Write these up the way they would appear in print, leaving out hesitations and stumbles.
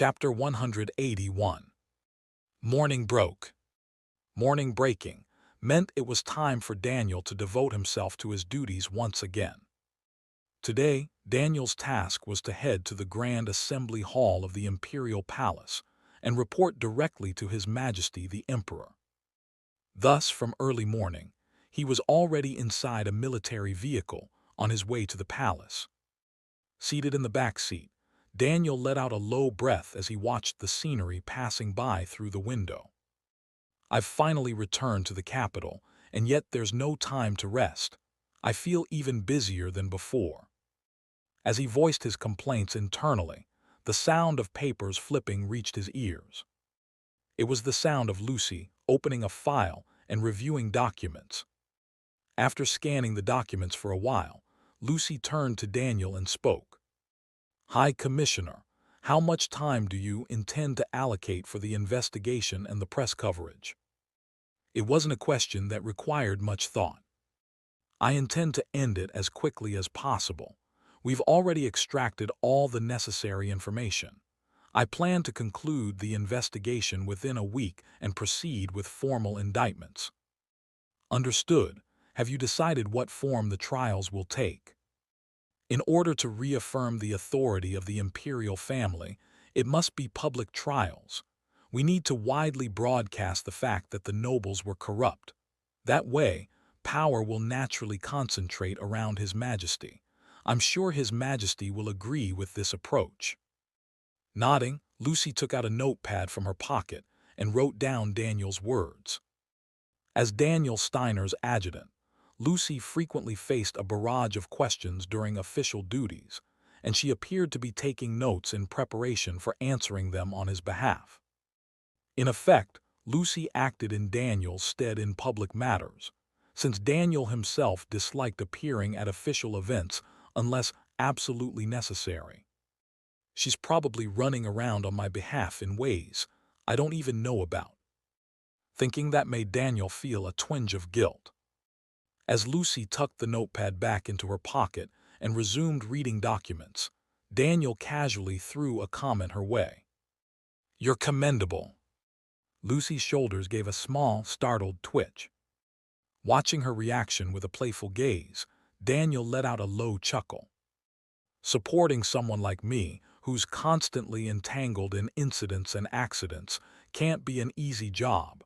Chapter 181. Morning broke. Morning breaking meant it was time for Daniel to devote himself to his duties once again. Today, Daniel's task was to head to the Grand Assembly Hall of the Imperial Palace and report directly to His Majesty the Emperor. Thus, from early morning, he was already inside a military vehicle on his way to the palace. Seated in the back seat, Daniel let out a low breath as he watched the scenery passing by through the window. I've finally returned to the capital, and yet there's no time to rest. I feel even busier than before. As he voiced his complaints internally, the sound of papers flipping reached his ears. It was the sound of Lucy opening a file and reviewing documents. After scanning the documents for a while, Lucy turned to Daniel and spoke. "High Commissioner, how much time do you intend to allocate for the investigation and the press coverage?" It wasn't a question that required much thought. "I intend to end it as quickly as possible. We've already extracted all the necessary information. I plan to conclude the investigation within a week and proceed with formal indictments." "Understood. Have you decided what form the trials will take?" "In order to reaffirm the authority of the imperial family, it must be public trials. We need to widely broadcast the fact that the nobles were corrupt. That way, power will naturally concentrate around His Majesty. I'm sure His Majesty will agree with this approach." Nodding, Lucy took out a notepad from her pocket and wrote down Daniel's words. As Daniel Steiner's adjutant, Lucy frequently faced a barrage of questions during official duties, and she appeared to be taking notes in preparation for answering them on his behalf. In effect, Lucy acted in Daniel's stead in public matters, since Daniel himself disliked appearing at official events unless absolutely necessary. "She's probably running around on my behalf in ways I don't even know about." Thinking that made Daniel feel a twinge of guilt. As Lucy tucked the notepad back into her pocket and resumed reading documents, Daniel casually threw a comment her way. "You're commendable." Lucy's shoulders gave a small, startled twitch. Watching her reaction with a playful gaze, Daniel let out a low chuckle. "Supporting someone like me, who's constantly entangled in incidents and accidents, can't be an easy job.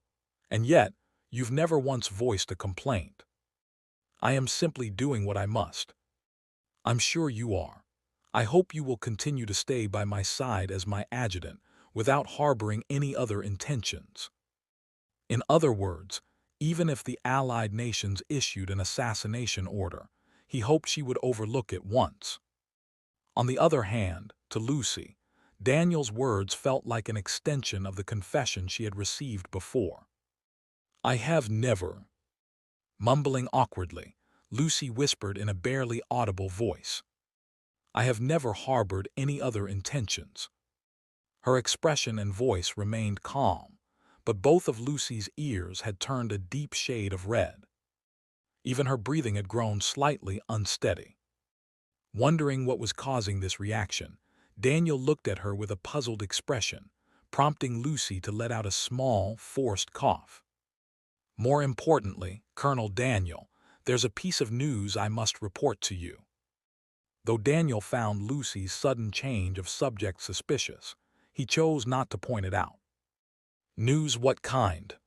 And yet, you've never once voiced a complaint." "I am simply doing what I must." "I'm sure you are. I hope you will continue to stay by my side as my adjutant without harboring any other intentions." In other words, even if the Allied nations issued an assassination order, he hoped she would overlook it once. On the other hand, to Lucy, Daniel's words felt like an extension of the confession she had received before. "I have never..." Mumbling awkwardly, Lucy whispered in a barely audible voice. "I have never harbored any other intentions." Her expression and voice remained calm, but both of Lucy's ears had turned a deep shade of red. Even her breathing had grown slightly unsteady. Wondering what was causing this reaction, Daniel looked at her with a puzzled expression, prompting Lucy to let out a small, forced cough. "More importantly, Colonel Daniel, there's a piece of news I must report to you." Though Daniel found Lucy's sudden change of subject suspicious, he chose not to point it out. "News what kind?"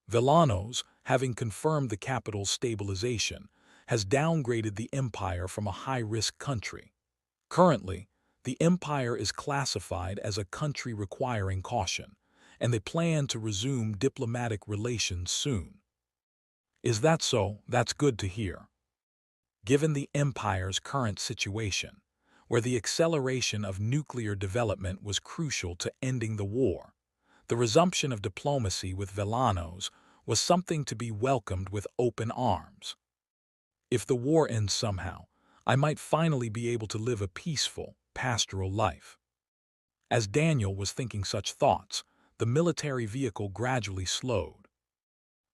"Villanos, having confirmed the capital's stabilization, has downgraded the empire from a high-risk country. Currently, the empire is classified as a country requiring caution, and they plan to resume diplomatic relations soon." "Is that so? That's good to hear." Given the empire's current situation, where the acceleration of nuclear development was crucial to ending the war, the resumption of diplomacy with Villanos was something to be welcomed with open arms. "If the war ends somehow, I might finally be able to live a peaceful, pastoral life." As Daniel was thinking such thoughts, the military vehicle gradually slowed.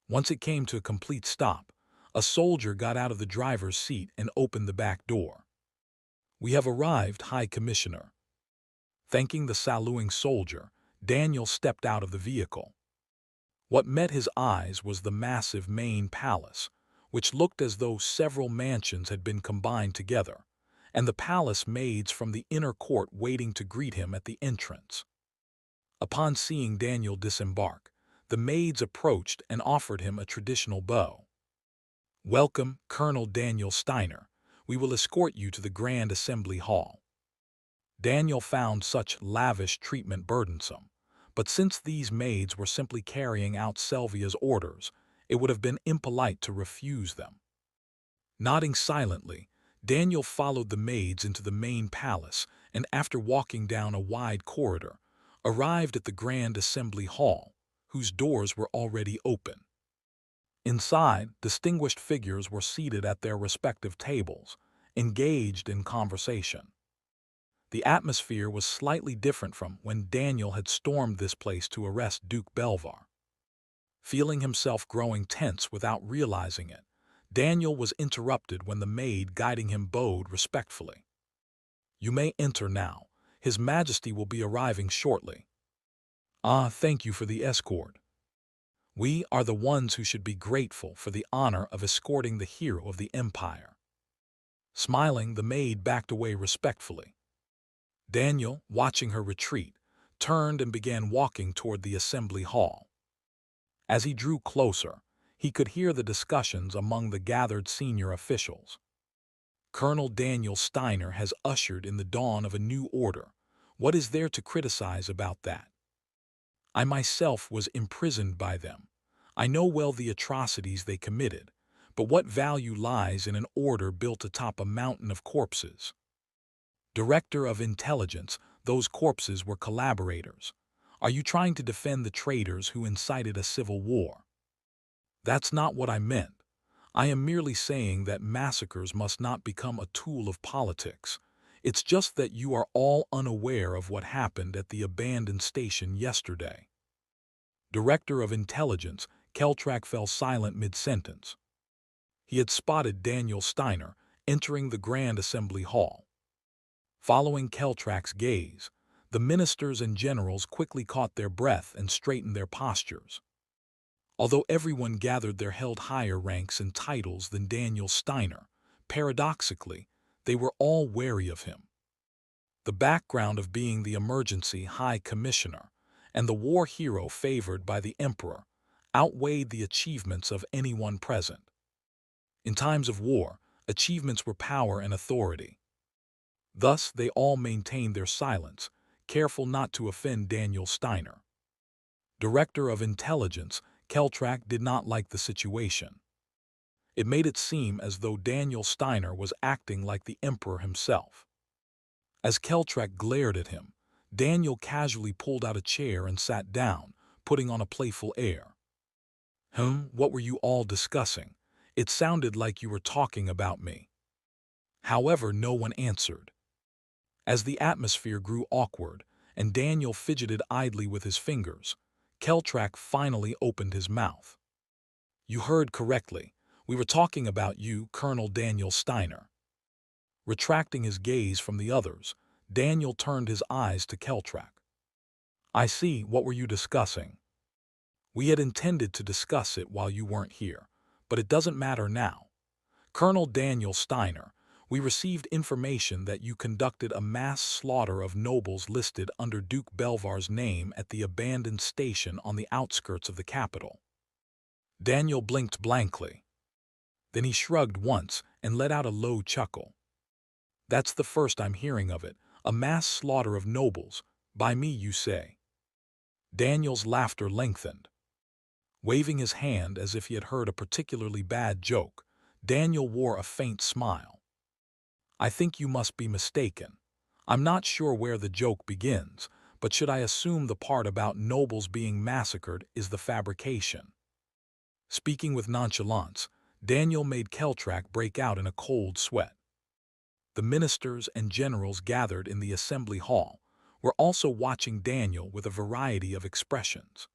Once it came to a complete stop, a soldier got out of the driver's seat and opened the back door. "We have arrived, High Commissioner." Thanking the saluting soldier, Daniel stepped out of the vehicle. What met his eyes was the massive main palace, which looked as though several mansions had been combined together, and the palace maids from the inner court waiting to greet him at the entrance. Upon seeing Daniel disembark, the maids approached and offered him a traditional bow. "Welcome, Colonel Daniel Steiner. We will escort you to the Grand Assembly Hall." Daniel found such lavish treatment burdensome, but since these maids were simply carrying out Sylvia's orders, it would have been impolite to refuse them. Nodding silently, Daniel followed the maids into the main palace and, after walking down a wide corridor, arrived at the Grand Assembly Hall, whose doors were already open. Inside, distinguished figures were seated at their respective tables, engaged in conversation. The atmosphere was slightly different from when Daniel had stormed this place to arrest Duke Belvar. Feeling himself growing tense without realizing it, Daniel was interrupted when the maid guiding him bowed respectfully. "You may enter now. His Majesty will be arriving shortly." "Ah, thank you for the escort. We are the ones who should be grateful for the honor of escorting the hero of the Empire." Smiling, the maid backed away respectfully. Daniel, watching her retreat, turned and began walking toward the assembly hall. As he drew closer, he could hear the discussions among the gathered senior officials. "Colonel Daniel Steiner has ushered in the dawn of a new order. What is there to criticize about that? I myself was imprisoned by them. I know well the atrocities they committed, but what value lies in an order built atop a mountain of corpses? Director of Intelligence, those corpses were collaborators. Are you trying to defend the traitors who incited a civil war?" "That's not what I meant. I am merely saying that massacres must not become a tool of politics. It's just that you are all unaware of what happened at the abandoned station yesterday." Director of Intelligence, Keltrak fell silent mid-sentence. He had spotted Daniel Steiner entering the Grand Assembly Hall. Following Keltrak's gaze, the ministers and generals quickly caught their breath and straightened their postures. Although everyone gathered there held higher ranks and titles than Daniel Steiner, paradoxically, they were all wary of him. The background of being the emergency high commissioner and the war hero favored by the emperor outweighed the achievements of anyone present. In times of war, achievements were power and authority. Thus, they all maintained their silence, careful not to offend Daniel Steiner. Director of Intelligence, Keltrak did not like the situation. It made it seem as though Daniel Steiner was acting like the emperor himself. As Keltrak glared at him, Daniel casually pulled out a chair and sat down, putting on a playful air. What were you all discussing? It sounded like you were talking about me." However, no one answered. As the atmosphere grew awkward and Daniel fidgeted idly with his fingers, Keltrak finally opened his mouth. "You heard correctly. We were talking about you, Colonel Daniel Steiner." Retracting his gaze from the others, Daniel turned his eyes to Keltrak. "I see. What were you discussing?" "We had intended to discuss it while you weren't here, but it doesn't matter now. Colonel Daniel Steiner, we received information that you conducted a mass slaughter of nobles listed under Duke Belvar's name at the abandoned station on the outskirts of the capital." Daniel blinked blankly. Then he shrugged once and let out a low chuckle. "That's the first I'm hearing of it, a mass slaughter of nobles, by me, you say?" Daniel's laughter lengthened. Waving his hand as if he had heard a particularly bad joke, Daniel wore a faint smile. "I think you must be mistaken. I'm not sure where the joke begins, but should I assume the part about nobles being massacred is the fabrication?" Speaking with nonchalance, Daniel made Keltrak break out in a cold sweat. The ministers and generals gathered in the assembly hall were also watching Daniel with a variety of expressions.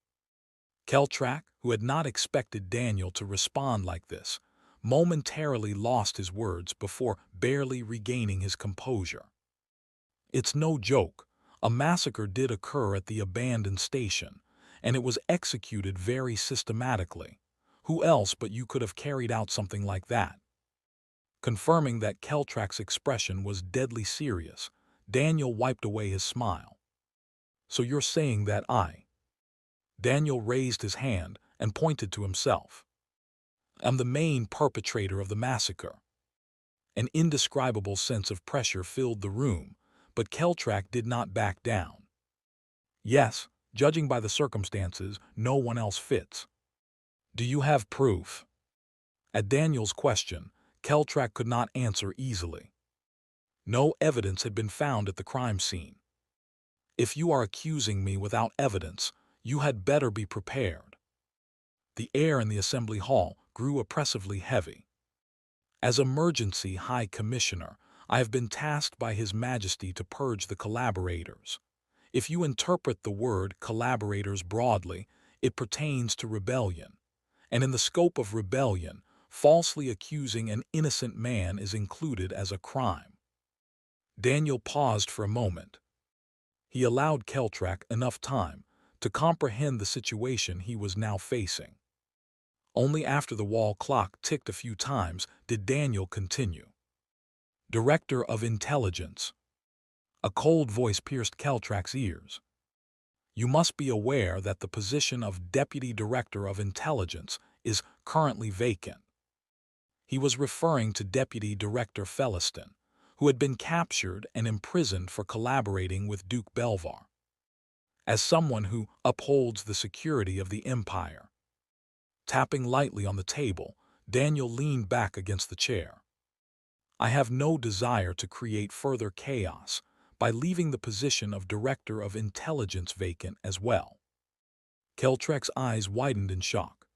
Keltrak, who had not expected Daniel to respond like this, momentarily lost his words before barely regaining his composure. "It's no joke. A massacre did occur at the abandoned station, and it was executed very systematically. Who else but you could have carried out something like that? Confirming that Keltrak's expression was deadly serious, Daniel wiped away his smile. So you're saying that I... Daniel raised his hand and pointed to himself. I'm the main perpetrator of the massacre. An indescribable sense of pressure filled the room, but Keltrak did not back down. Yes, judging by the circumstances, no one else fits. Do you have proof? At Daniel's question, Keltrak could not answer easily. No evidence had been found at the crime scene. If you are accusing me without evidence, you had better be prepared. The air in the assembly hall grew oppressively heavy. As Emergency High Commissioner, I have been tasked by His Majesty to purge the collaborators. If you interpret the word collaborators broadly, it pertains to rebellion. And in the scope of rebellion, falsely accusing an innocent man is included as a crime. Daniel paused for a moment. He allowed Keltrak enough time to comprehend the situation he was now facing. Only after the wall clock ticked a few times did Daniel continue. Director of Intelligence. A cold voice pierced Keltrak's ears. You must be aware that the position of Deputy Director of Intelligence is currently vacant. He was referring to Deputy Director Felliston, who had been captured and imprisoned for collaborating with Duke Belvar. As someone who upholds the security of the Empire. Tapping lightly on the table, Daniel leaned back against the chair. I have no desire to create further chaos by leaving the position of Director of Intelligence vacant as well. Keltrak's eyes widened in shock.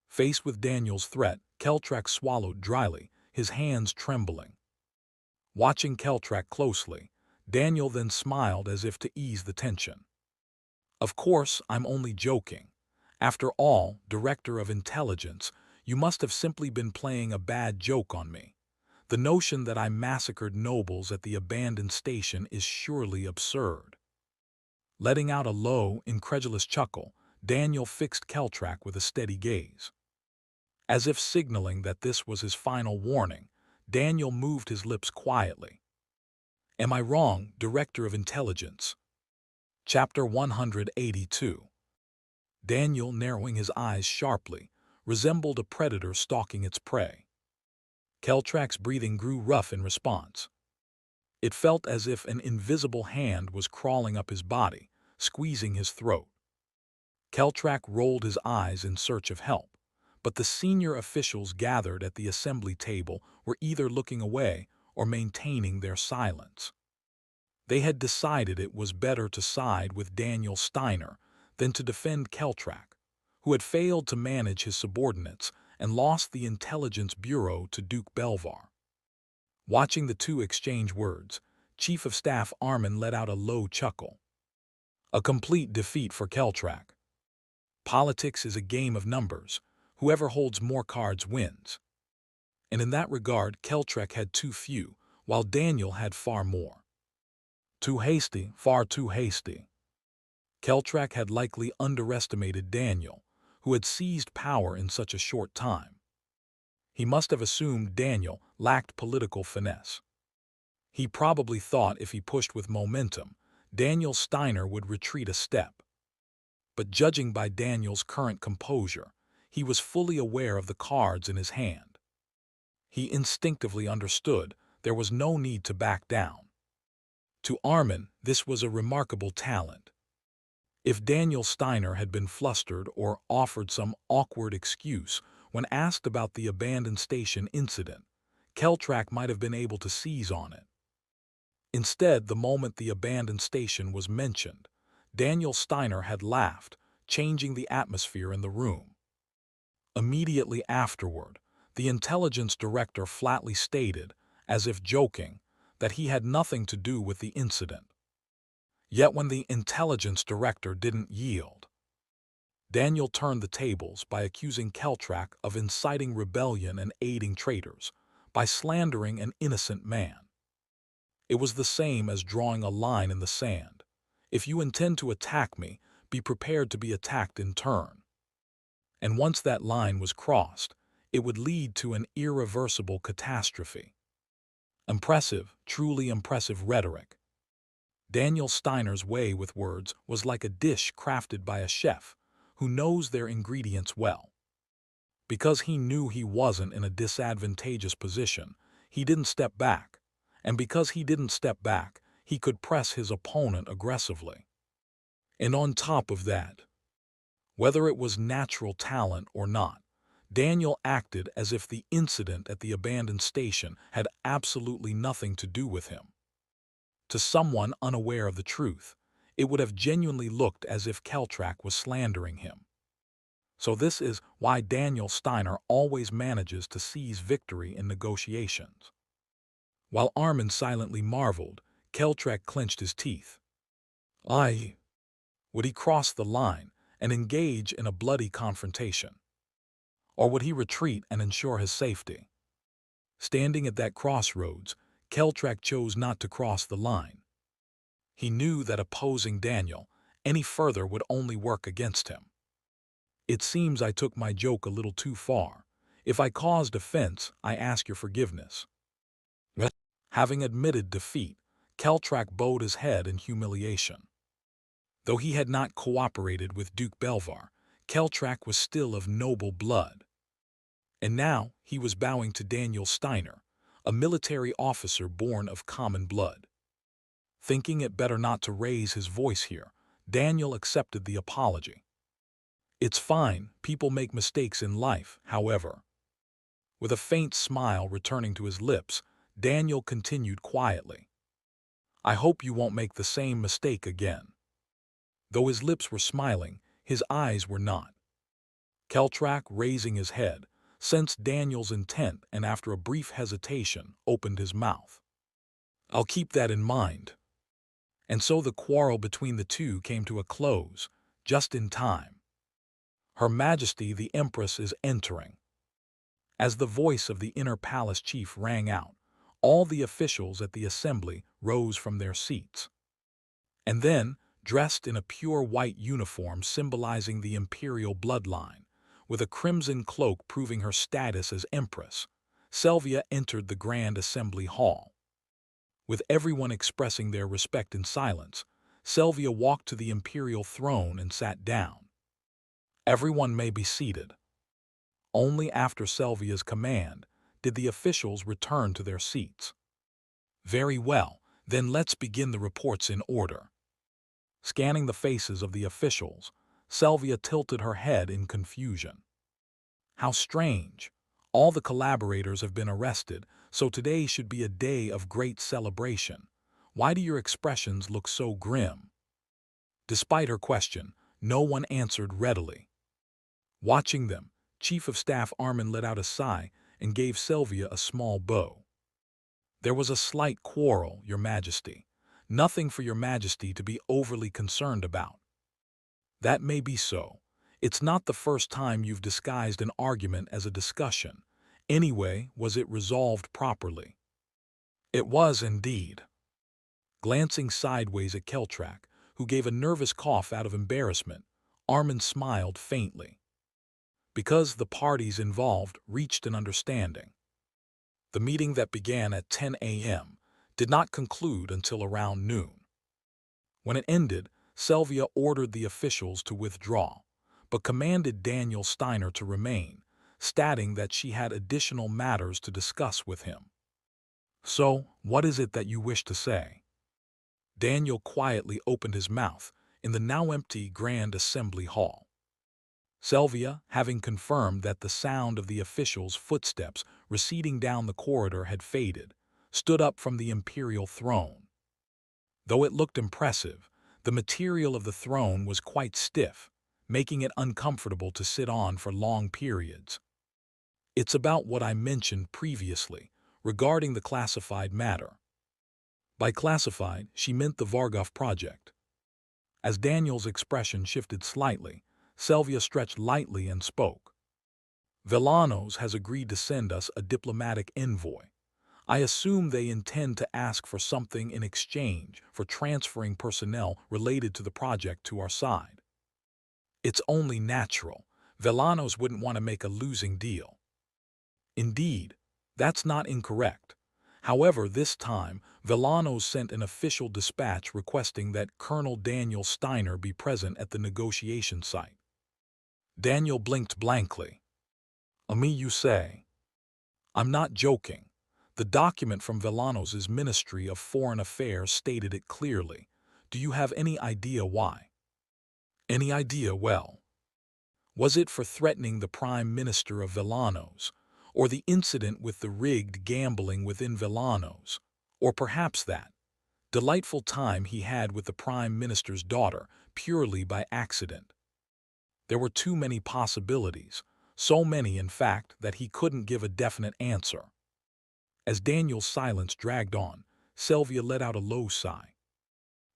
Faced with Daniel's threat, Keltrak swallowed dryly, his hands trembling. Watching Keltrak closely, Daniel then smiled as if to ease the tension. Of course, I'm only joking. After all, Director of Intelligence, you must have simply been playing a bad joke on me. The notion that I massacred nobles at the abandoned station is surely absurd. Letting out a low, incredulous chuckle, Daniel fixed Keltrak with a steady gaze. As if signaling that this was his final warning, Daniel moved his lips quietly. Am I wrong, Director of Intelligence? Chapter 182. Daniel, narrowing his eyes sharply, resembled a predator stalking its prey. Keltrak's breathing grew rough in response. It felt as if an invisible hand was crawling up his body, squeezing his throat. Keltrak rolled his eyes in search of help, but the senior officials gathered at the assembly table were either looking away or maintaining their silence. They had decided it was better to side with Daniel Steiner than to defend Keltrak, who had failed to manage his subordinates and lost the intelligence bureau to Duke Belvar. Watching the two exchange words, Chief of Staff Armin let out a low chuckle. A complete defeat for Keltrak. Politics is a game of numbers. Whoever holds more cards wins. And in that regard, Keltrak had too few, while Daniel had far more. Too hasty, far too hasty. Keltrak had likely underestimated Daniel, who had seized power in such a short time. He must have assumed Daniel lacked political finesse. He probably thought if he pushed with momentum, Daniel Steiner would retreat a step. But judging by Daniel's current composure, he was fully aware of the cards in his hand. He instinctively understood there was no need to back down. To Armin, this was a remarkable talent. If Daniel Steiner had been flustered or offered some awkward excuse when asked about the abandoned station incident, Keltrak might have been able to seize on it. Instead, the moment the abandoned station was mentioned, Daniel Steiner had laughed, changing the atmosphere in the room. Immediately afterward, the intelligence director flatly stated, as if joking, that he had nothing to do with the incident. Yet when the intelligence director didn't yield, Daniel turned the tables by accusing Keltrak of inciting rebellion and aiding traitors, by slandering an innocent man. It was the same as drawing a line in the sand. If you intend to attack me, be prepared to be attacked in turn. And once that line was crossed, it would lead to an irreversible catastrophe. Impressive, truly impressive rhetoric. Daniel Steiner's way with words was like a dish crafted by a chef who knows their ingredients well. Because he knew he wasn't in a disadvantageous position, he didn't step back. And because he didn't step back, he could press his opponent aggressively. And on top of that, whether it was natural talent or not, Daniel acted as if the incident at the abandoned station had absolutely nothing to do with him. To someone unaware of the truth, it would have genuinely looked as if Keltrak was slandering him. So this is why Daniel Steiner always manages to seize victory in negotiations. While Armin silently marveled, Keltrak clenched his teeth. Would he cross the line and engage in a bloody confrontation? Or would he retreat and ensure his safety? Standing at that crossroads, Keltrak chose not to cross the line. He knew that opposing Daniel any further would only work against him. It seems I took my joke a little too far. If I caused offense, I ask your forgiveness. Having admitted defeat, Keltrak bowed his head in humiliation. Though he had not cooperated with Duke Belvar, Keltrak was still of noble blood. And now he was bowing to Daniel Steiner, a military officer born of common blood. Thinking it better not to raise his voice here, Daniel accepted the apology. It's fine, people make mistakes in life, however. With a faint smile returning to his lips, Daniel continued quietly. I hope you won't make the same mistake again. Though his lips were smiling, his eyes were not. Keltrak, raising his head, sensed Daniel's intent and after a brief hesitation, opened his mouth. I'll keep that in mind. And so the quarrel between the two came to a close, just in time. Her Majesty the Empress is entering. As the voice of the inner palace chief rang out, all the officials at the assembly rose from their seats. And then, dressed in a pure white uniform symbolizing the imperial bloodline, with a crimson cloak proving her status as empress, Selvia entered the Grand Assembly Hall. With everyone expressing their respect in silence, Selvia walked to the imperial throne and sat down. Everyone may be seated. Only after Selvia's command did the officials return to their seats. Very well, then let's begin the reports in order. Scanning the faces of the officials, Selvia tilted her head in confusion. How strange. All the collaborators have been arrested, so today should be a day of great celebration. Why do your expressions look so grim? Despite her question, no one answered readily. Watching them, Chief of Staff Armin let out a sigh and gave Selvia a small bow. There was a slight quarrel, Your Majesty. Nothing for Your Majesty to be overly concerned about. That may be so. It's not the first time you've disguised an argument as a discussion. Anyway, was it resolved properly? It was indeed. Glancing sideways at Keltrak, who gave a nervous cough out of embarrassment, Armin smiled faintly. Because the parties involved reached an understanding. The meeting that began at 10 a.m. did not conclude until around noon. When it ended, Selvia ordered the officials to withdraw, but commanded Daniel Steiner to remain, stating that she had additional matters to discuss with him. So, what is it that you wish to say? Daniel quietly opened his mouth in the now empty Grand Assembly Hall. Selvia, having confirmed that the sound of the officials' footsteps receding down the corridor had faded, stood up from the imperial throne. Though it looked impressive, the material of the throne was quite stiff, making it uncomfortable to sit on for long periods. It's about what I mentioned previously regarding the classified matter. By classified, she meant the Vargov project. As Daniel's expression shifted slightly, Selvia stretched lightly and spoke. Villanos has agreed to send us a diplomatic envoy. I assume they intend to ask for something in exchange for transferring personnel related to the project to our side. It's only natural. Velanos wouldn't want to make a losing deal. Indeed, that's not incorrect. However, this time, Velanos sent an official dispatch requesting that Colonel Daniel Steiner be present at the negotiation site. Daniel blinked blankly. Immgwc. I'm not joking. The document from Velanos' Ministry of Foreign Affairs stated it clearly. Do you have any idea why? Any idea? Well, was it for threatening the Prime Minister of Velanos, or the incident with the rigged gambling within Velanos, or perhaps that delightful time he had with the Prime Minister's daughter purely by accident? There were too many possibilities, so many in fact that he couldn't give a definite answer. As Daniel's silence dragged on, Sylvia let out a low sigh.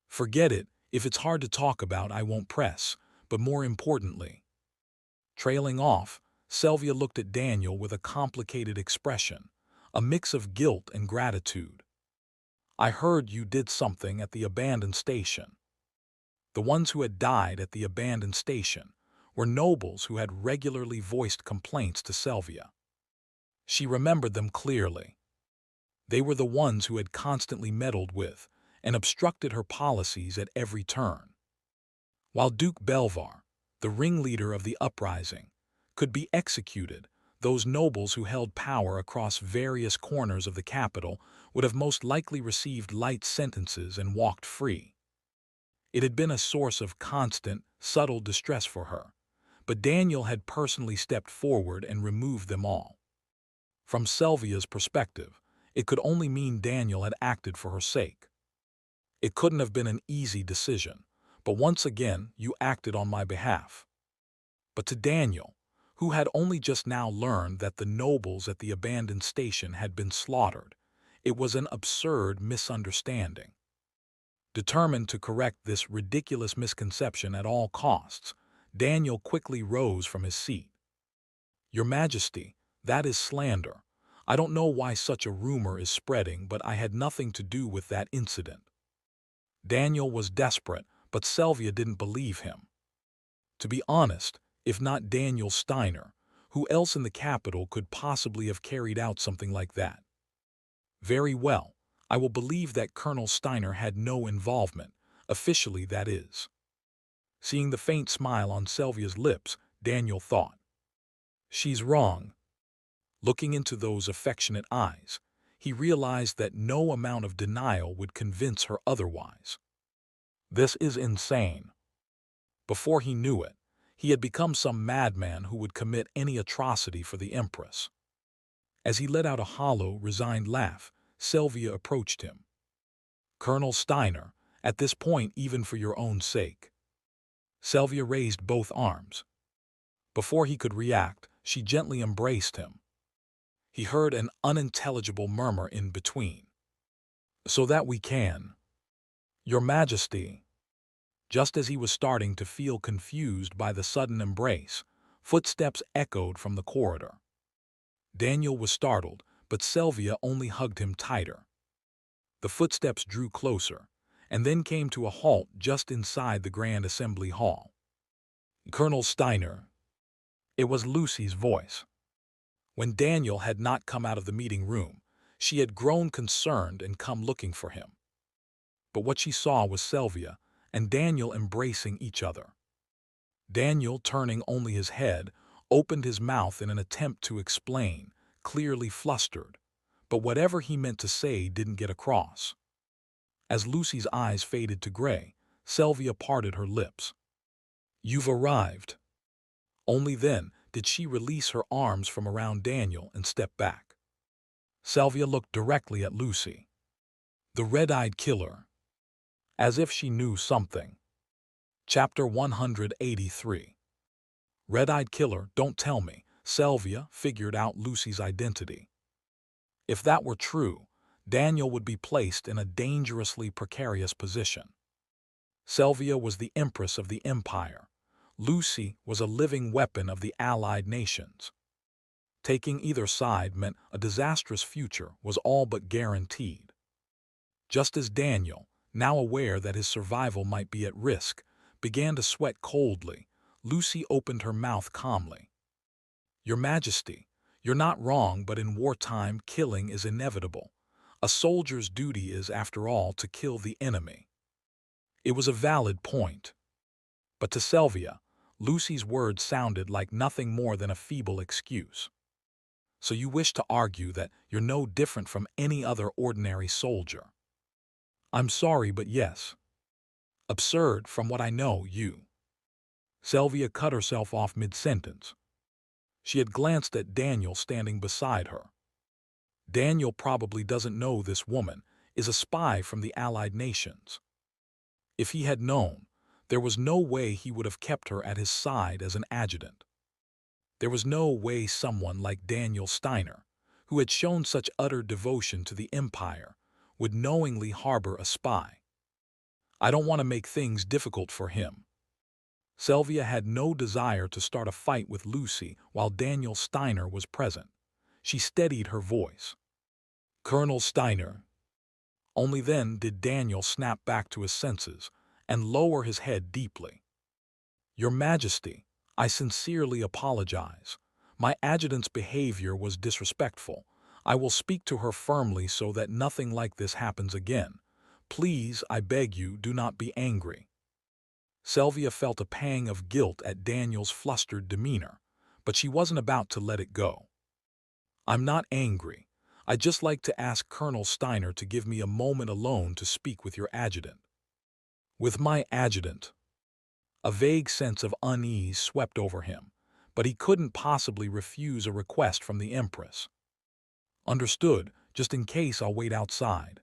Forget it. If it's hard to talk about, I won't press, but more importantly. Trailing off, Sylvia looked at Daniel with a complicated expression, a mix of guilt and gratitude. I heard you did something at the abandoned station. The ones who had died at the abandoned station were nobles who had regularly voiced complaints to Sylvia. She remembered them clearly. They were the ones who had constantly meddled with and obstructed her policies at every turn. While Duke Belvar, the ringleader of the uprising, could be executed, those nobles who held power across various corners of the capital would have most likely received light sentences and walked free. It had been a source of constant, subtle distress for her, but Daniel had personally stepped forward and removed them all. From Sylvia's perspective, it could only mean Daniel had acted for her sake. It couldn't have been an easy decision, but once again you acted on my behalf. But to Daniel, who had only just now learned that the nobles at the abandoned station had been slaughtered, it was an absurd misunderstanding. Determined to correct this ridiculous misconception at all costs, Daniel quickly rose from his seat. Your Majesty, that is slander. I don't know why such a rumor is spreading, but I had nothing to do with that incident. Daniel was desperate, but Sylvia didn't believe him. To be honest, if not Daniel Steiner, who else in the capital could possibly have carried out something like that? Very well, I will believe that Colonel Steiner had no involvement, officially that is. Seeing the faint smile on Sylvia's lips, Daniel thought, she's wrong. Looking into those affectionate eyes, he realized that no amount of denial would convince her otherwise. This is insane. Before he knew it, he had become some madman who would commit any atrocity for the Empress. As he let out a hollow, resigned laugh, Sylvia approached him. Colonel Steiner, at this point even for your own sake. Sylvia raised both arms. Before he could react, she gently embraced him. He heard an unintelligible murmur in between. So that we can. Your Majesty. Just as he was starting to feel confused by the sudden embrace, footsteps echoed from the corridor. Daniel was startled, but Sylvia only hugged him tighter. The footsteps drew closer, and then came to a halt just inside the Grand Assembly Hall. Colonel Steiner. It was Lucy's voice. When Daniel had not come out of the meeting room, she had grown concerned and come looking for him. But what she saw was Sylvia and Daniel embracing each other. Daniel, turning only his head, opened his mouth in an attempt to explain, clearly flustered, but whatever he meant to say didn't get across. As Lucy's eyes faded to gray, Sylvia parted her lips. You've arrived. Only then did she release her arms from around Daniel and step back. Sylvia looked directly at Lucy. The red-eyed killer. As if she knew something. Chapter 183. Red-eyed killer, don't tell me. Sylvia figured out Lucy's identity. If that were true, Daniel would be placed in a dangerously precarious position. Sylvia was the Empress of the Empire. Lucy was a living weapon of the Allied nations. Taking either side meant a disastrous future was all but guaranteed. Just as Daniel, now aware that his survival might be at risk, began to sweat coldly, Lucy opened her mouth calmly. "Your Majesty, you're not wrong, but in wartime killing is inevitable. A soldier's duty is, after all, to kill the enemy." It was a valid point. But to Sylvia, Lucy's words sounded like nothing more than a feeble excuse. "So you wish to argue that you're no different from any other ordinary soldier?" "I'm sorry, but yes." "Absurd, from what I know you." Sylvia cut herself off mid-sentence. She had glanced at Daniel standing beside her. Daniel probably doesn't know this woman is a spy from the Allied nations. If he had known, there was no way he would have kept her at his side as an adjutant. There was no way someone like Daniel Steiner, who had shown such utter devotion to the Empire, would knowingly harbor a spy. "I don't want to make things difficult for him." Sylvia had no desire to start a fight with Lucy while Daniel Steiner was present. She steadied her voice. "Colonel Steiner." Only then did Daniel snap back to his senses and lower his head deeply. "Your Majesty, I sincerely apologize. My adjutant's behavior was disrespectful. I will speak to her firmly so that nothing like this happens again. Please, I beg you, do not be angry." Sylvia felt a pang of guilt at Daniel's flustered demeanor, but she wasn't about to let it go. "I'm not angry. I'd just like to ask Colonel Steiner to give me a moment alone to speak with your adjutant." "With my adjutant?" A vague sense of unease swept over him, but he couldn't possibly refuse a request from the Empress. "Understood, just in case I'll wait outside."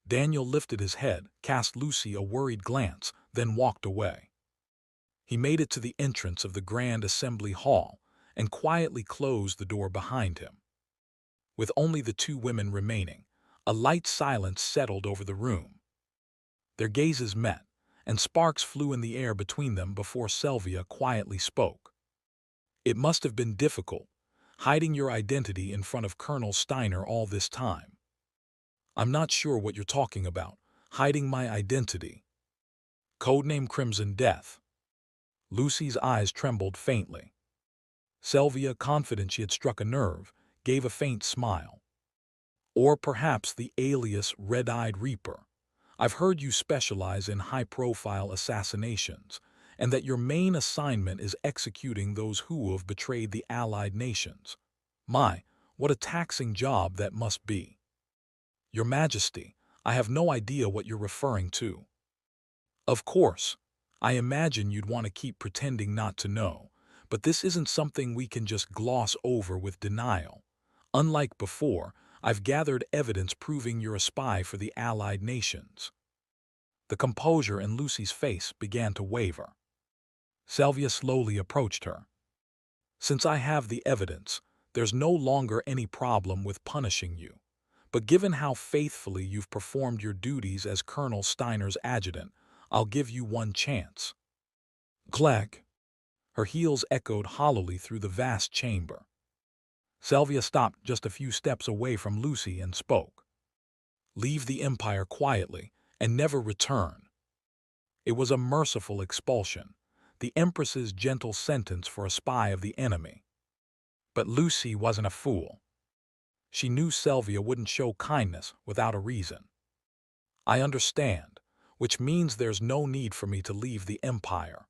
Daniel lifted his head, cast Lucy a worried glance, then walked away. He made it to the entrance of the Grand Assembly Hall and quietly closed the door behind him. With only the two women remaining, a light silence settled over the room. Their gazes met, and sparks flew in the air between them before Sylvia quietly spoke. "It must have been difficult, hiding your identity in front of Colonel Steiner all this time." "I'm not sure what you're talking about. Hiding my identity." "Codename Crimson Death." Lucy's eyes trembled faintly. Sylvia, confident she had struck a nerve, gave a faint smile. "Or perhaps the alias Red-Eyed Reaper. I've heard you specialize in high-profile assassinations, and that your main assignment is executing those who have betrayed the Allied nations. My, what a taxing job that must be." "Your Majesty, I have no idea what you're referring to." "Of course. I imagine you'd want to keep pretending not to know, but this isn't something we can just gloss over with denial. Unlike before, I've gathered evidence proving you're a spy for the Allied nations." The composure in Lucy's face began to waver. Sylvia slowly approached her. "Since I have the evidence, there's no longer any problem with punishing you. But given how faithfully you've performed your duties as Colonel Steiner's adjutant, I'll give you one chance." Clack! Her heels echoed hollowly through the vast chamber. Sylvia stopped just a few steps away from Lucy and spoke. "Leave the Empire quietly and never return." It was a merciful expulsion, the Empress's gentle sentence for a spy of the enemy. But Lucy wasn't a fool. She knew Sylvia wouldn't show kindness without a reason. "I understand, which means there's no need for me to leave the Empire."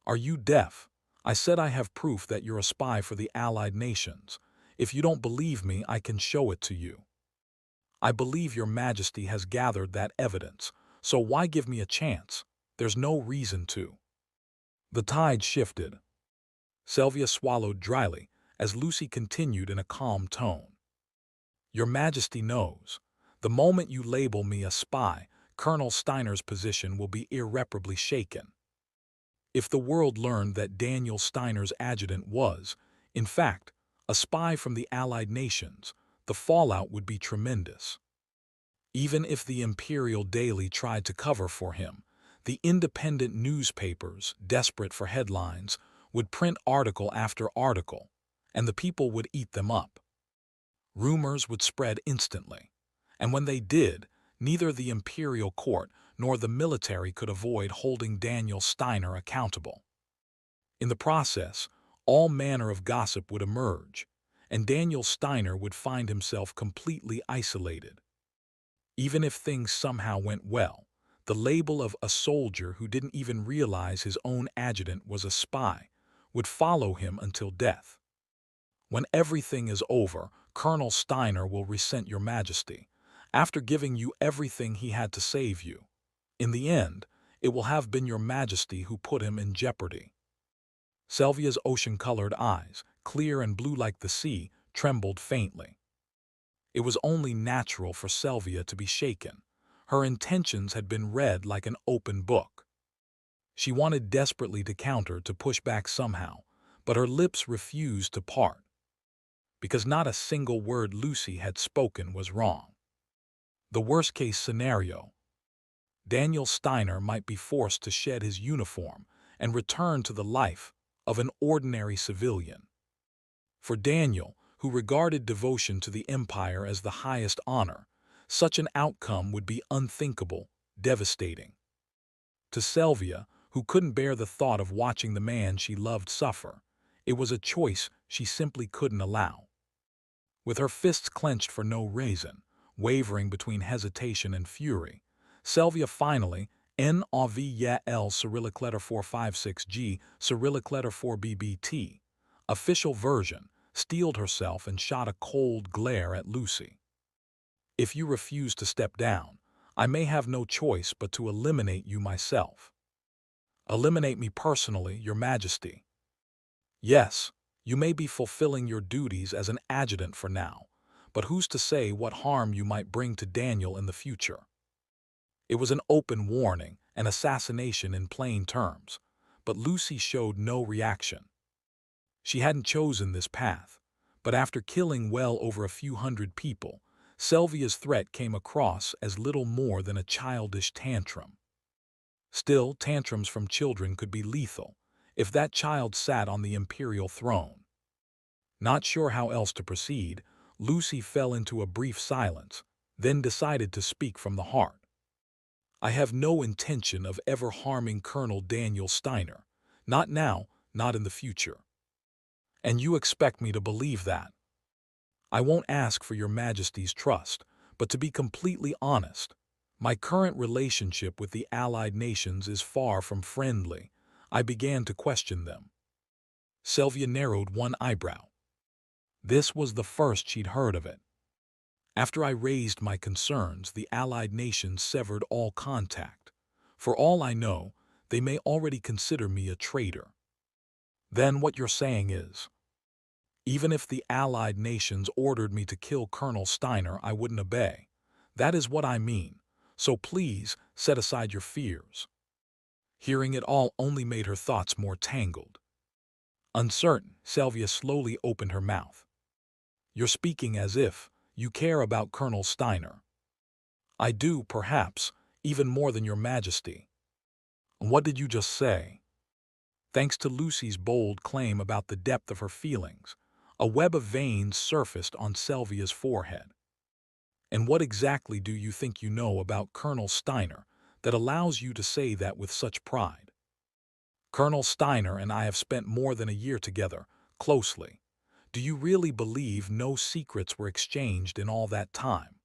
"Are you deaf? I said I have proof that you're a spy for the Allied nations. If you don't believe me, I can show it to you." "I believe your Majesty has gathered that evidence, so why give me a chance? There's no reason to." The tide shifted. Sylvia swallowed dryly as Lucy continued in a calm tone. "Your Majesty knows. The moment you label me a spy, Colonel Steiner's position will be irreparably shaken. If the world learned that Daniel Steiner's adjutant was, in fact, a spy from the Allied nations, the fallout would be tremendous. Even if the Imperial Daily tried to cover for him, the independent newspapers, desperate for headlines, would print article after article, and the people would eat them up. Rumors would spread instantly, and when they did, neither the imperial court nor the military could avoid holding Daniel Steiner accountable. In the process, all manner of gossip would emerge, and Daniel Steiner would find himself completely isolated. Even if things somehow went well, the label of a soldier who didn't even realize his own adjutant was a spy would follow him until death. When everything is over, Colonel Steiner will resent your majesty, after giving you everything he had to save you. In the end, it will have been your majesty who put him in jeopardy. Sylvia's ocean-colored eyes, clear and blue like the sea, trembled faintly. It was only natural for Sylvia to be shaken. Her intentions had been read like an open book. She wanted desperately to counter, to push back somehow, but her lips refused to part. Because not a single word Lucy had spoken was wrong. The worst-case scenario: Daniel Steiner might be forced to shed his uniform and return to the life of an ordinary civilian. For Daniel, who regarded devotion to the empire as the highest honor, such an outcome would be unthinkable, devastating. To Sylvia, who couldn't bear the thought of watching the man she loved suffer, it was a choice she simply couldn't allow. With her fists clenched for no reason, wavering between hesitation and fury, Sylvia finally, N-A-V-Y-L Cyrillic letter 456G, Cyrillic letter 4BBT, official version, steeled herself and shot a cold glare at Lucy. If you refuse to step down, I may have no choice but to eliminate you myself. Eliminate me personally, Your Majesty. Yes, you may be fulfilling your duties as an adjutant for now, but who's to say what harm you might bring to Daniel in the future? It was an open warning, an assassination in plain terms, but Lucy showed no reaction. She hadn't chosen this path, but after killing well over a few hundred people, Sylvia's threat came across as little more than a childish tantrum. Still, tantrums from children could be lethal if that child sat on the imperial throne. Not sure how else to proceed, Lucy fell into a brief silence, then decided to speak from the heart. I have no intention of ever harming Colonel Daniel Steiner. Not now, not in the future. And you expect me to believe that? I won't ask for your Majesty's trust, but to be completely honest, my current relationship with the Allied nations is far from friendly. I began to question them. Sylvia narrowed one eyebrow. This was the first she'd heard of it. After I raised my concerns, the Allied nations severed all contact. For all I know, they may already consider me a traitor. Then what you're saying is, even if the Allied nations ordered me to kill Colonel Steiner, I wouldn't obey. That is what I mean, so please set aside your fears. Hearing it all only made her thoughts more tangled. Uncertain, Sylvia slowly opened her mouth. You're speaking as if you care about Colonel Steiner. I do, perhaps, even more than your Majesty. What did you just say? Thanks to Lucy's bold claim about the depth of her feelings, a web of veins surfaced on Sylvia's forehead. And what exactly do you think you know about Colonel Steiner that allows you to say that with such pride? Colonel Steiner and I have spent more than a year together, closely. Do you really believe no secrets were exchanged in all that time?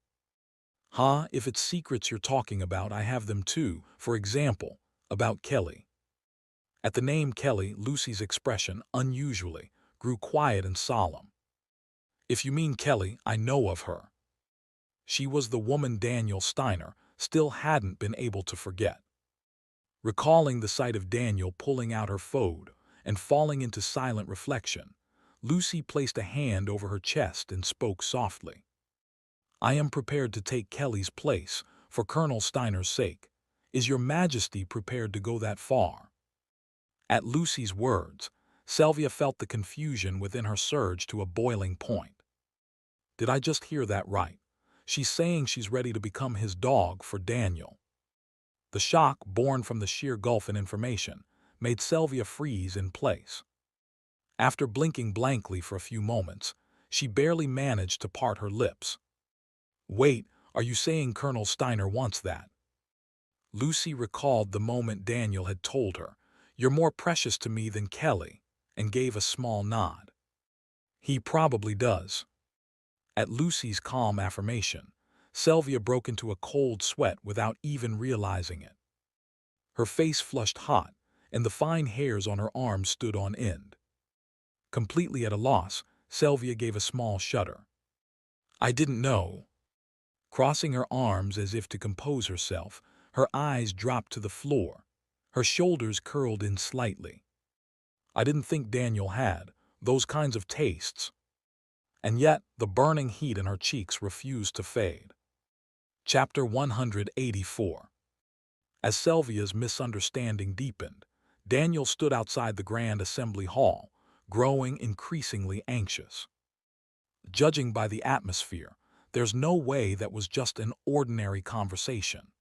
If it's secrets you're talking about, I have them too. For example, about Kelly. At the name Kelly, Lucy's expression, unusually, grew quiet and solemn. If you mean Kelly, I know of her. She was the woman Daniel Steiner still hadn't been able to forget. Recalling the sight of Daniel pulling out her phone and falling into silent reflection, Lucy placed a hand over her chest and spoke softly. I am prepared to take Kelly's place for Colonel Steiner's sake. Is your Majesty prepared to go that far? At Lucy's words, Sylvia felt the confusion within her surge to a boiling point. Did I just hear that right? She's saying she's ready to become his dog for Daniel. The shock, born from the sheer gulf in information, made Sylvia freeze in place. After blinking blankly for a few moments, she barely managed to part her lips. "Wait, are you saying Colonel Steiner wants that?" Lucy recalled the moment Daniel had told her, "You're more precious to me than Kelly," and gave a small nod. "He probably does." At Lucy's calm affirmation, Sylvia broke into a cold sweat without even realizing it. Her face flushed hot, and the fine hairs on her arms stood on end. Completely at a loss, Sylvia gave a small shudder. "I didn't know." Crossing her arms as if to compose herself, her eyes dropped to the floor. Her shoulders curled in slightly. "I didn't think Daniel had those kinds of tastes." And yet the burning heat in her cheeks refused to fade. Chapter 184. As Sylvia's misunderstanding deepened, Daniel stood outside the Grand Assembly Hall, growing increasingly anxious. Judging by the atmosphere, there's no way that was just an ordinary conversation.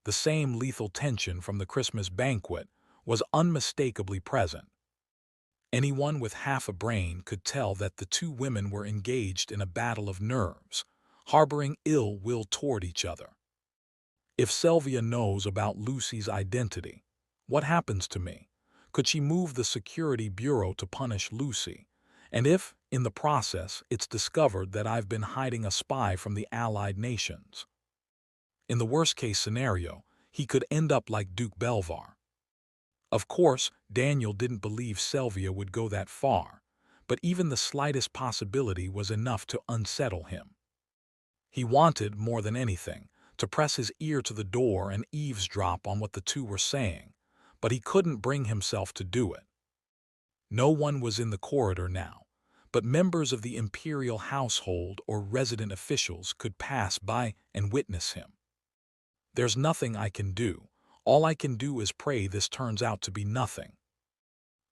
The same lethal tension from the Christmas banquet was unmistakably present. Anyone with half a brain could tell that the two women were engaged in a battle of nerves, harboring ill will toward each other. If Sylvia knows about Lucy's identity, what happens to me? Could she move the Security Bureau to punish Lucy? And if, in the process, it's discovered that I've been hiding a spy from the Allied nations? In the worst-case scenario, he could end up like Duke Belvar. Of course, Daniel didn't believe Sylvia would go that far, but even the slightest possibility was enough to unsettle him. He wanted, more than anything, to press his ear to the door and eavesdrop on what the two were saying, but he couldn't bring himself to do it. No one was in the corridor now, but members of the imperial household or resident officials could pass by and witness him. "There's nothing I can do. All I can do is pray this turns out to be nothing."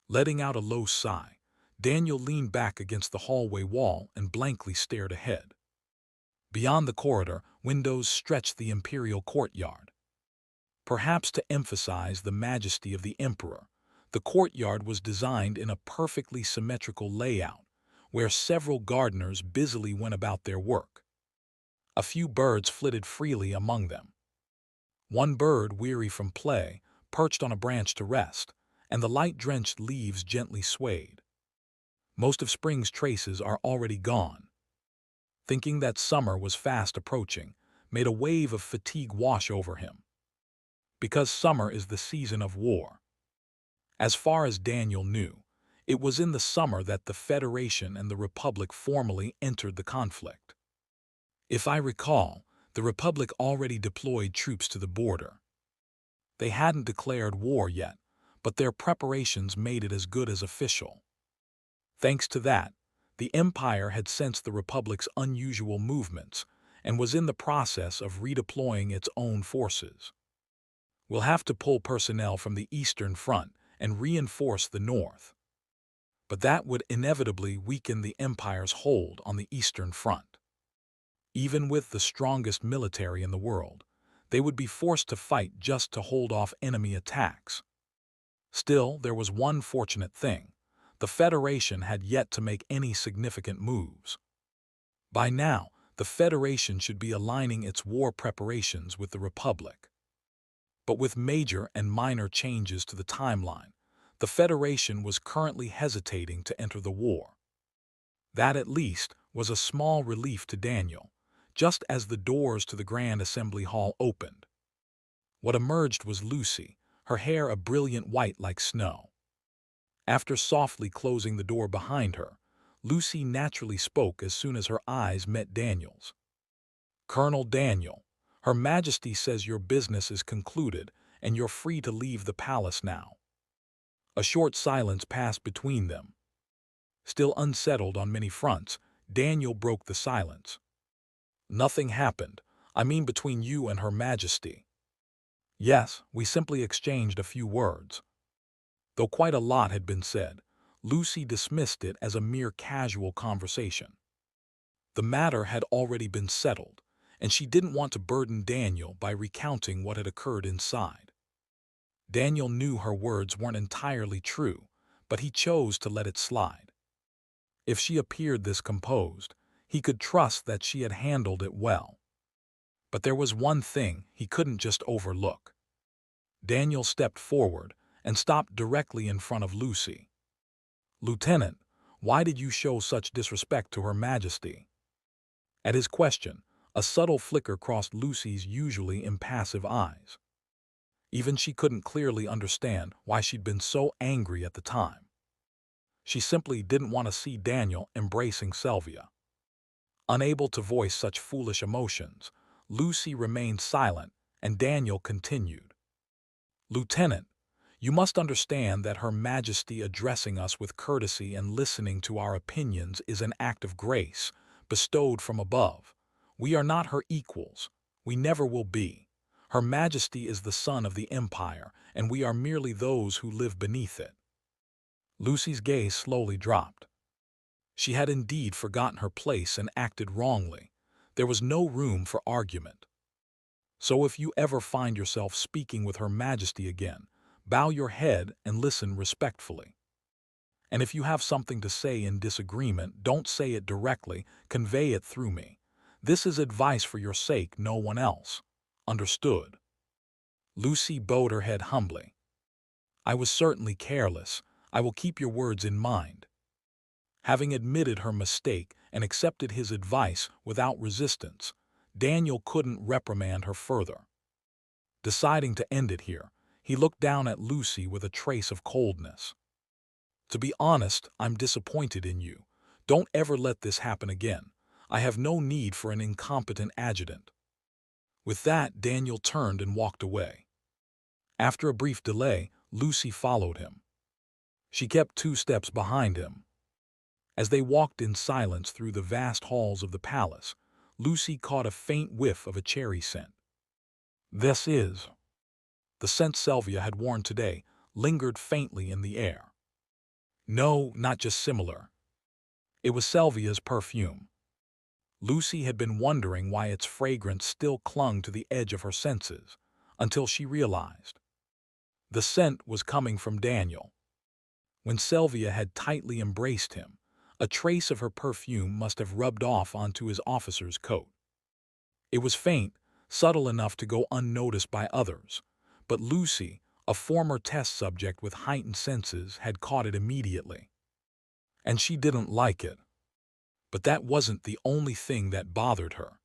Letting out a low sigh, Daniel leaned back against the hallway wall and blankly stared ahead. Beyond the corridor, windows stretched the imperial courtyard. Perhaps to emphasize the majesty of the emperor, the courtyard was designed in a perfectly symmetrical layout, where several gardeners busily went about their work. A few birds flitted freely among them. One bird, weary from play, perched on a branch to rest, and the light-drenched leaves gently swayed. Most of spring's traces are already gone. Thinking that summer was fast approaching made a wave of fatigue wash over him. Because summer is the season of war. As far as Daniel knew, it was in the summer that the Federation and the Republic formally entered the conflict. If I recall, the Republic already deployed troops to the border. They hadn't declared war yet, but their preparations made it as good as official. Thanks to that, the Empire had sensed the Republic's unusual movements and was in the process of redeploying its own forces. "We'll have to pull personnel from the Eastern Front and reinforce the North." But that would inevitably weaken the Empire's hold on the Eastern Front. Even with the strongest military in the world, they would be forced to fight just to hold off enemy attacks. Still, there was one fortunate thing. The Federation had yet to make any significant moves. By now, the Federation should be aligning its war preparations with the Republic. But with major and minor changes to the timeline, the Federation was currently hesitating to enter the war. That, at least, was a small relief to Daniel, just as the doors to the Grand Assembly Hall opened. What emerged was Lucy, her hair a brilliant white like snow. After softly closing the door behind her, Lucy naturally spoke as soon as her eyes met Daniel's. "Colonel Daniel, Her Majesty says your business is concluded and you're free to leave the palace now." A short silence passed between them. Still unsettled on many fronts, Daniel broke the silence. "Nothing happened. I mean between you and Her Majesty." "Yes, we simply exchanged a few words." Though quite a lot had been said, Lucy dismissed it as a mere casual conversation. The matter had already been settled, and she didn't want to burden Daniel by recounting what had occurred inside. Daniel knew her words weren't entirely true, but he chose to let it slide. If she appeared this composed, he could trust that she had handled it well. But there was one thing he couldn't just overlook. Daniel stepped forward and stopped directly in front of Lucy. "Lieutenant, why did you show such disrespect to Her Majesty?" At his question, a subtle flicker crossed Lucy's usually impassive eyes. Even she couldn't clearly understand why she'd been so angry at the time. She simply didn't want to see Daniel embracing Sylvia. Unable to voice such foolish emotions, Lucy remained silent, and Daniel continued. "Lieutenant, you must understand that Her Majesty addressing us with courtesy and listening to our opinions is an act of grace, bestowed from above. We are not her equals. We never will be. Her Majesty is the sun of the empire, and we are merely those who live beneath it." Lucy's gaze slowly dropped. She had indeed forgotten her place and acted wrongly. There was no room for argument. So if you ever find yourself speaking with Her Majesty again, bow your head and listen respectfully. And if you have something to say in disagreement, don't say it directly, convey it through me. This is advice for your sake, no one else. Understood? Lucy bowed her head humbly. "I was certainly careless. I will keep your words in mind." Having admitted her mistake and accepted his advice without resistance, Daniel couldn't reprimand her further. Deciding to end it here, he looked down at Lucy with a trace of coldness. "To be honest, I'm disappointed in you. Don't ever let this happen again. I have no need for an incompetent adjutant." With that, Daniel turned and walked away. After a brief delay, Lucy followed him. She kept 2 steps behind him. As they walked in silence through the vast halls of the palace, Lucy caught a faint whiff of a cherry scent. This is. The scent Sylvia had worn today lingered faintly in the air. No, not just similar. It was Sylvia's perfume. Lucy had been wondering why its fragrance still clung to the edge of her senses, until she realized. The scent was coming from Daniel. When Sylvia had tightly embraced him, a trace of her perfume must have rubbed off onto his officer's coat. It was faint, subtle enough to go unnoticed by others, but Lucy, a former test subject with heightened senses, had caught it immediately. And she didn't like it. But that wasn't the only thing that bothered her.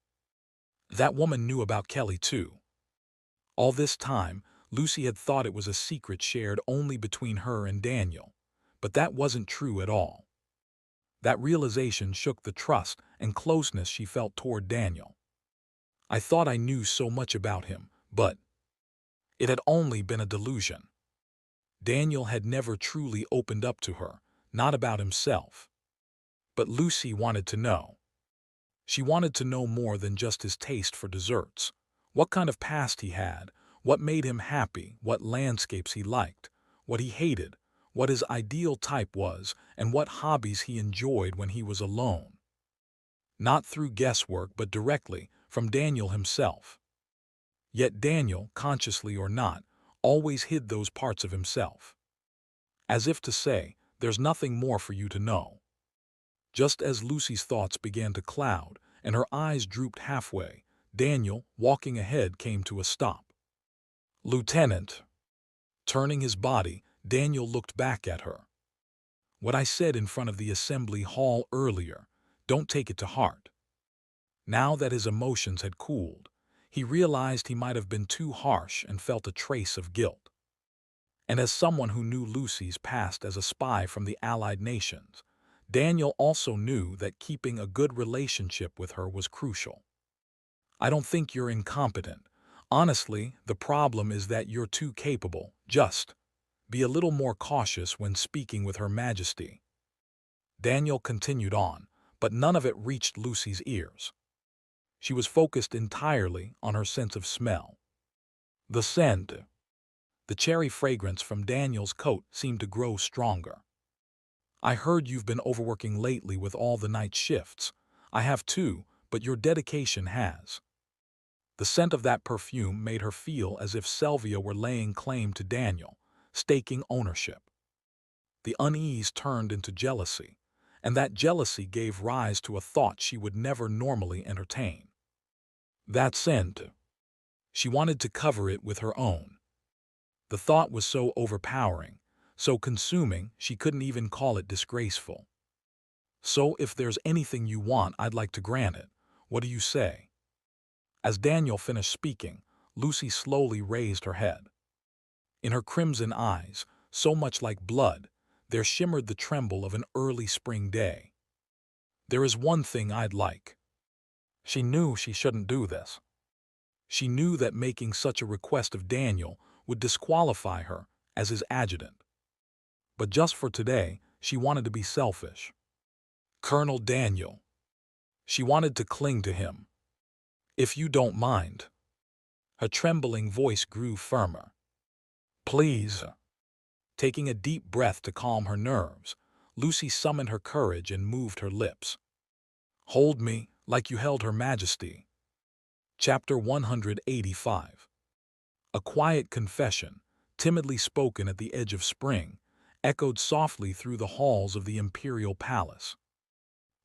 That woman knew about Kelly too. All this time, Lucy had thought it was a secret shared only between her and Daniel, but that wasn't true at all. That realization shook the trust and closeness she felt toward Daniel. "I thought I knew so much about him, but it had only been a delusion." Daniel had never truly opened up to her, not about himself. But Lucy wanted to know. She wanted to know more than just his taste for desserts, what kind of past he had, what made him happy, what landscapes he liked, what he hated, what his ideal type was, and what hobbies he enjoyed when he was alone. Not through guesswork, but directly from Daniel himself. Yet Daniel, consciously or not, always hid those parts of himself. As if to say, there's nothing more for you to know. Just as Lucy's thoughts began to cloud and her eyes drooped halfway, Daniel, walking ahead, came to a stop. "Lieutenant." Turning his body, Daniel looked back at her. "What I said in front of the assembly hall earlier, don't take it to heart." Now that his emotions had cooled, he realized he might have been too harsh and felt a trace of guilt. And as someone who knew Lucy's past as a spy from the Allied nations, Daniel also knew that keeping a good relationship with her was crucial. "I don't think you're incompetent. Honestly, the problem is that you're too capable. Just be a little more cautious when speaking with Her Majesty." Daniel continued on, but none of it reached Lucy's ears. She was focused entirely on her sense of smell. The scent. The cherry fragrance from Daniel's coat seemed to grow stronger. "I heard you've been overworking lately with all the night shifts. I have too, but your dedication has." The scent of that perfume made her feel as if Sylvia were laying claim to Daniel, staking ownership. The unease turned into jealousy, and that jealousy gave rise to a thought she would never normally entertain. That scent. She wanted to cover it with her own. The thought was so overpowering, so consuming, she couldn't even call it disgraceful. So if there's anything you want, I'd like to grant it. What do you say? As Daniel finished speaking, Lucy slowly raised her head. In her crimson eyes, so much like blood, there shimmered the tremble of an early spring day. There is one thing I'd like. She knew she shouldn't do this. She knew that making such a request of Daniel would disqualify her as his adjutant. But just for today, she wanted to be selfish. Colonel Daniel. She wanted to cling to him. If you don't mind. Her trembling voice grew firmer. Please. Taking a deep breath to calm her nerves, Lucy summoned her courage and moved her lips. Hold me like you held Her Majesty. Chapter 185. A quiet confession, timidly spoken at the edge of spring, echoed softly through the halls of the imperial palace.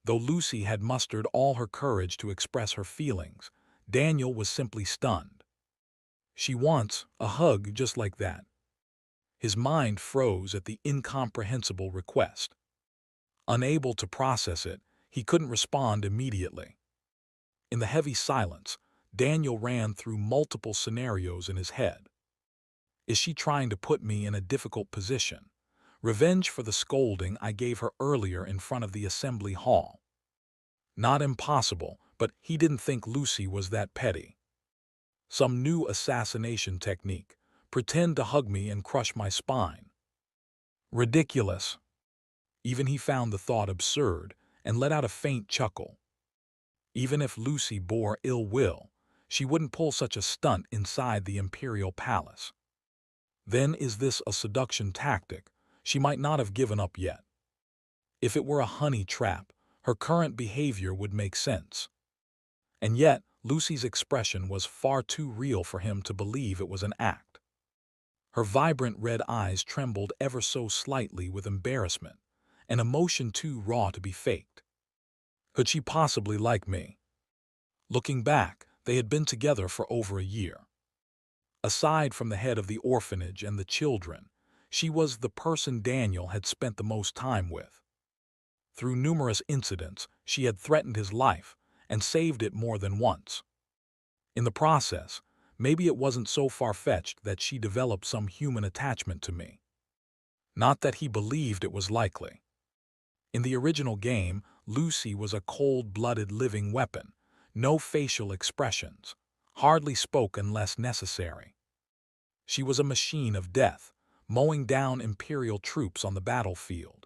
Though Lucy had mustered all her courage to express her feelings, Daniel was simply stunned. She wants a hug just like that. His mind froze at the incomprehensible request. Unable to process it, he couldn't respond immediately. In the heavy silence, Daniel ran through multiple scenarios in his head. Is she trying to put me in a difficult position? Revenge for the scolding I gave her earlier in front of the assembly hall. Not impossible, but he didn't think Lucy was that petty. Some new assassination technique. Pretend to hug me and crush my spine. Ridiculous. Even he found the thought absurd and let out a faint chuckle. Even if Lucy bore ill will, she wouldn't pull such a stunt inside the imperial palace. Then is this a seduction tactic? She might not have given up yet. If it were a honey trap, her current behavior would make sense. And yet, Lucy's expression was far too real for him to believe it was an act. Her vibrant red eyes trembled ever so slightly with embarrassment, an emotion too raw to be faked. Could she possibly like me? Looking back, they had been together for over a year. Aside from the head of the orphanage and the children, she was the person Daniel had spent the most time with. Through numerous incidents, she had threatened his life and saved it more than once. In the process, maybe it wasn't so far-fetched that she developed some human attachment to me. Not that he believed it was likely. In the original game, Lucy was a cold-blooded living weapon, no facial expressions, hardly spoke unless necessary. She was a machine of death, mowing down Imperial troops on the battlefield.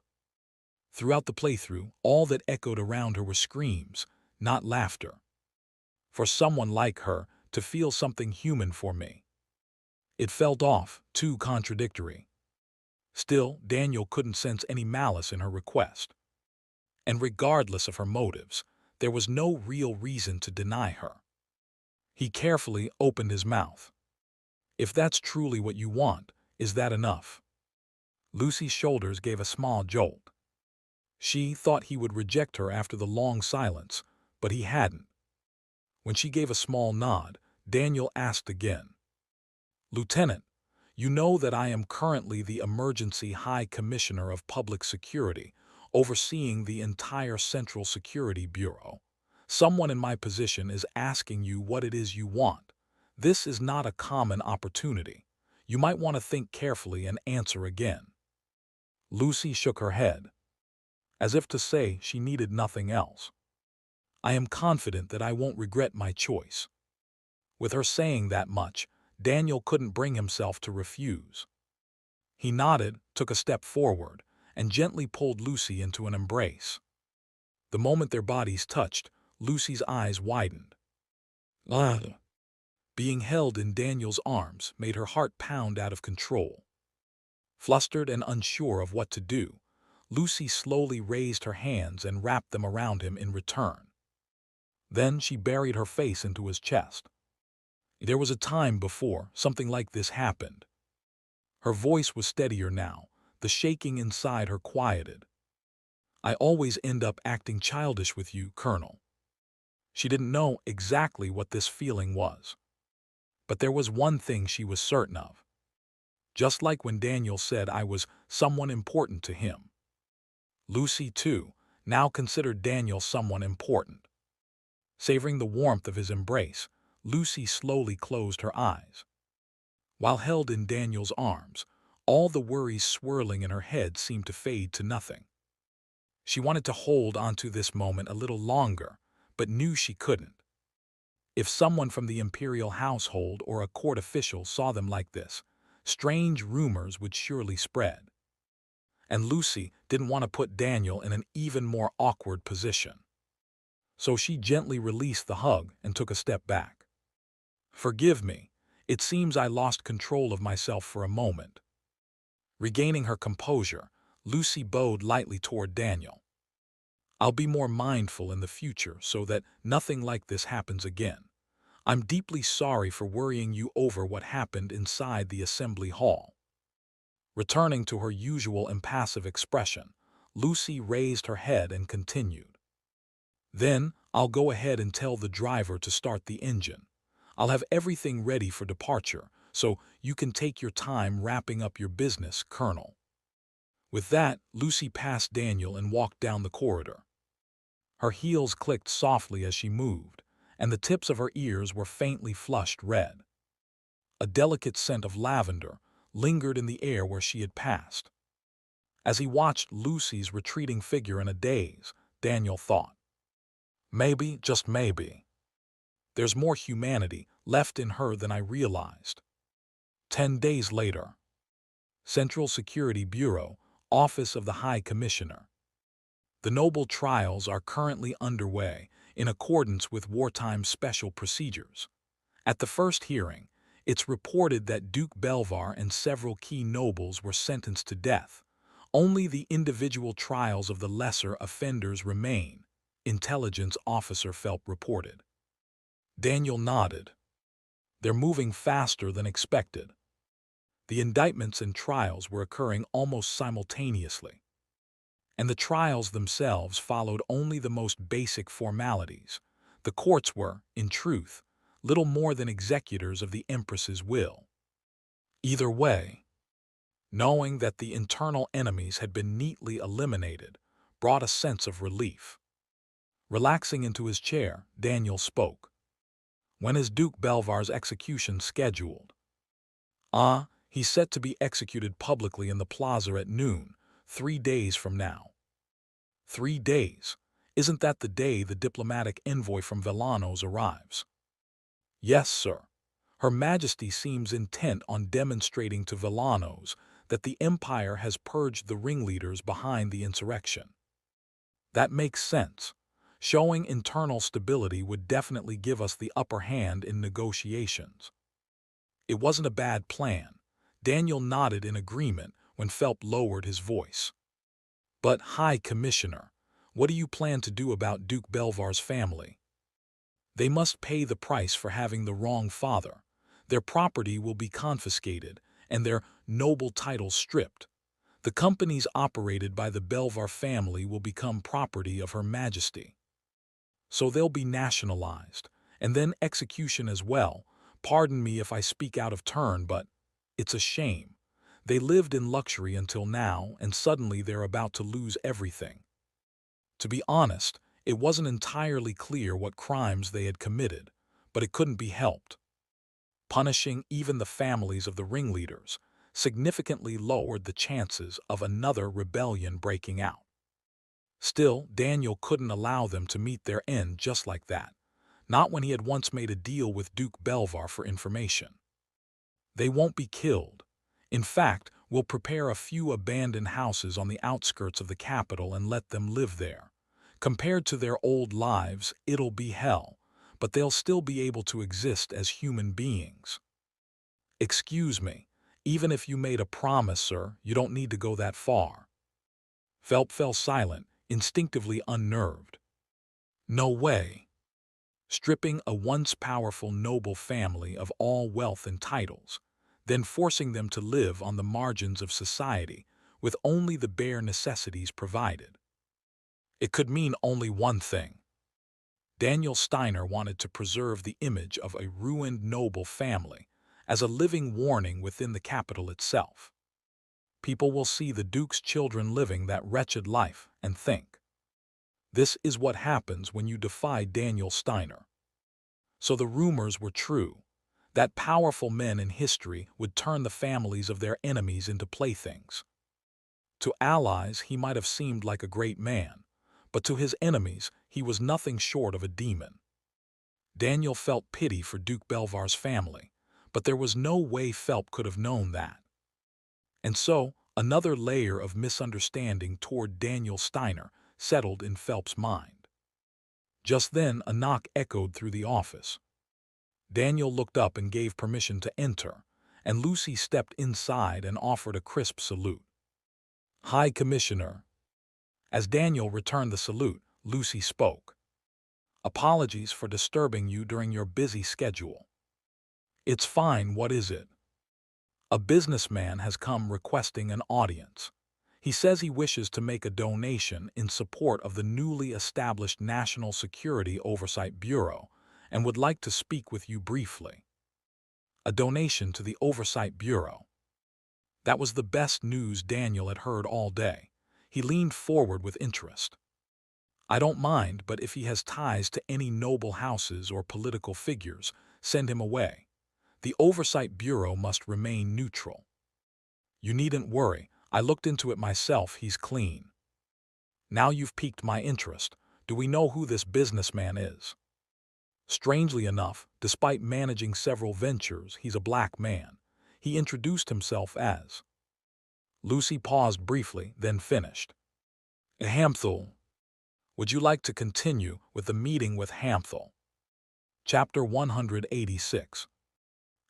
Throughout the playthrough, all that echoed around her were screams, not laughter. For someone like her to feel something human for me. It felt off, too contradictory. Still, Daniel couldn't sense any malice in her request. And regardless of her motives, there was no real reason to deny her. He carefully opened his mouth. If that's truly what you want, is that enough? Lucy's shoulders gave a small jolt. She thought he would reject her after the long silence, but he hadn't. When she gave a small nod, Daniel asked again. Lieutenant, you know that I am currently the Emergency High Commissioner of Public Security, overseeing the entire Central Security Bureau. Someone in my position is asking you what it is you want. This is not a common opportunity. You might want to think carefully and answer again. Lucy shook her head, as if to say she needed nothing else. I am confident that I won't regret my choice. With her saying that much, Daniel couldn't bring himself to refuse. He nodded, took a step forward, and gently pulled Lucy into an embrace. The moment their bodies touched, Lucy's eyes widened. Being held in Daniel's arms made her heart pound out of control. Flustered and unsure of what to do, Lucy slowly raised her hands and wrapped them around him in return. Then she buried her face into his chest. There was a time before something like this happened. Her voice was steadier now, The shaking inside her quieted. "I always end up acting childish with you, Colonel." She didn't know exactly what this feeling was. But there was one thing she was certain of. Just like when Daniel said I was someone important to him, Lucy, too, now considered Daniel someone important. Savoring the warmth of his embrace, Lucy slowly closed her eyes. While held in Daniel's arms, all the worries swirling in her head seemed to fade to nothing. She wanted to hold onto this moment a little longer, but knew she couldn't. If someone from the imperial household or a court official saw them like this, strange rumors would surely spread. And Lucy didn't want to put Daniel in an even more awkward position. So she gently released the hug and took a step back. "Forgive me. It seems I lost control of myself for a moment." Regaining her composure, Lucy bowed lightly toward Daniel. "I'll be more mindful in the future so that nothing like this happens again. I'm deeply sorry for worrying you over what happened inside the assembly hall." Returning to her usual impassive expression, Lucy raised her head and continued. "Then I'll go ahead and tell the driver to start the engine. I'll have everything ready for departure, so you can take your time wrapping up your business, Colonel." With that, Lucy passed Daniel and walked down the corridor. Her heels clicked softly as she moved, and the tips of her ears were faintly flushed red. A delicate scent of lavender lingered in the air where she had passed. As he watched Lucy's retreating figure in a daze, Daniel thought, maybe, just maybe, there's more humanity left in her than I realized. 10 days later. Central Security Bureau, Office of the High Commissioner. The Noble trials are currently underway in accordance with wartime special procedures. At the first hearing, it's reported that Duke Belvar and several key nobles were sentenced to death. Only the individual trials of the lesser offenders remain, Intelligence Officer Phelps reported. Daniel nodded. They're moving faster than expected. The indictments and trials were occurring almost simultaneously. And the trials themselves followed only the most basic formalities. The courts were, in truth, little more than executors of the Empress's will. Either way, knowing that the internal enemies had been neatly eliminated brought a sense of relief. Relaxing into his chair, Daniel spoke. "When is Duke Belvar's execution scheduled?" He's set to be executed publicly in the plaza at noon, 3 days from now." 3 days? Isn't that the day the diplomatic envoy from Villanos arrives? "Yes, sir. Her Majesty seems intent on demonstrating to Villanos that the Empire has purged the ringleaders behind the insurrection." That makes sense. Showing internal stability would definitely give us the upper hand in negotiations. It wasn't a bad plan. Daniel nodded in agreement when Phelps lowered his voice. "But, High Commissioner, what do you plan to do about Duke Belvar's family? They must pay the price for having the wrong father. Their property will be confiscated and their noble titles stripped. The companies operated by the Belvar family will become property of Her Majesty. So they'll be nationalized, and then execution as well. Pardon me if I speak out of turn, but it's a shame. They lived in luxury until now, and suddenly they're about to lose everything." To be honest, it wasn't entirely clear what crimes they had committed, but it couldn't be helped. Punishing even the families of the ringleaders significantly lowered the chances of another rebellion breaking out. Still, Daniel couldn't allow them to meet their end just like that, not when he had once made a deal with Duke Belvar for information. "They won't be killed. In fact, we'll prepare a few abandoned houses on the outskirts of the capital and let them live there. Compared to their old lives, it'll be hell, but they'll still be able to exist as human beings." "Excuse me, even if you made a promise, sir, you don't need to go that far." Phelps fell silent, instinctively unnerved. No way. Stripping a once powerful noble family of all wealth and titles, then forcing them to live on the margins of society, with only the bare necessities provided. It could mean only one thing. Daniel Steiner wanted to preserve the image of a ruined noble family as a living warning within the capital itself. People will see the Duke's children living that wretched life and think, this is what happens when you defy Daniel Steiner. So the rumors were true, that powerful men in history would turn the families of their enemies into playthings. To allies, he might have seemed like a great man, but to his enemies, he was nothing short of a demon. Daniel felt pity for Duke Belvar's family, but there was no way Phelps could have known that. And so, another layer of misunderstanding toward Daniel Steiner settled in Phelps' mind. Just then, a knock echoed through the office. Daniel looked up and gave permission to enter, and Lucy stepped inside and offered a crisp salute. "Hi, Commissioner." As Daniel returned the salute, Lucy spoke. "Apologies for disturbing you during your busy schedule." "It's fine, what is it?" "A businessman has come requesting an audience. He says he wishes to make a donation in support of the newly established National Security Oversight Bureau and would like to speak with you briefly." A donation to the Oversight Bureau. That was the best news Daniel had heard all day. He leaned forward with interest. "I don't mind, but if he has ties to any noble houses or political figures, send him away. The Oversight Bureau must remain neutral." "You needn't worry. I looked into it myself, he's clean." "Now you've piqued my interest. Do we know who this businessman is?" Strangely enough, despite managing several ventures, he's a black man. He introduced himself as. Lucy paused briefly, then finished. "Hamthel. Would you like to continue with the meeting with Hamthel?" Chapter 186.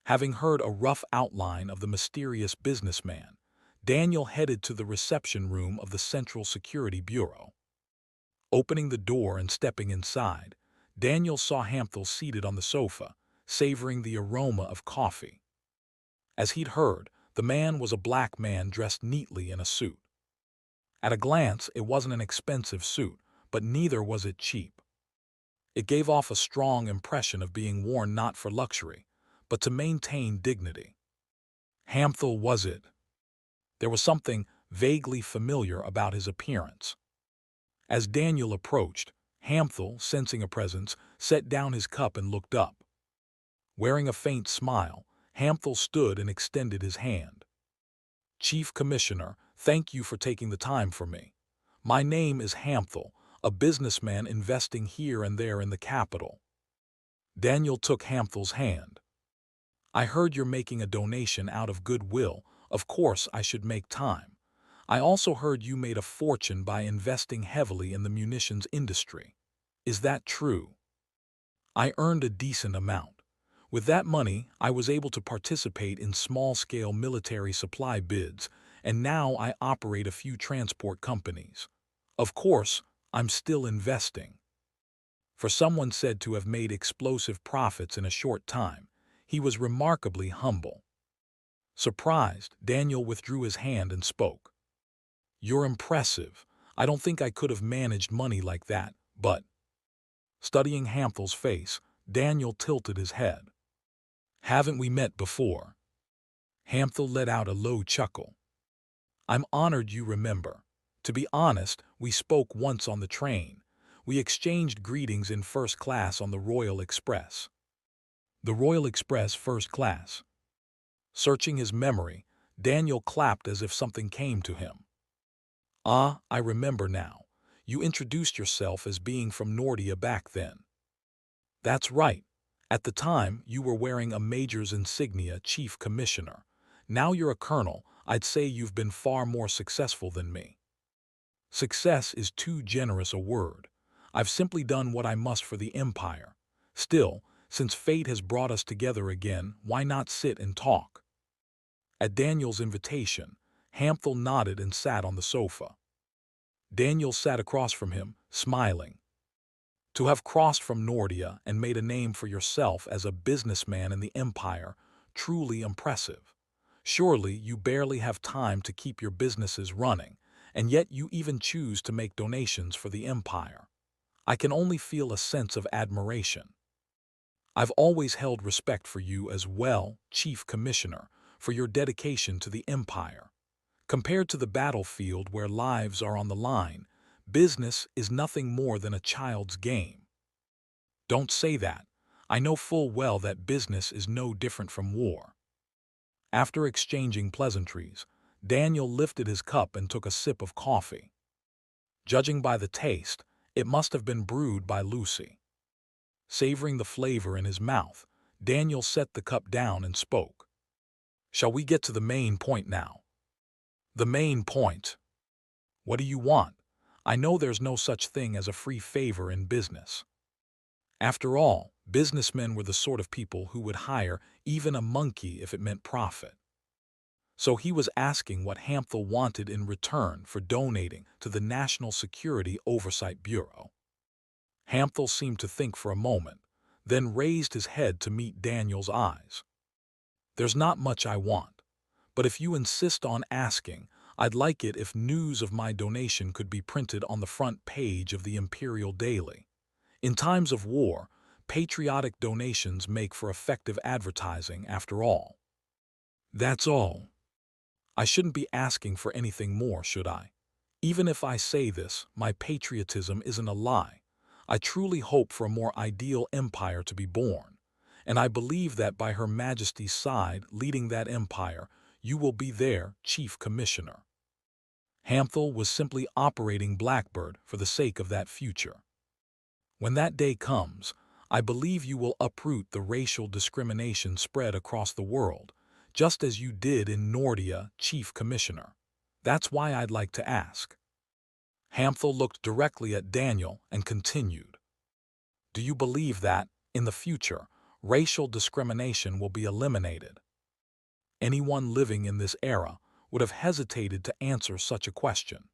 Having heard a rough outline of the mysterious businessman, Daniel headed to the reception room of the Central Security Bureau. Opening the door and stepping inside, Daniel saw Hamthel seated on the sofa, savoring the aroma of coffee. As he'd heard, the man was a black man dressed neatly in a suit. At a glance, it wasn't an expensive suit, but neither was it cheap. It gave off a strong impression of being worn not for luxury, but to maintain dignity. Hamthel was it. There was something vaguely familiar about his appearance. As Daniel approached, Hamthel, sensing a presence, set down his cup and looked up. Wearing a faint smile, Hamthel stood and extended his hand. "Chief Commissioner, thank you for taking the time for me. My name is Hamthel, a businessman investing here and there in the capital." Daniel took Hamthel's hand. "I heard you're making a donation out of goodwill. Of course I should make time. I also heard you made a fortune by investing heavily in the munitions industry. Is that true?" "I earned a decent amount. With that money, I was able to participate in small-scale military supply bids, and now I operate a few transport companies. Of course, I'm still investing." For someone said to have made explosive profits in a short time, he was remarkably humble. Surprised, Daniel withdrew his hand and spoke. "You're impressive. I don't think I could have managed money like that, but—" Studying Hamthel's face, Daniel tilted his head. "Haven't we met before?" Hamthel let out a low chuckle. "I'm honored you remember. To be honest, we spoke once on the train. We exchanged greetings in first class on the Royal Express." "The Royal Express first class." Searching his memory, Daniel clapped as if something came to him. "Ah, I remember now. You introduced yourself as being from Nordia back then." "That's right. At the time, you were wearing a major's insignia, Chief Commissioner. Now you're a colonel. I'd say you've been far more successful than me." "Success is too generous a word. I've simply done what I must for the Empire. Still, since fate has brought us together again, why not sit and talk?" At Daniel's invitation, Hamthel nodded and sat on the sofa. Daniel sat across from him, smiling. "To have crossed from Nordia and made a name for yourself as a businessman in the Empire, truly impressive. Surely you barely have time to keep your businesses running, and yet you even choose to make donations for the empire. I can only feel a sense of admiration. I've always held respect for you as well, Chief Commissioner, for your dedication to the empire. Compared to the battlefield where lives are on the line, business is nothing more than a child's game. Don't say that. I know full well that business is no different from war. After exchanging pleasantries, Daniel lifted his cup and took a sip of coffee. Judging by the taste, it must have been brewed by Lucy. Savoring the flavor in his mouth, Daniel set the cup down and spoke. Shall we get to the main point now? The main point. What do you want? I know there's no such thing as a free favor in business. After all, businessmen were the sort of people who would hire even a monkey if it meant profit. So he was asking what Hamthel wanted in return for donating to the National Security Oversight Bureau. Hamthel seemed to think for a moment, then raised his head to meet Daniel's eyes. There's not much I want, but if you insist on asking, I'd like it if news of my donation could be printed on the front page of the Imperial Daily. In times of war, patriotic donations make for effective advertising after all. That's all. I shouldn't be asking for anything more, should I? Even if I say this, my patriotism isn't a lie. I truly hope for a more ideal empire to be born, and I believe that by Her Majesty's side leading that empire, you will be there, Chief Commissioner. Hamthel was simply operating Blackbird for the sake of that future. When that day comes, I believe you will uproot the racial discrimination spread across the world, just as you did in Nordia, Chief Commissioner. That's why I'd like to ask. Hamthel looked directly at Daniel and continued. Do you believe that, in the future, racial discrimination will be eliminated? Anyone living in this era would have hesitated to answer such a question.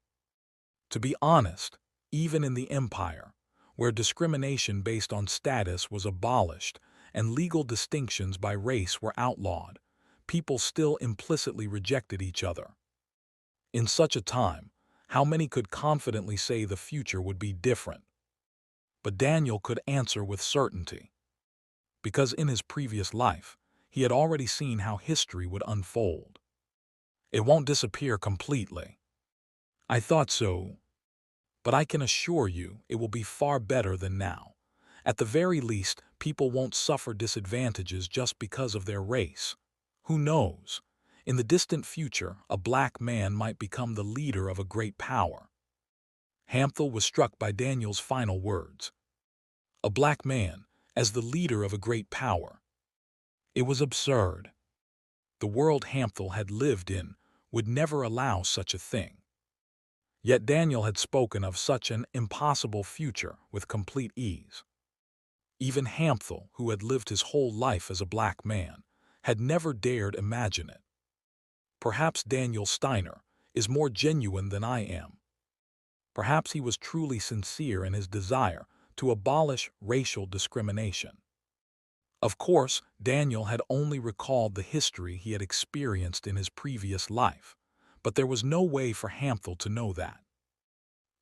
To be honest, even in the Empire, where discrimination based on status was abolished and legal distinctions by race were outlawed, people still implicitly rejected each other. In such a time, how many could confidently say the future would be different? But Daniel could answer with certainty, because in his previous life, he had already seen how history would unfold. It won't disappear completely. I thought so, but I can assure you it will be far better than now. At the very least, people won't suffer disadvantages just because of their race. Who knows? In the distant future, a black man might become the leader of a great power. Hamthel was struck by Daniel's final words. A black man, as the leader of a great power. It was absurd. The world Hamthel had lived in would never allow such a thing. Yet Daniel had spoken of such an impossible future with complete ease. Even Hamthel, who had lived his whole life as a black man, had never dared imagine it. Perhaps Daniel Steiner is more genuine than I am. Perhaps he was truly sincere in his desire to abolish racial discrimination. Of course, Daniel had only recalled the history he had experienced in his previous life, but there was no way for Hamthel to know that.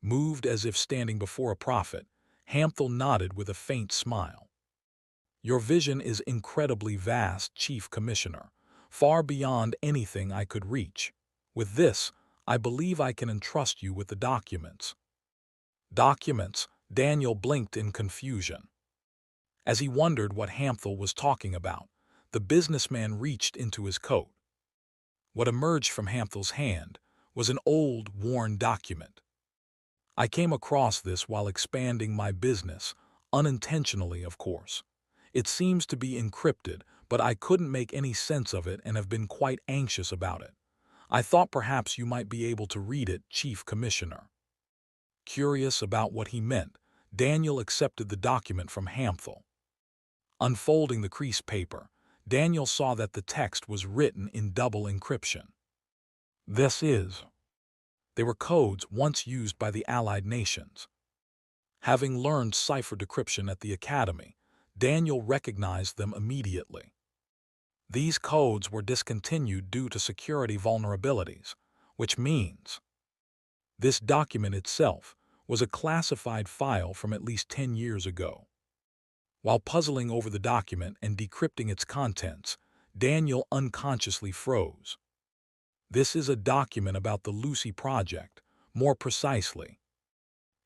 Moved as if standing before a prophet, Hamthel nodded with a faint smile. Your vision is incredibly vast, Chief Commissioner, far beyond anything I could reach. With this, I believe I can entrust you with the documents. Documents? Daniel blinked in confusion. As he wondered what Hamthel was talking about, the businessman reached into his coat. What emerged from Hamthel's hand was an old, worn document. I came across this while expanding my business, unintentionally, of course. It seems to be encrypted, but I couldn't make any sense of it and have been quite anxious about it. I thought perhaps you might be able to read it, Chief Commissioner. Curious about what he meant, Daniel accepted the document from Hamthel. Unfolding the creased paper, Daniel saw that the text was written in double encryption. They were codes once used by the Allied nations. Having learned cipher decryption at the academy, Daniel recognized them immediately. These codes were discontinued due to security vulnerabilities, which means this document itself was a classified file from at least 10 years ago. While puzzling over the document and decrypting its contents, Daniel unconsciously froze. This is a document about the Lucy project, more precisely.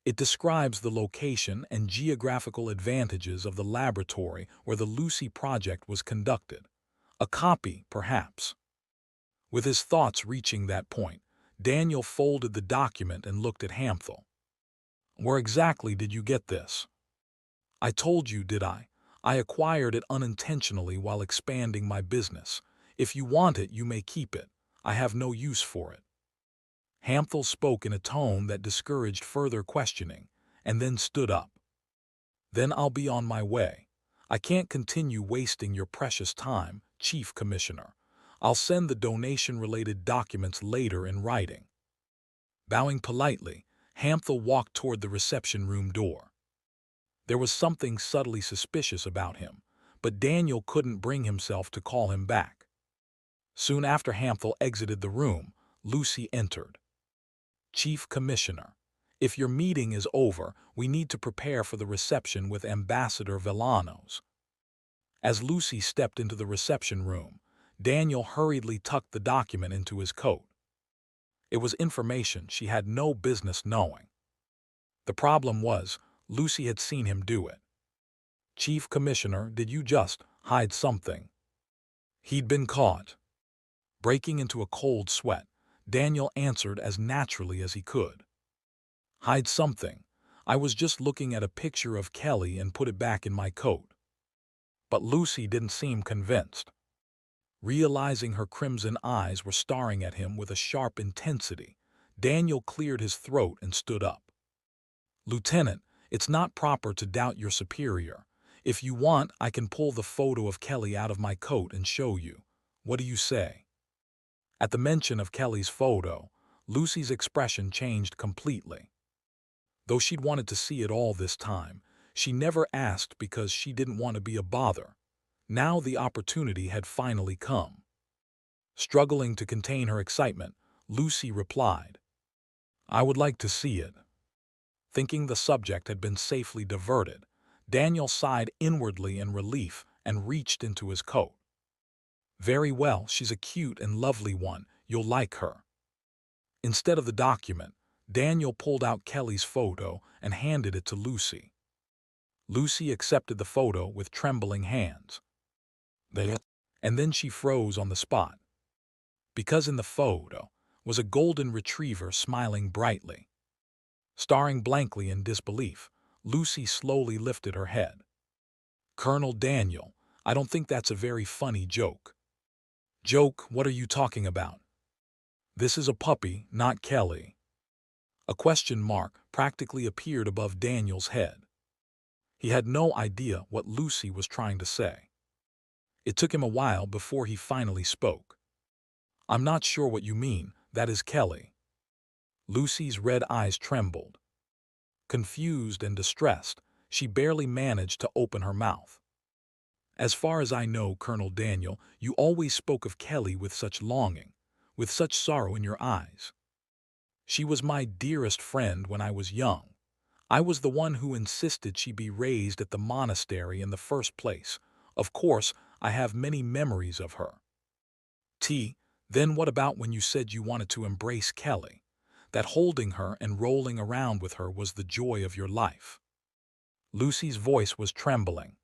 It describes the location and geographical advantages of the laboratory where the Lucy project was conducted. A copy, perhaps. With his thoughts reaching that point, Daniel folded the document and looked at Hamthel. Where exactly did you get this? I told you, did I? I acquired it unintentionally while expanding my business. If you want it, you may keep it. I have no use for it. Hamthel spoke in a tone that discouraged further questioning, and then stood up. Then I'll be on my way. I can't continue wasting your precious time, Chief Commissioner. I'll send the donation-related documents later in writing. Bowing politely, Hamthel walked toward the reception room door. There was something subtly suspicious about him, but Daniel couldn't bring himself to call him back. Soon after Hamthel exited the room, Lucy entered. Chief Commissioner, if your meeting is over, we need to prepare for the reception with Ambassador Villanos. As Lucy stepped into the reception room, Daniel hurriedly tucked the document into his coat. It was information she had no business knowing. The problem was, Lucy had seen him do it. Chief Commissioner, did you just hide something? He'd been caught. Breaking into a cold sweat, Daniel answered as naturally as he could. Hide something. I was just looking at a picture of Kelly and put it back in my coat. But Lucy didn't seem convinced. Realizing her crimson eyes were staring at him with a sharp intensity, Daniel cleared his throat and stood up. Lieutenant, it's not proper to doubt your superior. If you want, I can pull the photo of Kelly out of my coat and show you. What do you say? At the mention of Kelly's photo, Lucy's expression changed completely. Though she'd wanted to see it all this time, she never asked because she didn't want to be a bother. Now the opportunity had finally come. Struggling to contain her excitement, Lucy replied, I would like to see it. Thinking the subject had been safely diverted, Daniel sighed inwardly in relief and reached into his coat. Very well, she's a cute and lovely one. You'll like her. Instead of the document, Daniel pulled out Kelly's photo and handed it to Lucy. Lucy accepted the photo with trembling hands. And then she froze on the spot. Because in the photo was a golden retriever smiling brightly. Staring blankly in disbelief, Lucy slowly lifted her head. Colonel Daniel, I don't think that's a very funny joke. Joke? What are you talking about? This is a puppy, not Kelly. A question mark practically appeared above Daniel's head. He had no idea what Lucy was trying to say. It took him a while before he finally spoke. I'm not sure what you mean, that is Kelly. Lucy's red eyes trembled. Confused and distressed, she barely managed to open her mouth. As far as I know, Colonel Daniel, you always spoke of Kelly with such longing, with such sorrow in your eyes. She was my dearest friend when I was young. I was the one who insisted she be raised at the monastery in the first place. Of course, I have many memories of her. Then what about when you said you wanted to embrace Kelly? That holding her and rolling around with her was the joy of your life. Lucy's voice was trembling.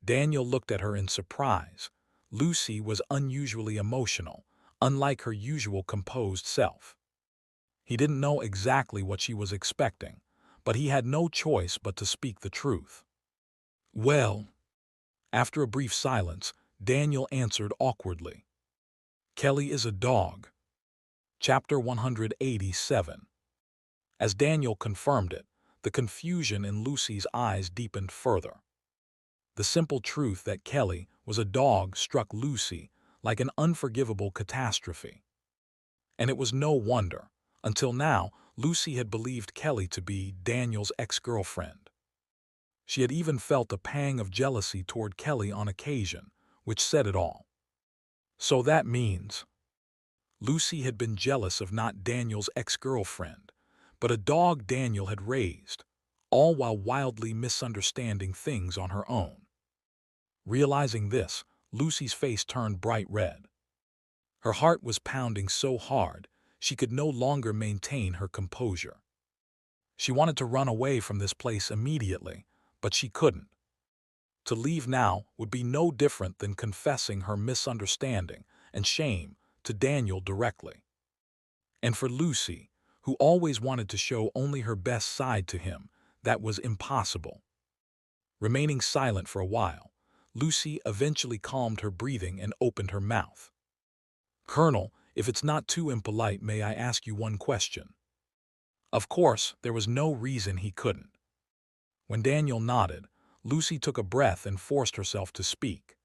Daniel looked at her in surprise. Lucy was unusually emotional, unlike her usual composed self. He didn't know exactly what she was expecting, but he had no choice but to speak the truth. Well, after a brief silence, Daniel answered awkwardly. Kelly is a dog. Chapter 187. As Daniel confirmed it, the confusion in Lucy's eyes deepened further. The simple truth that Kelly was a dog struck Lucy like an unforgivable catastrophe. And it was no wonder. Until now, Lucy had believed Kelly to be Daniel's ex-girlfriend. She had even felt a pang of jealousy toward Kelly on occasion, which said it all. So that means Lucy had been jealous of not Daniel's ex-girlfriend, but a dog Daniel had raised, all while wildly misunderstanding things on her own. Realizing this, Lucy's face turned bright red. Her heart was pounding so hard, she could no longer maintain her composure. She wanted to run away from this place immediately, but she couldn't. To leave now would be no different than confessing her misunderstanding and shame to Daniel directly. And for Lucy, who always wanted to show only her best side to him, that was impossible. Remaining silent for a while, Lucy eventually calmed her breathing and opened her mouth. "Colonel, if it's not too impolite, may I ask you one question?" Of course, there was no reason he couldn't. When Daniel nodded, Lucy took a breath and forced herself to speak.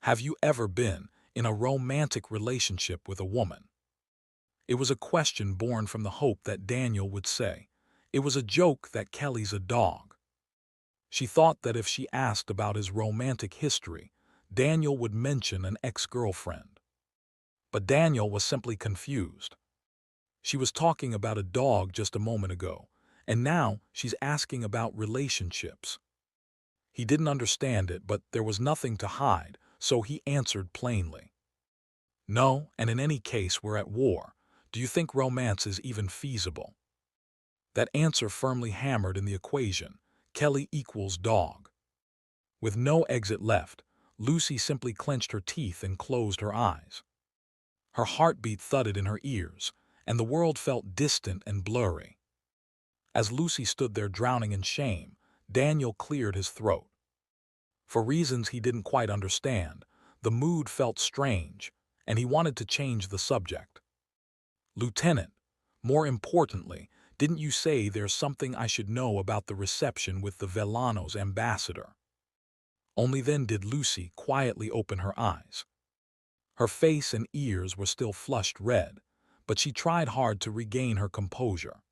"Have you ever been in a romantic relationship with a woman?" It was a question born from the hope that Daniel would say, "It was a joke that Kelly's a dog." She thought that if she asked about his romantic history, Daniel would mention an ex-girlfriend. But Daniel was simply confused. She was talking about a dog just a moment ago, and now she's asking about relationships. He didn't understand it, but there was nothing to hide, so he answered plainly. "No, and in any case we're at war. Do you think romance is even feasible?" That answer firmly hammered in the equation. Kelly equals dog. With no exit left, Lucy simply clenched her teeth and closed her eyes. Her heartbeat thudded in her ears, and the world felt distant and blurry. As Lucy stood there drowning in shame, Daniel cleared his throat. For reasons he didn't quite understand, the mood felt strange, and he wanted to change the subject. "Lieutenant, more importantly, didn't you say there's something I should know about the reception with the Vellano's ambassador?" Only then did Lucy quietly open her eyes. Her face and ears were still flushed red, but she tried hard to regain her composure.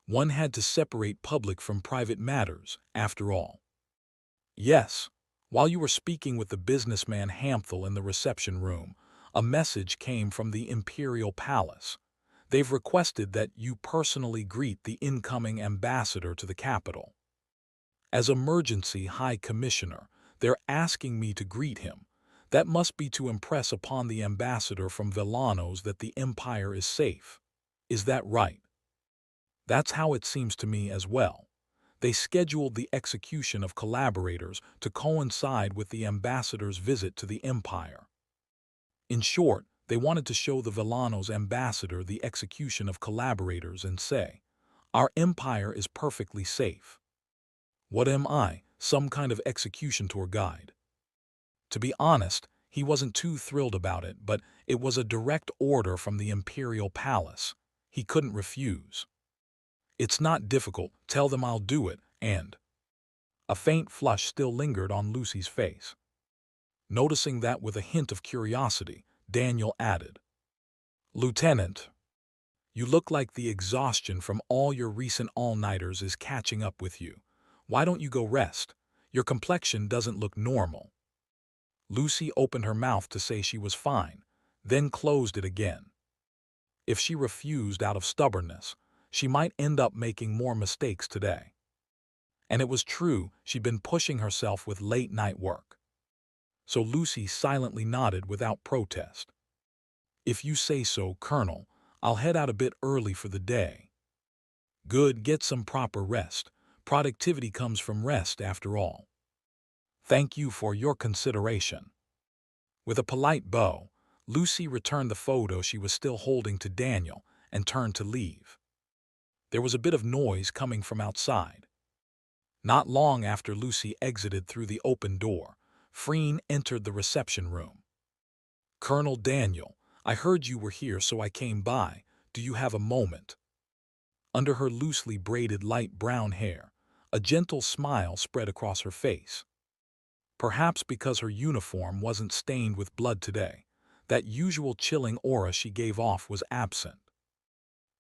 One had to separate public from private matters, after all. "Yes, while you were speaking with the businessman Hamthel in the reception room, a message came from the Imperial Palace. They've requested that you personally greet the incoming ambassador to the capital. As Emergency High Commissioner, they're asking me to greet him. That must be to impress upon the ambassador from Vellano's that the Empire is safe. Is that right?" "That's how it seems to me as well. They scheduled the execution of collaborators to coincide with the ambassador's visit to the Empire. In short, they wanted to show the Vellano's ambassador the execution of collaborators and say, 'Our empire is perfectly safe.' What am I, some kind of execution tour guide?" To be honest, he wasn't too thrilled about it, but it was a direct order from the Imperial Palace. He couldn't refuse. "It's not difficult, tell them I'll do it, and—" A faint flush still lingered on Lucy's face. Noticing that with a hint of curiosity, Daniel added, "Lieutenant, you look like the exhaustion from all your recent all-nighters is catching up with you. Why don't you go rest? Your complexion doesn't look normal." Lucy opened her mouth to say she was fine, then closed it again. If she refused out of stubbornness, she might end up making more mistakes today. And it was true, she'd been pushing herself with late-night work. So Lucy silently nodded without protest. "If you say so, Colonel, I'll head out a bit early for the day." "Good, get some proper rest. Productivity comes from rest after all." "Thank you for your consideration." With a polite bow, Lucy returned the photo she was still holding to Daniel and turned to leave. There was a bit of noise coming from outside. Not long after Lucy exited through the open door, Freen entered the reception room. "Colonel Daniel, I heard you were here, so I came by. Do you have a moment?" Under her loosely braided light brown hair, a gentle smile spread across her face. Perhaps because her uniform wasn't stained with blood today, that usual chilling aura she gave off was absent.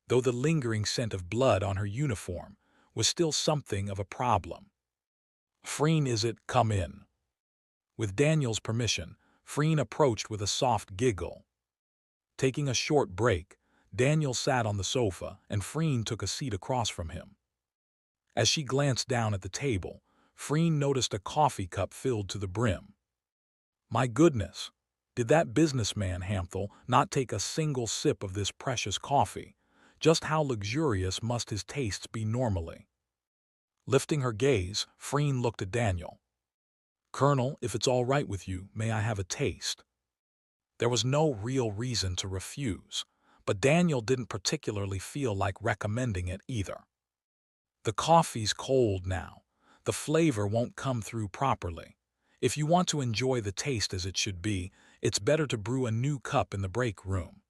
Though the lingering scent of blood on her uniform was still something of a problem. "Freen, is it? Come in." With Daniel's permission, Freen approached with a soft giggle. Taking a short break, Daniel sat on the sofa and Freen took a seat across from him. As she glanced down at the table, Freen noticed a coffee cup filled to the brim. My goodness, did that businessman Hamthel not take a single sip of this precious coffee? Just how luxurious must his tastes be normally? Lifting her gaze, Freen looked at Daniel. Colonel, if it's all right with you, may I have a taste? There was no real reason to refuse, but Daniel didn't particularly feel like recommending it either. The coffee's cold now. The flavor won't come through properly. If you want to enjoy the taste as it should be, it's better to brew a new cup in the break room.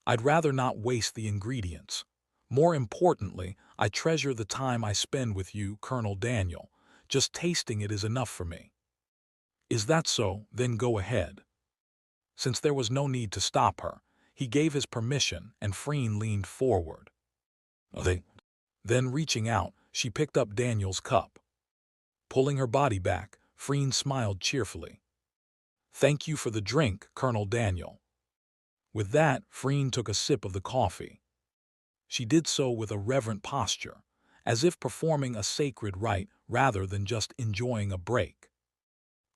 I'd rather not waste the ingredients. More importantly, I treasure the time I spend with you, Colonel Daniel. Just tasting it is enough for me. Is that so? Then go ahead. Since there was no need to stop her, he gave his permission and Freen leaned forward. Then reaching out, she picked up Daniel's cup. Pulling her body back, Freen smiled cheerfully. Thank you for the drink, Colonel Daniel. With that, Freen took a sip of the coffee. She did so with a reverent posture, as if performing a sacred rite rather than just enjoying a break.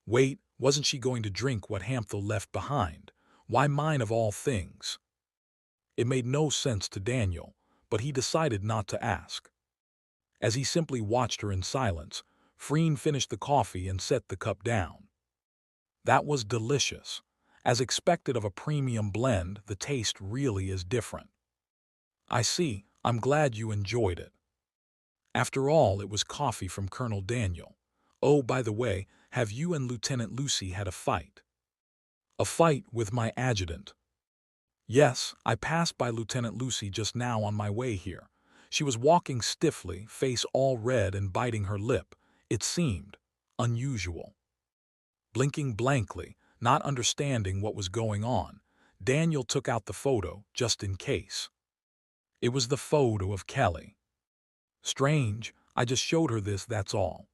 Wait, wasn't she going to drink what Hamthel left behind? Why mine of all things? It made no sense to Daniel, but he decided not to ask. As he simply watched her in silence, Freen finished the coffee and set the cup down. That was delicious. As expected of a premium blend, the taste really is different. I see. I'm glad you enjoyed it. After all, it was coffee from Colonel Daniel. Oh, by the way, have you and Lieutenant Lucy had a fight? A fight with my adjutant? Yes, I passed by Lieutenant Lucy just now on my way here. She was walking stiffly, face all red and biting her lip. It seemed unusual. Blinking blankly, not understanding what was going on, Daniel took out the photo just in case. It was the photo of Kelly. Strange, I just showed her this, that's all.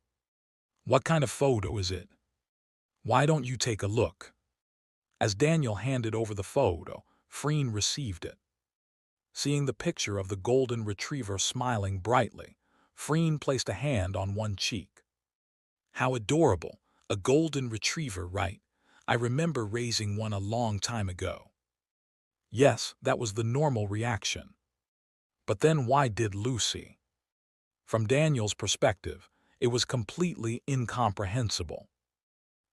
What kind of photo is it? Why don't you take a look? As Daniel handed over the photo, Freen received it. Seeing the picture of the golden retriever smiling brightly, Freen placed a hand on one cheek. How adorable, a golden retriever, right? I remember raising one a long time ago. Yes, that was the normal reaction. But then why did Lucy? From Daniel's perspective, it was completely incomprehensible.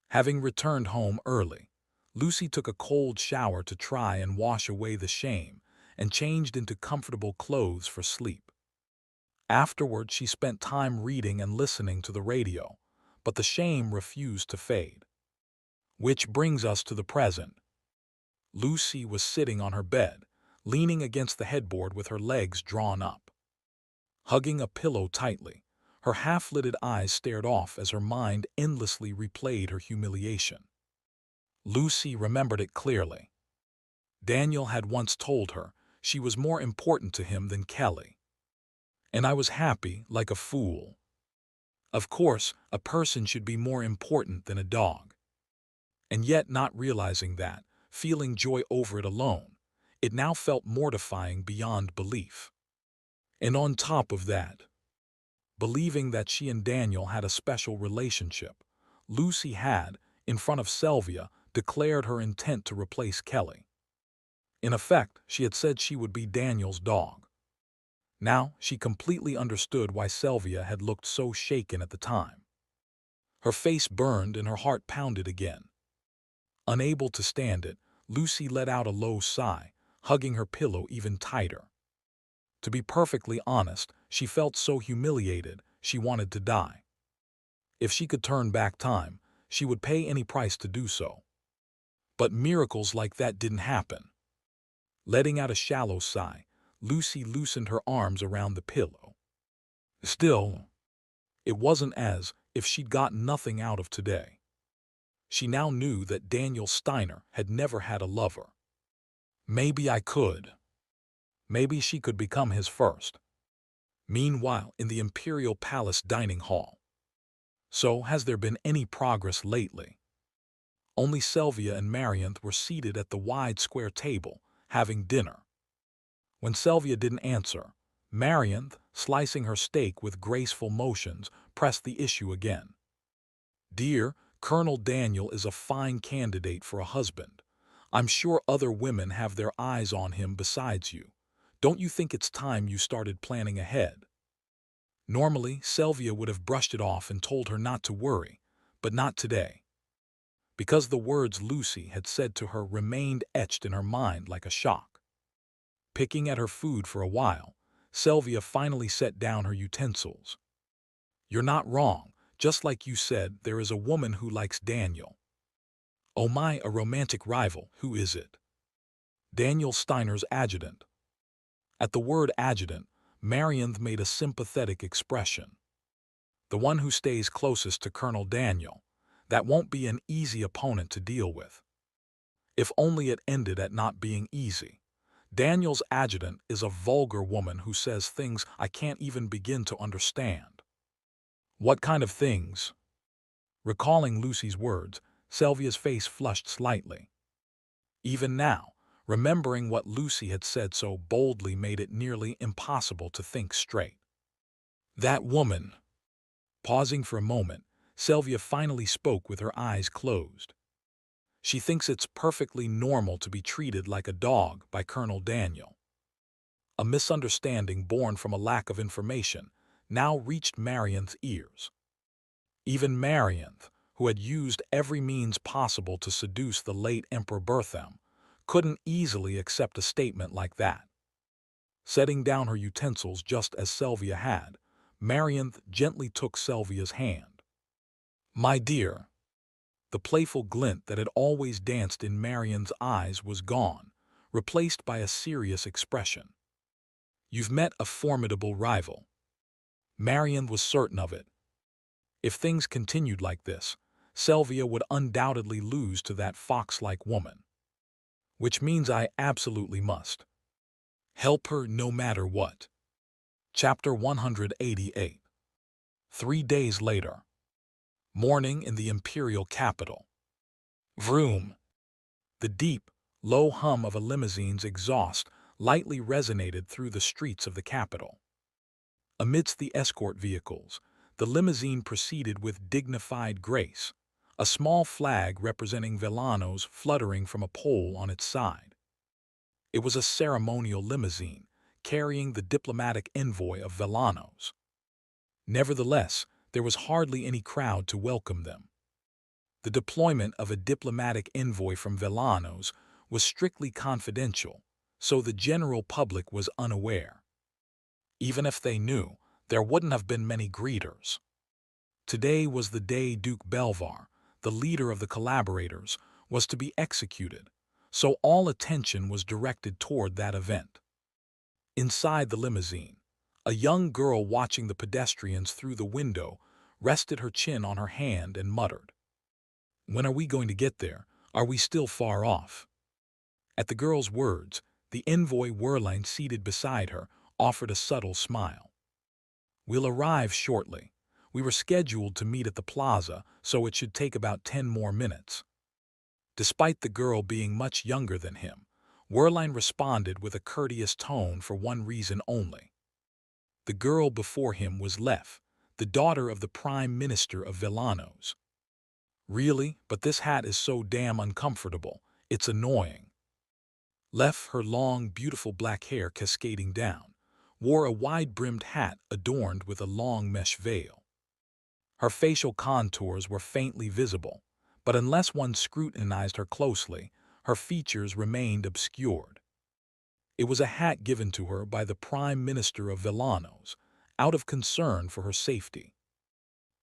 Having returned home early, Lucy took a cold shower to try and wash away the shame and changed into comfortable clothes for sleep. Afterward, she spent time reading and listening to the radio, but the shame refused to fade. Which brings us to the present. Lucy was sitting on her bed, leaning against the headboard with her legs drawn up. Hugging a pillow tightly, her half-lidded eyes stared off as her mind endlessly replayed her humiliation. Lucy remembered it clearly. Daniel had once told her she was more important to him than Kelly. And I was happy like a fool. Of course, a person should be more important than a dog. And yet, not realizing that, feeling joy over it alone, it now felt mortifying beyond belief. And on top of that, believing that she and Daniel had a special relationship, Lucy had, in front of Sylvia, declared her intent to replace Kelly. In effect, she had said she would be Daniel's dog. Now, she completely understood why Sylvia had looked so shaken at the time. Her face burned and her heart pounded again. Unable to stand it, Lucy let out a low sigh, hugging her pillow even tighter. To be perfectly honest, she felt so humiliated, she wanted to die. If she could turn back time, she would pay any price to do so. But miracles like that didn't happen. Letting out a shallow sigh, Lucy loosened her arms around the pillow. Still, it wasn't as if she'd gotten nothing out of today. She now knew that Daniel Steiner had never had a lover. Maybe I could. Maybe she could become his first. Meanwhile, in the Imperial Palace dining hall. So, has there been any progress lately? Only Sylvia and Marianth were seated at the wide square table, having dinner. When Sylvia didn't answer, Marianth, slicing her steak with graceful motions, pressed the issue again. "Dear, Colonel Daniel is a fine candidate for a husband. I'm sure other women have their eyes on him besides you. Don't you think it's time you started planning ahead?" Normally, Sylvia would have brushed it off and told her not to worry, but not today. Because the words Lucy had said to her remained etched in her mind like a shock. Picking at her food for a while, Sylvia finally set down her utensils. "You're not wrong. Just like you said, there is a woman who likes Daniel." "Oh my, a romantic rival. Who is it?" "Daniel Steiner's adjutant." At the word adjutant, Marianth made a sympathetic expression. "The one who stays closest to Colonel Daniel. That won't be an easy opponent to deal with." If only it ended at not being easy. Daniel's adjutant is a vulgar woman who says things I can't even begin to understand. "What kind of things?" Recalling Lucy's words, Sylvia's face flushed slightly. Even now, remembering what Lucy had said so boldly made it nearly impossible to think straight. "That woman." Pausing for a moment, Sylvia finally spoke with her eyes closed. "She thinks it's perfectly normal to be treated like a dog by Colonel Daniel." A misunderstanding born from a lack of information now reached Marianth's ears. Even Marianth, who had used every means possible to seduce the late Emperor Bertham, couldn't easily accept a statement like that. Setting down her utensils just as Sylvia had, Marianth gently took Sylvia's hand. "My dear." The playful glint that had always danced in Marianth's eyes was gone, replaced by a serious expression. "You've met a formidable rival." Marianth was certain of it. If things continued like this, Sylvia would undoubtedly lose to that fox-like woman. "Which means I absolutely must help her no matter what." Chapter 188. 3 days later. Morning in the imperial capital. Vroom. The deep, low hum of a limousine's exhaust lightly resonated through the streets of the capital. Amidst the escort vehicles, the limousine proceeded with dignified grace, a small flag representing Villano's fluttering from a pole on its side. It was a ceremonial limousine, carrying the diplomatic envoy of Villano's. Nevertheless, there was hardly any crowd to welcome them. The deployment of a diplomatic envoy from Villano's was strictly confidential, so the general public was unaware. Even if they knew, there wouldn't have been many greeters. Today was the day Duke Belvar, the leader of the collaborators, was to be executed, so all attention was directed toward that event. Inside the limousine, a young girl watching the pedestrians through the window rested her chin on her hand and muttered, "When are we going to get there? Are we still far off?" At the girl's words, the envoy Werlein seated beside her offered a subtle smile. "We'll arrive shortly. We were scheduled to meet at the plaza, so it should take about 10 more minutes." Despite the girl being much younger than him, Werlein responded with a courteous tone for one reason only. The girl before him was Lef, the daughter of the Prime Minister of Villano's. "Really, but this hat is so damn uncomfortable, it's annoying." Lef, her long, beautiful black hair cascading down, wore a wide-brimmed hat adorned with a long mesh veil. Her facial contours were faintly visible, but unless one scrutinized her closely, her features remained obscured. It was a hat given to her by the Prime Minister of Villano's, out of concern for her safety.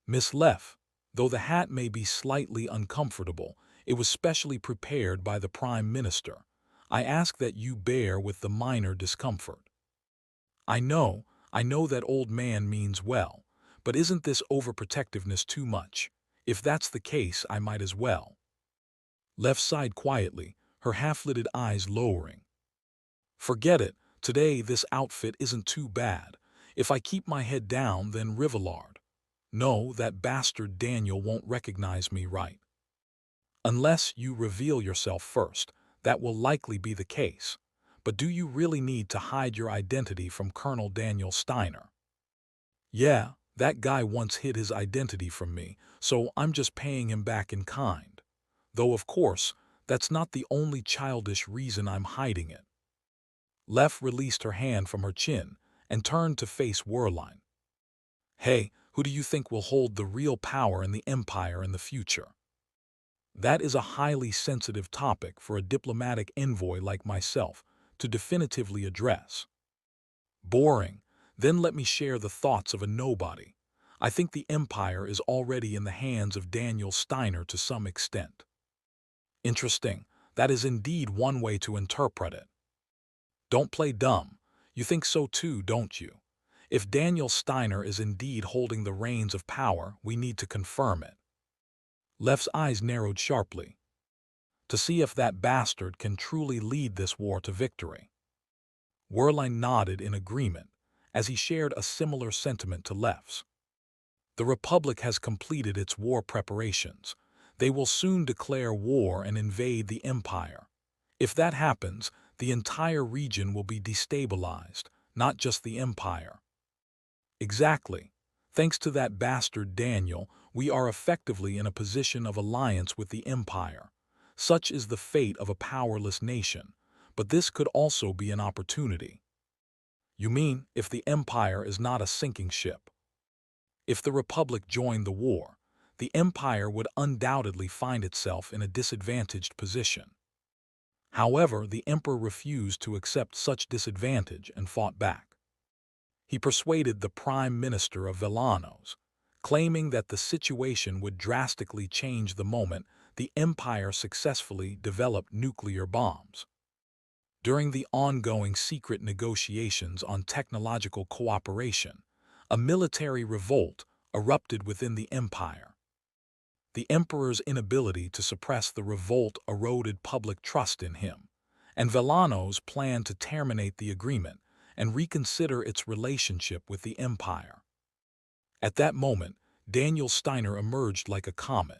"Miss Lef, though the hat may be slightly uncomfortable, it was specially prepared by the Prime Minister. I ask that you bear with the minor discomfort." I know that old man means well, but isn't this overprotectiveness too much? If that's the case, I might as well." Lef sighed quietly, her half-lidded eyes lowering. "Forget it. Today this outfit isn't too bad. If I keep my head down, then Rivillard. No, that bastard Daniel won't recognize me right." Unless you reveal yourself first, that will likely be the case. But do you really need to hide your identity from Colonel Daniel Steiner? Yeah, that guy once hid his identity from me, so I'm just paying him back in kind. Though, of course, that's not the only childish reason I'm hiding it. Lef released her hand from her chin and turned to face Werlein. Hey, who do you think will hold the real power in the Empire in the future? That is a highly sensitive topic for a diplomatic envoy like myself to definitively address. Boring. Then let me share the thoughts of a nobody. I think the Empire is already in the hands of Daniel Steiner to some extent. Interesting. That is indeed one way to interpret it. Don't play dumb. You think so too, don't you? If Daniel Steiner is indeed holding the reins of power, we need to confirm it. Lef's eyes narrowed sharply, to see if that bastard can truly lead this war to victory. Werlein nodded in agreement, as he shared a similar sentiment to Lef's. The Republic has completed its war preparations. They will soon declare war and invade the Empire. If that happens, the entire region will be destabilized, not just the Empire. Exactly. Thanks to that bastard Daniel, we are effectively in a position of alliance with the Empire. Such is the fate of a powerless nation, but this could also be an opportunity. You mean, if the Empire is not a sinking ship? If the Republic joined the war, the Empire would undoubtedly find itself in a disadvantaged position. However, the Emperor refused to accept such disadvantage and fought back. He persuaded the Prime Minister of Villanos, claiming that the situation would drastically change the moment the Empire successfully developed nuclear bombs. During the ongoing secret negotiations on technological cooperation, a military revolt erupted within the Empire. The Emperor's inability to suppress the revolt eroded public trust in him, and Villanos planned to terminate the agreement and reconsider its relationship with the Empire. At that moment, Daniel Steiner emerged like a comet.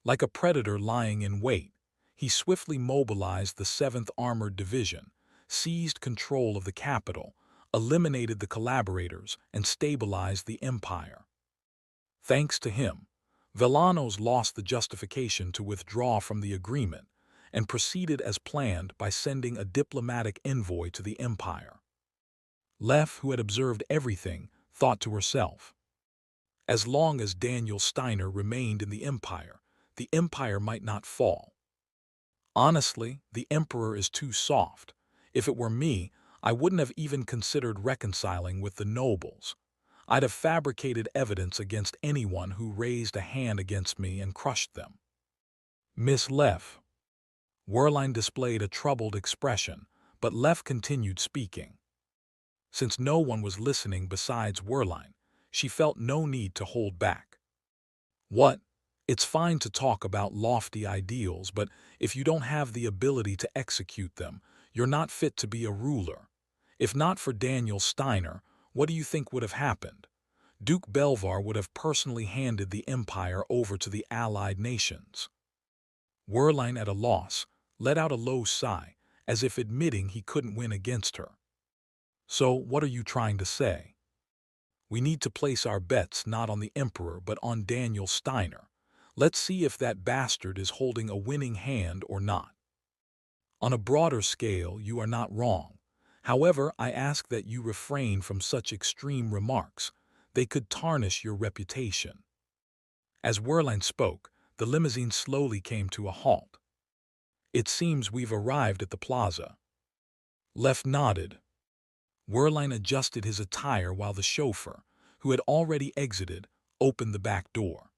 Like a predator lying in wait, he swiftly mobilized the 7th Armored Division, seized control of the capital, eliminated the collaborators, and stabilized the Empire. Thanks to him, Villanos lost the justification to withdraw from the agreement and proceeded as planned by sending a diplomatic envoy to the Empire. Lef, who had observed everything, thought to herself, as long as Daniel Steiner remained in the Empire might not fall. Honestly, the Emperor is too soft. If it were me, I wouldn't have even considered reconciling with the nobles. I'd have fabricated evidence against anyone who raised a hand against me and crushed them. Miss Lef. Werlein displayed a troubled expression, but Lef continued speaking. Since no one was listening besides Werlein, she felt no need to hold back. What? It's fine to talk about lofty ideals, but if you don't have the ability to execute them, you're not fit to be a ruler. If not for Daniel Steiner, what do you think would have happened? Duke Belvar would have personally handed the Empire over to the Allied nations. Werlein, at a loss, let out a low sigh, as if admitting he couldn't win against her. So, what are you trying to say? We need to place our bets not on the Emperor but on Daniel Steiner. Let's see if that bastard is holding a winning hand or not. On a broader scale, you are not wrong. However, I ask that you refrain from such extreme remarks. They could tarnish your reputation. As Werlein spoke, the limousine slowly came to a halt. It seems we've arrived at the plaza. Lef nodded. Werlein adjusted his attire while the chauffeur, who had already exited, opened the back door.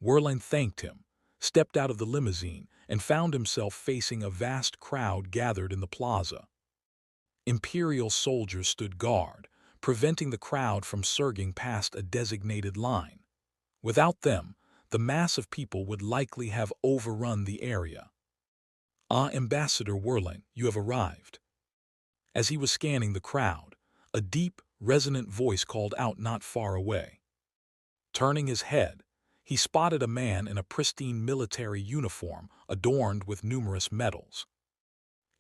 Werlein thanked him, stepped out of the limousine, and found himself facing a vast crowd gathered in the plaza. Imperial soldiers stood guard, preventing the crowd from surging past a designated line. Without them, the mass of people would likely have overrun the area. Ah, Ambassador Werlein, you have arrived. As he was scanning the crowd, a deep, resonant voice called out not far away. Turning his head, he spotted a man in a pristine military uniform adorned with numerous medals.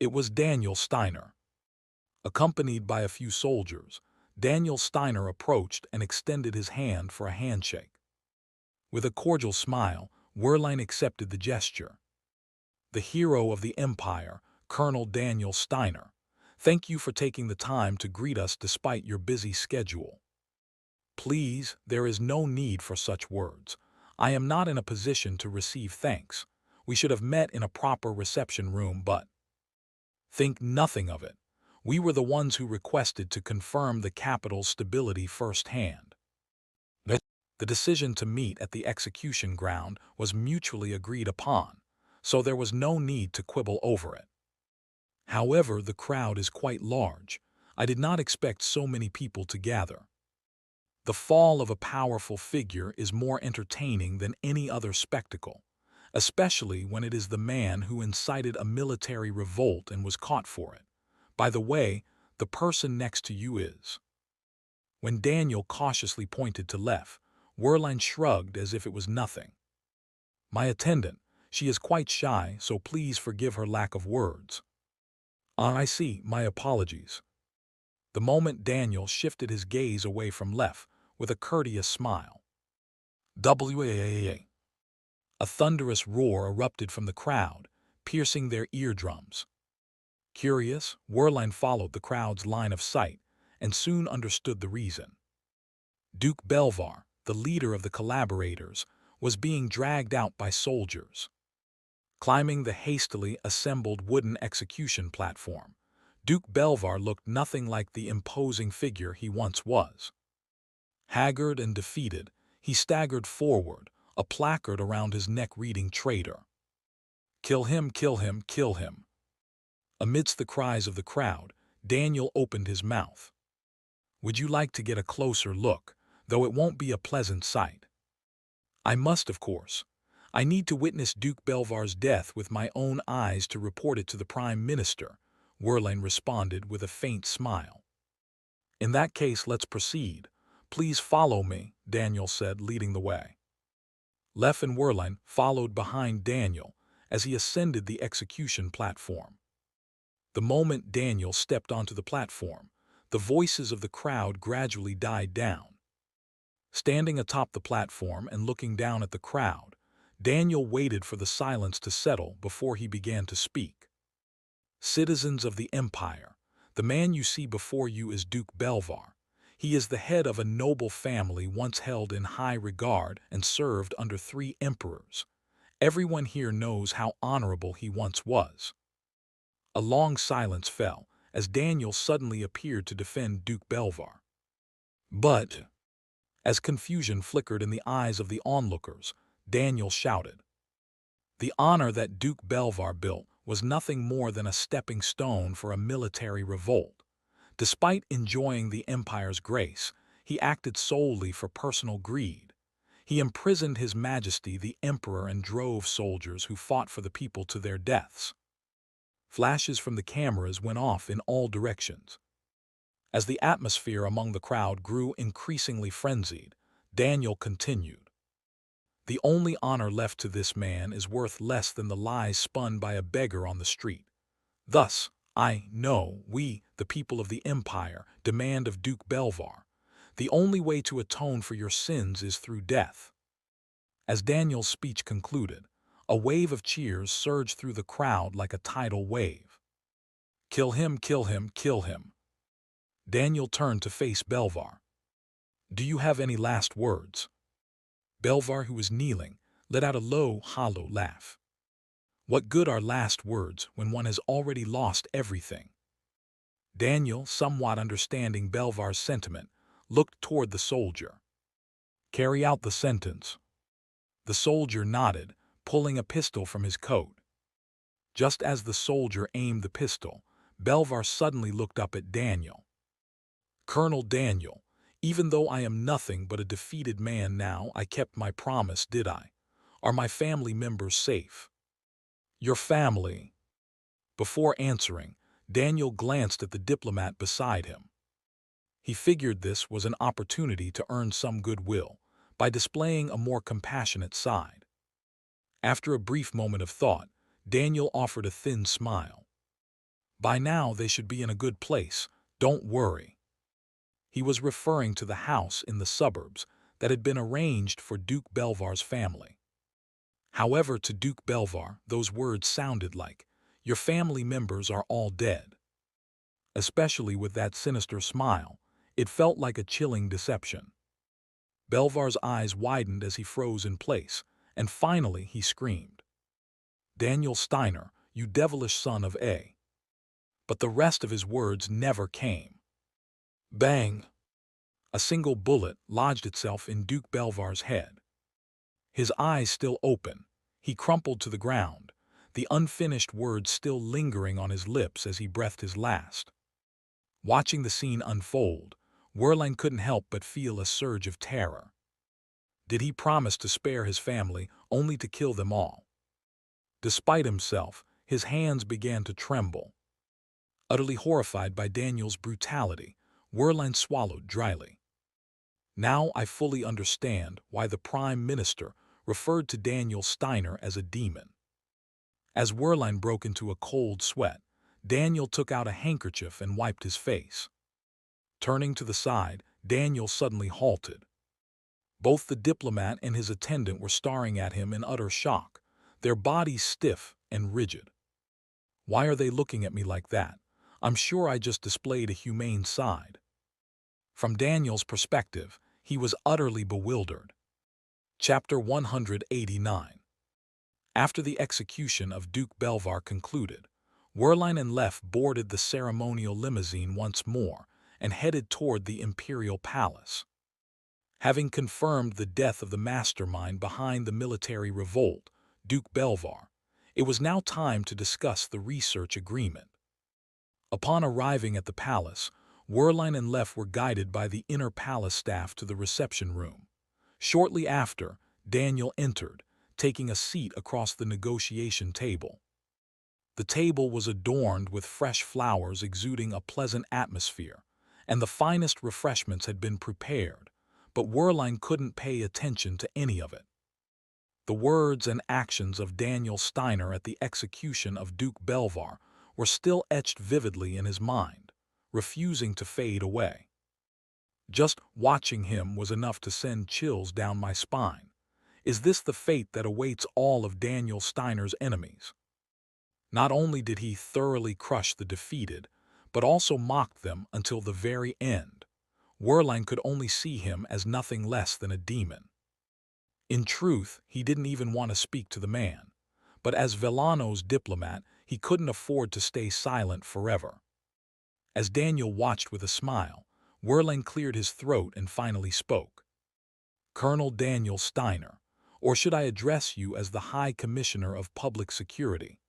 It was Daniel Steiner. Accompanied by a few soldiers, Daniel Steiner approached and extended his hand for a handshake. With a cordial smile, Wehrlein accepted the gesture. The hero of the Empire, Colonel Daniel Steiner, thank you for taking the time to greet us despite your busy schedule. Please, there is no need for such words. I am not in a position to receive thanks. We should have met in a proper reception room, but think nothing of it. We were the ones who requested to confirm the capital's stability firsthand. The decision to meet at the execution ground was mutually agreed upon, so there was no need to quibble over it. However, the crowd is quite large. I did not expect so many people to gather. The fall of a powerful figure is more entertaining than any other spectacle, especially when it is the man who incited a military revolt and was caught for it. By the way, the person next to you is. When Daniel cautiously pointed to Lef, Wehrlein shrugged as if it was nothing. My attendant, she is quite shy, so please forgive her lack of words. I see, my apologies. The moment Daniel shifted his gaze away from Lef with a courteous smile. WAAA. A thunderous roar erupted from the crowd, piercing their eardrums. Curious, Wehrlein followed the crowd's line of sight and soon understood the reason. Duke Belvar, the leader of the collaborators, was being dragged out by soldiers. Climbing the hastily assembled wooden execution platform, Duke Belvar looked nothing like the imposing figure he once was. Haggard and defeated, he staggered forward, a placard around his neck reading "Traitor." Kill him, kill him, kill him. Amidst the cries of the crowd, Daniel opened his mouth. Would you like to get a closer look, though it won't be a pleasant sight? I must, of course. I need to witness Duke Belvar's death with my own eyes to report it to the Prime Minister, Wehrlein responded with a faint smile. In that case, let's proceed. Please follow me, Daniel said, leading the way. Lef and Wehrlein followed behind Daniel as he ascended the execution platform. The moment Daniel stepped onto the platform, the voices of the crowd gradually died down. Standing atop the platform and looking down at the crowd, Daniel waited for the silence to settle before he began to speak. Citizens of the Empire, the man you see before you is Duke Belvar. He is the head of a noble family once held in high regard and served under 3 emperors. Everyone here knows how honorable he once was. A long silence fell as Daniel suddenly appeared to defend Duke Belvar. But, as confusion flickered in the eyes of the onlookers, Daniel shouted. The honor that Duke Belvar built was nothing more than a stepping stone for a military revolt. Despite enjoying the Empire's grace, he acted solely for personal greed. He imprisoned His Majesty the Emperor and drove soldiers who fought for the people to their deaths. Flashes from the cameras went off in all directions. As the atmosphere among the crowd grew increasingly frenzied, Daniel continued. The only honor left to this man is worth less than the lies spun by a beggar on the street. Thus, I know we, the people of the Empire, demand of Duke Belvar. The only way to atone for your sins is through death. As Daniel's speech concluded, a wave of cheers surged through the crowd like a tidal wave. Kill him, kill him, kill him. Daniel turned to face Belvar. Do you have any last words? Belvar, who was kneeling, let out a low, hollow laugh. What good are last words when one has already lost everything? Daniel, somewhat understanding Belvar's sentiment, looked toward the soldier. Carry out the sentence. The soldier nodded, pulling a pistol from his coat. Just as the soldier aimed the pistol, Belvar suddenly looked up at Daniel. Colonel Daniel, even though I am nothing but a defeated man now, I kept my promise, did I? Are my family members safe? Your family. Before answering, Daniel glanced at the diplomat beside him. He figured this was an opportunity to earn some goodwill, by displaying a more compassionate side. After a brief moment of thought, Daniel offered a thin smile. By now they should be in a good place, don't worry. He was referring to the house in the suburbs that had been arranged for Duke Belvar's family. However, to Duke Belvar, those words sounded like, "Your family members are all dead." Especially with that sinister smile, it felt like a chilling deception. Belvar's eyes widened as he froze in place, and finally he screamed, "Daniel Steiner, you devilish son of A." But the rest of his words never came. Bang! A single bullet lodged itself in Duke Belvar's head. His eyes still open, he crumpled to the ground, the unfinished words still lingering on his lips as he breathed his last. Watching the scene unfold, Werlein couldn't help but feel a surge of terror. Did he promise to spare his family only to kill them all? Despite himself, his hands began to tremble. Utterly horrified by Daniel's brutality, Werlein swallowed dryly. Now I fully understand why the Prime Minister referred to Daniel Steiner as a demon. As Werlein broke into a cold sweat, Daniel took out a handkerchief and wiped his face. Turning to the side, Daniel suddenly halted. Both the diplomat and his attendant were staring at him in utter shock, their bodies stiff and rigid. Why are they looking at me like that? I'm sure I just displayed a humane side. From Daniel's perspective, he was utterly bewildered. Chapter 189. After the execution of Duke Belvar concluded, Werlein and Leff boarded the ceremonial limousine once more and headed toward the imperial palace. Having confirmed the death of the mastermind behind the military revolt, Duke Belvar, it was now time to discuss the research agreement. Upon arriving at the palace, Werlein and Leff were guided by the inner palace staff to the reception room. Shortly after, Daniel entered, taking a seat across the negotiation table. The table was adorned with fresh flowers exuding a pleasant atmosphere, and the finest refreshments had been prepared, but Werlein couldn't pay attention to any of it. The words and actions of Daniel Steiner at the execution of Duke Belvar were still etched vividly in his mind, refusing to fade away. Just watching him was enough to send chills down my spine. Is this the fate that awaits all of Daniel Steiner's enemies? Not only did he thoroughly crush the defeated, but also mocked them until the very end. Werlein could only see him as nothing less than a demon. In truth, he didn't even want to speak to the man, but as Villano's diplomat, he couldn't afford to stay silent forever. As Daniel watched with a smile, Werlein cleared his throat and finally spoke. "Colonel Daniel Steiner, or should I address you as the High Commissioner of Public Security?"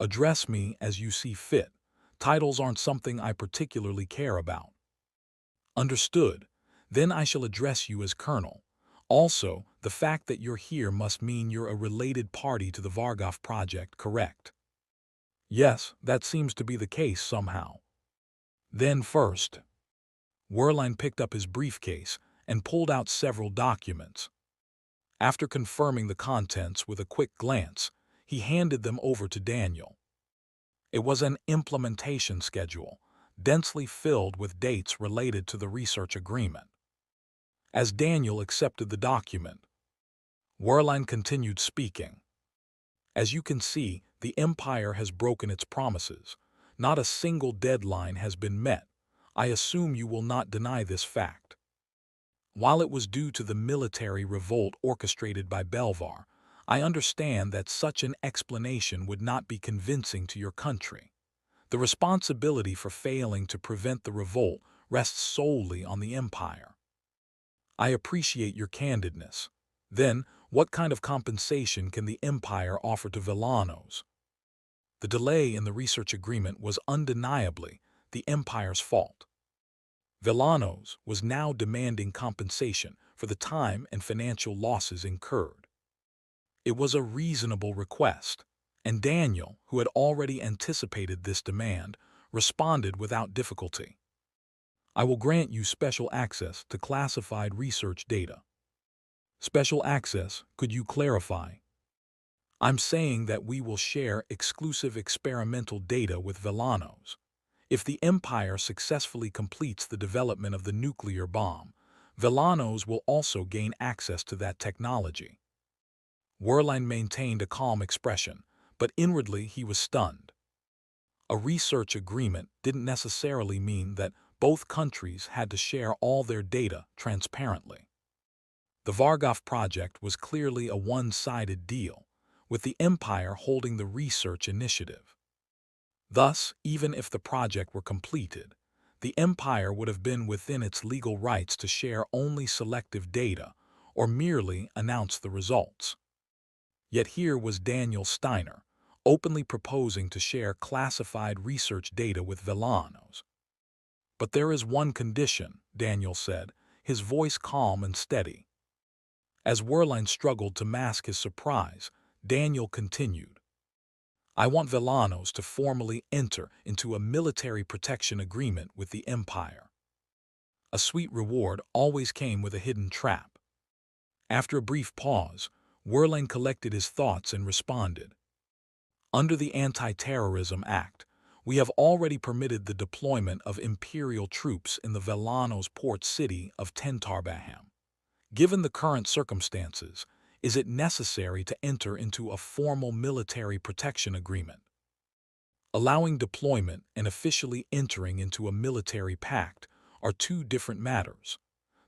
"Address me as you see fit. Titles aren't something I particularly care about." "Understood. Then I shall address you as Colonel. Also, the fact that you're here must mean you're a related party to the Vargov project, correct?" "Yes, that seems to be the case somehow." "Then first." Werlein picked up his briefcase and pulled out several documents. After confirming the contents with a quick glance, he handed them over to Daniel. It was an implementation schedule, densely filled with dates related to the research agreement. As Daniel accepted the document, Werlein continued speaking. "As you can see, the Empire has broken its promises. Not a single deadline has been met. I assume you will not deny this fact. While it was due to the military revolt orchestrated by Belvar, I understand that such an explanation would not be convincing to your country. The responsibility for failing to prevent the revolt rests solely on the Empire. I appreciate your candidness. Then, what kind of compensation can the Empire offer to Villanos?" The delay in the research agreement was undeniably the Empire's fault. Villanos was now demanding compensation for the time and financial losses incurred. It was a reasonable request, and Daniel, who had already anticipated this demand, responded without difficulty. "I will grant you special access to classified research data." Special access, could you clarify? I'm saying that we will share exclusive experimental data with Villanos. If the Empire successfully completes the development of the nuclear bomb, Villanos will also gain access to that technology. Werlein maintained a calm expression, but inwardly he was stunned. A research agreement didn't necessarily mean that both countries had to share all their data transparently. The Vargov project was clearly a one-sided deal, with the Empire holding the research initiative. Thus, even if the project were completed, the Empire would have been within its legal rights to share only selective data or merely announce the results. Yet here was Daniel Steiner, openly proposing to share classified research data with Villanos. But there is one condition, Daniel said, his voice calm and steady. As Werlein struggled to mask his surprise, Daniel continued. I want Villanos to formally enter into a military protection agreement with the Empire. A sweet reward always came with a hidden trap. After a brief pause, Werlein collected his thoughts and responded. Under the Anti-Terrorism Act, we have already permitted the deployment of Imperial troops in the Villanos port city of Tentarbaham. Given the current circumstances, is it necessary to enter into a formal military protection agreement? Allowing deployment and officially entering into a military pact are two different matters.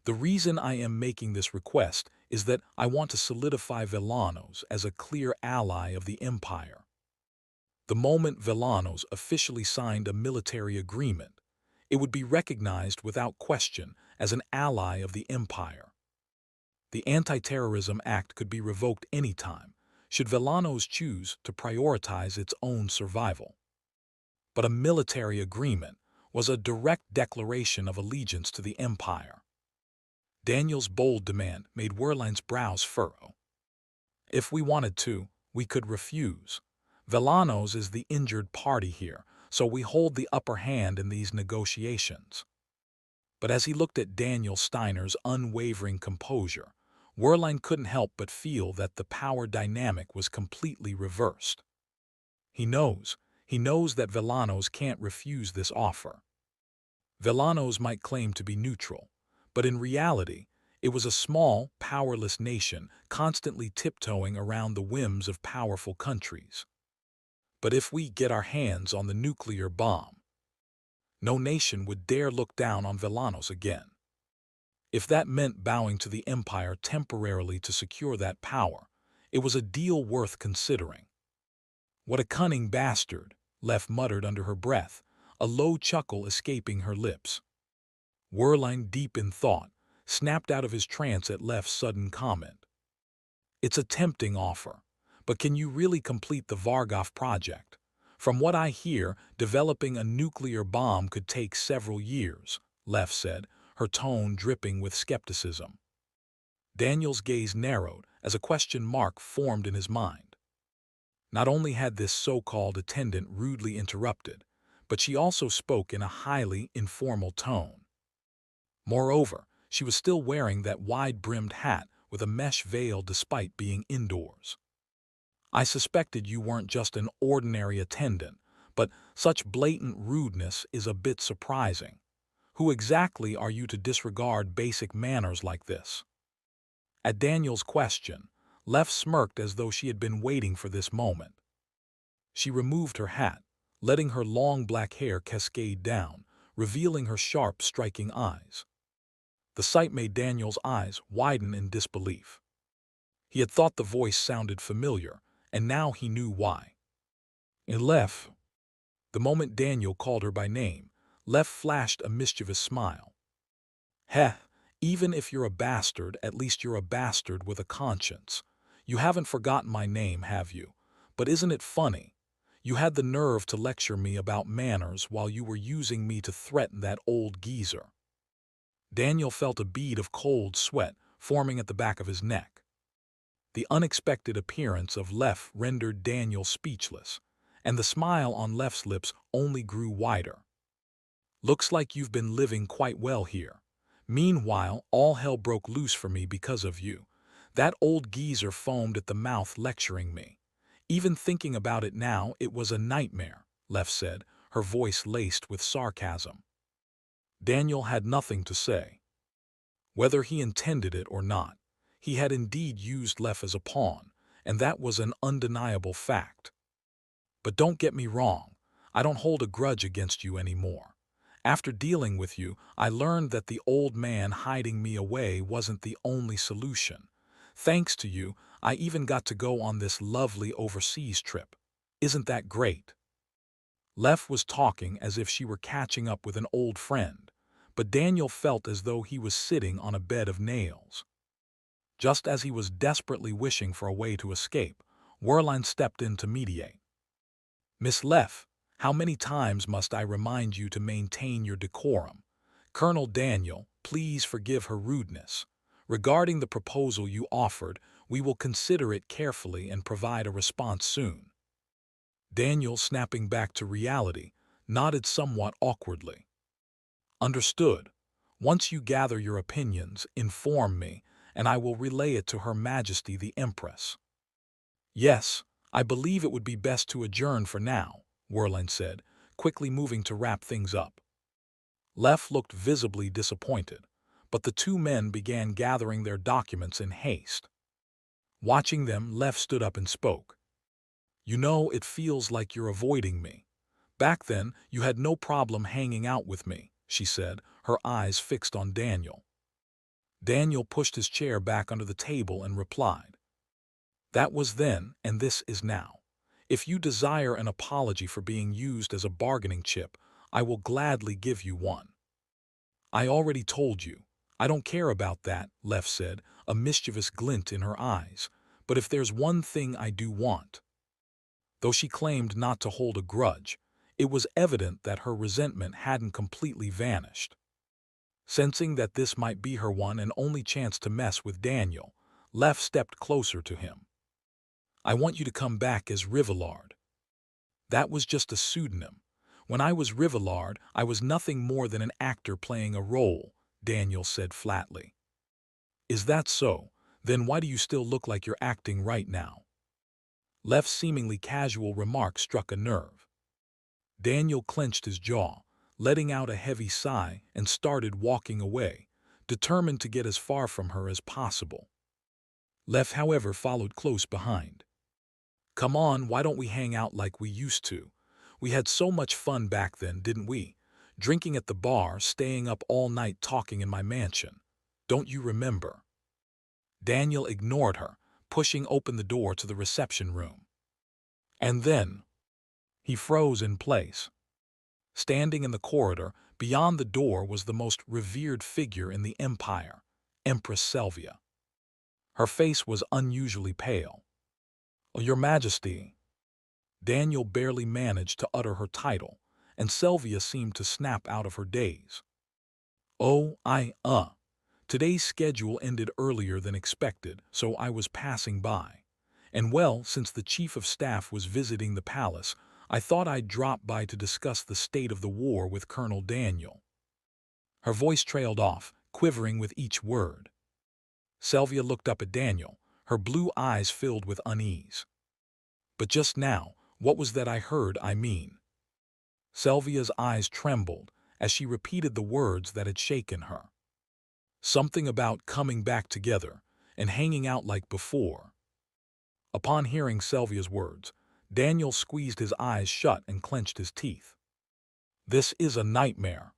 The reason I am making this request is that I want to solidify Villanos as a clear ally of the Empire. The moment Villanos officially signed a military agreement, it would be recognized without question as an ally of the Empire. The Anti-Terrorism Act could be revoked anytime, should Villanos choose to prioritize its own survival. But a military agreement was a direct declaration of allegiance to the Empire. Daniel's bold demand made Werlein's brows furrow. If we wanted to, we could refuse. Villanos is the injured party here, so we hold the upper hand in these negotiations. But as he looked at Daniel Steiner's unwavering composure, Werlein couldn't help but feel that the power dynamic was completely reversed. He knows that Villanos can't refuse this offer. Villanos might claim to be neutral, but in reality, it was a small, powerless nation constantly tiptoeing around the whims of powerful countries. But if we get our hands on the nuclear bomb, no nation would dare look down on Villanos again. If that meant bowing to the Empire temporarily to secure that power, it was a deal worth considering. What a cunning bastard, Lef muttered under her breath, a low chuckle escaping her lips. Werlein, deep in thought, snapped out of his trance at Lef's sudden comment. It's a tempting offer, but can you really complete the Vargov project? From what I hear, developing a nuclear bomb could take several years, Lef said, her tone dripping with skepticism. Daniel's gaze narrowed as a question mark formed in his mind. Not only had this so-called attendant rudely interrupted, but she also spoke in a highly informal tone. Moreover, she was still wearing that wide-brimmed hat with a mesh veil despite being indoors. I suspected you weren't just an ordinary attendant, but such blatant rudeness is a bit surprising. Who exactly are you to disregard basic manners like this? At Daniel's question, Lef smirked as though she had been waiting for this moment. She removed her hat, letting her long black hair cascade down, revealing her sharp, striking eyes. The sight made Daniel's eyes widen in disbelief. He had thought the voice sounded familiar, and now he knew why. And Lef. The moment Daniel called her by name, Lef flashed a mischievous smile. Heh, even if you're a bastard, at least you're a bastard with a conscience. You haven't forgotten my name, have you? But isn't it funny? You had the nerve to lecture me about manners while you were using me to threaten that old geezer. Daniel felt a bead of cold sweat forming at the back of his neck. The unexpected appearance of Lef rendered Daniel speechless, and the smile on Lef's lips only grew wider. Looks like you've been living quite well here. Meanwhile, all hell broke loose for me because of you. That old geezer foamed at the mouth lecturing me. Even thinking about it now, it was a nightmare, Lef said, her voice laced with sarcasm. Daniel had nothing to say. Whether he intended it or not, he had indeed used Lef as a pawn, and that was an undeniable fact. But don't get me wrong, I don't hold a grudge against you anymore. After dealing with you, I learned that the old man hiding me away wasn't the only solution. Thanks to you, I even got to go on this lovely overseas trip. Isn't that great? Lef was talking as if she were catching up with an old friend, but Daniel felt as though he was sitting on a bed of nails. Just as he was desperately wishing for a way to escape, Werlein stepped in to mediate. Miss Lef, how many times must I remind you to maintain your decorum? Colonel Daniel, please forgive her rudeness. Regarding the proposal you offered, we will consider it carefully and provide a response soon. Daniel, snapping back to reality, nodded somewhat awkwardly. Understood. Once you gather your opinions, inform me, and I will relay it to Her Majesty the Empress. Yes, I believe it would be best to adjourn for now, Werlein said, quickly moving to wrap things up. Lef looked visibly disappointed, but the two men began gathering their documents in haste. Watching them, Lef stood up and spoke. You know, it feels like you're avoiding me. Back then, you had no problem hanging out with me, she said, her eyes fixed on Daniel. Daniel pushed his chair back under the table and replied, That was then, and this is now. If you desire an apology for being used as a bargaining chip, I will gladly give you one. I already told you. I don't care about that, Lef said, a mischievous glint in her eyes. But if there's one thing I do want. Though she claimed not to hold a grudge, it was evident that her resentment hadn't completely vanished. Sensing that this might be her one and only chance to mess with Daniel, Lef stepped closer to him. I want you to come back as Rivillard. That was just a pseudonym. When I was Rivillard, I was nothing more than an actor playing a role, Daniel said flatly. Is that so? Then why do you still look like you're acting right now? Lef's seemingly casual remark struck a nerve. Daniel clenched his jaw, letting out a heavy sigh, and started walking away, determined to get as far from her as possible. Lef, however, followed close behind. Come on, why don't we hang out like we used to? We had so much fun back then, didn't we? Drinking at the bar, staying up all night talking in my mansion. Don't you remember? Daniel ignored her, pushing open the door to the reception room. And then he froze in place. Standing in the corridor, beyond the door was the most revered figure in the empire, Empress Selvia. Her face was unusually pale. Your Majesty. Daniel barely managed to utter her title, and Selvia seemed to snap out of her daze. Today's schedule ended earlier than expected, so I was passing by. And well, since the Chief of Staff was visiting the palace, I thought I'd drop by to discuss the state of the war with Colonel Daniel. Her voice trailed off, quivering with each word. Selvia looked up at Daniel, her blue eyes filled with unease. But just now, what was that I heard, I mean? Selvia's eyes trembled as she repeated the words that had shaken her. Something about coming back together and hanging out like before. Upon hearing Selvia's words, Daniel squeezed his eyes shut and clenched his teeth. This is a nightmare.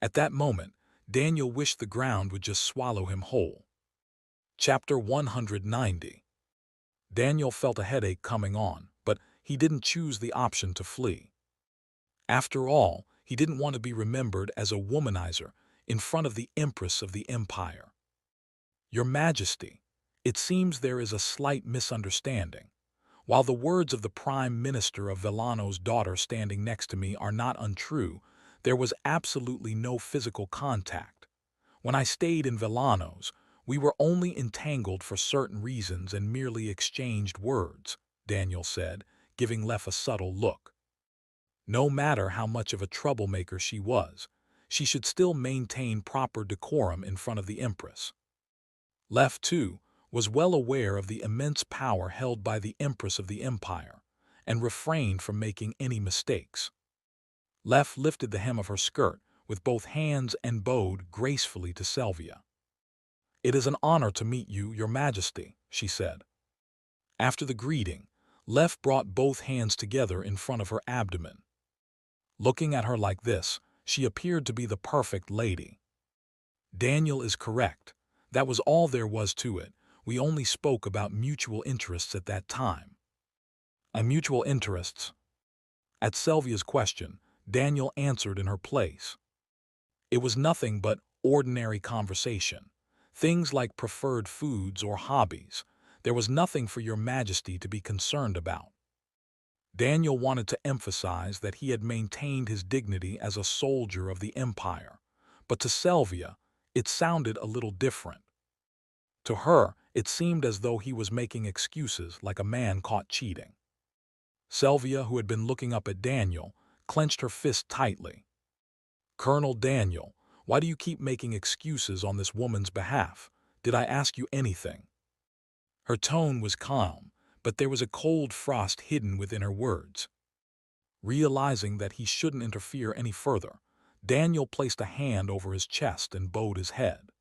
At that moment, Daniel wished the ground would just swallow him whole. Chapter 190. Daniel felt a headache coming on, but he didn't choose the option to flee. After all, he didn't want to be remembered as a womanizer in front of the Empress of the Empire. Your Majesty, it seems there is a slight misunderstanding. While the words of the Prime Minister of Villano's daughter standing next to me are not untrue, there was absolutely no physical contact. When I stayed in Villano's, we were only entangled for certain reasons and merely exchanged words, Daniel said, giving Lef a subtle look. No matter how much of a troublemaker she was, she should still maintain proper decorum in front of the Empress. Lef, too, was well aware of the immense power held by the Empress of the Empire, and refrained from making any mistakes. Lef lifted the hem of her skirt with both hands and bowed gracefully to Selvia. "It is an honor to meet you, Your Majesty," she said. After the greeting, Lef brought both hands together in front of her abdomen. Looking at her like this, she appeared to be the perfect lady. "Daniel is correct. That was all there was to it. We only spoke about mutual interests at that time." Mutual interests?" At Selvia's question, Daniel answered in her place. "It was nothing but ordinary conversation. Things like preferred foods or hobbies. There was nothing for Your Majesty to be concerned about." Daniel wanted to emphasize that he had maintained his dignity as a soldier of the Empire, but to Selvia, it sounded a little different. To her, it seemed as though he was making excuses like a man caught cheating. Selvia, who had been looking up at Daniel, clenched her fist tightly. "Colonel Daniel, why do you keep making excuses on this woman's behalf? Did I ask you anything?" Her tone was calm, but there was a cold frost hidden within her words. Realizing that he shouldn't interfere any further, Daniel placed a hand over his chest and bowed his head.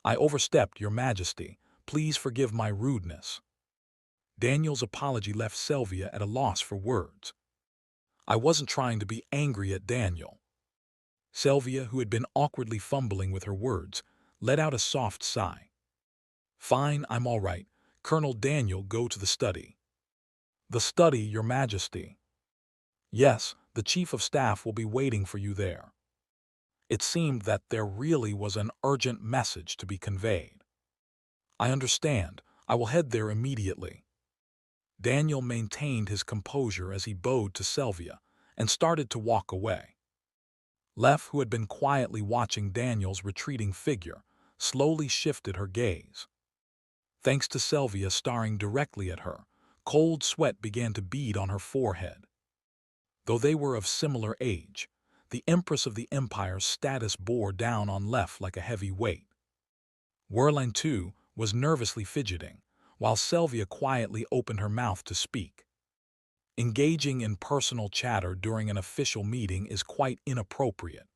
"I overstepped, Your Majesty. Please forgive my rudeness." Daniel's apology left Selvia at a loss for words. "I wasn't trying to be angry at Daniel." Selvia, who had been awkwardly fumbling with her words, let out a soft sigh. "Fine, I'm all right. Colonel Daniel, go to the study." "The study, Your Majesty?" "Yes, the Chief of Staff will be waiting for you there." It seemed that there really was an urgent message to be conveyed. "I understand. I will head there immediately." Daniel maintained his composure as he bowed to Selvia and started to walk away. Lef, who had been quietly watching Daniel's retreating figure, slowly shifted her gaze. Thanks to Selvia staring directly at her, cold sweat began to bead on her forehead. Though they were of similar age, the Empress of the Empire's status bore down on Lef like a heavy weight. Werlein, too, was nervously fidgeting, while Selvia quietly opened her mouth to speak. Engaging in personal chatter during an official meeting is quite inappropriate.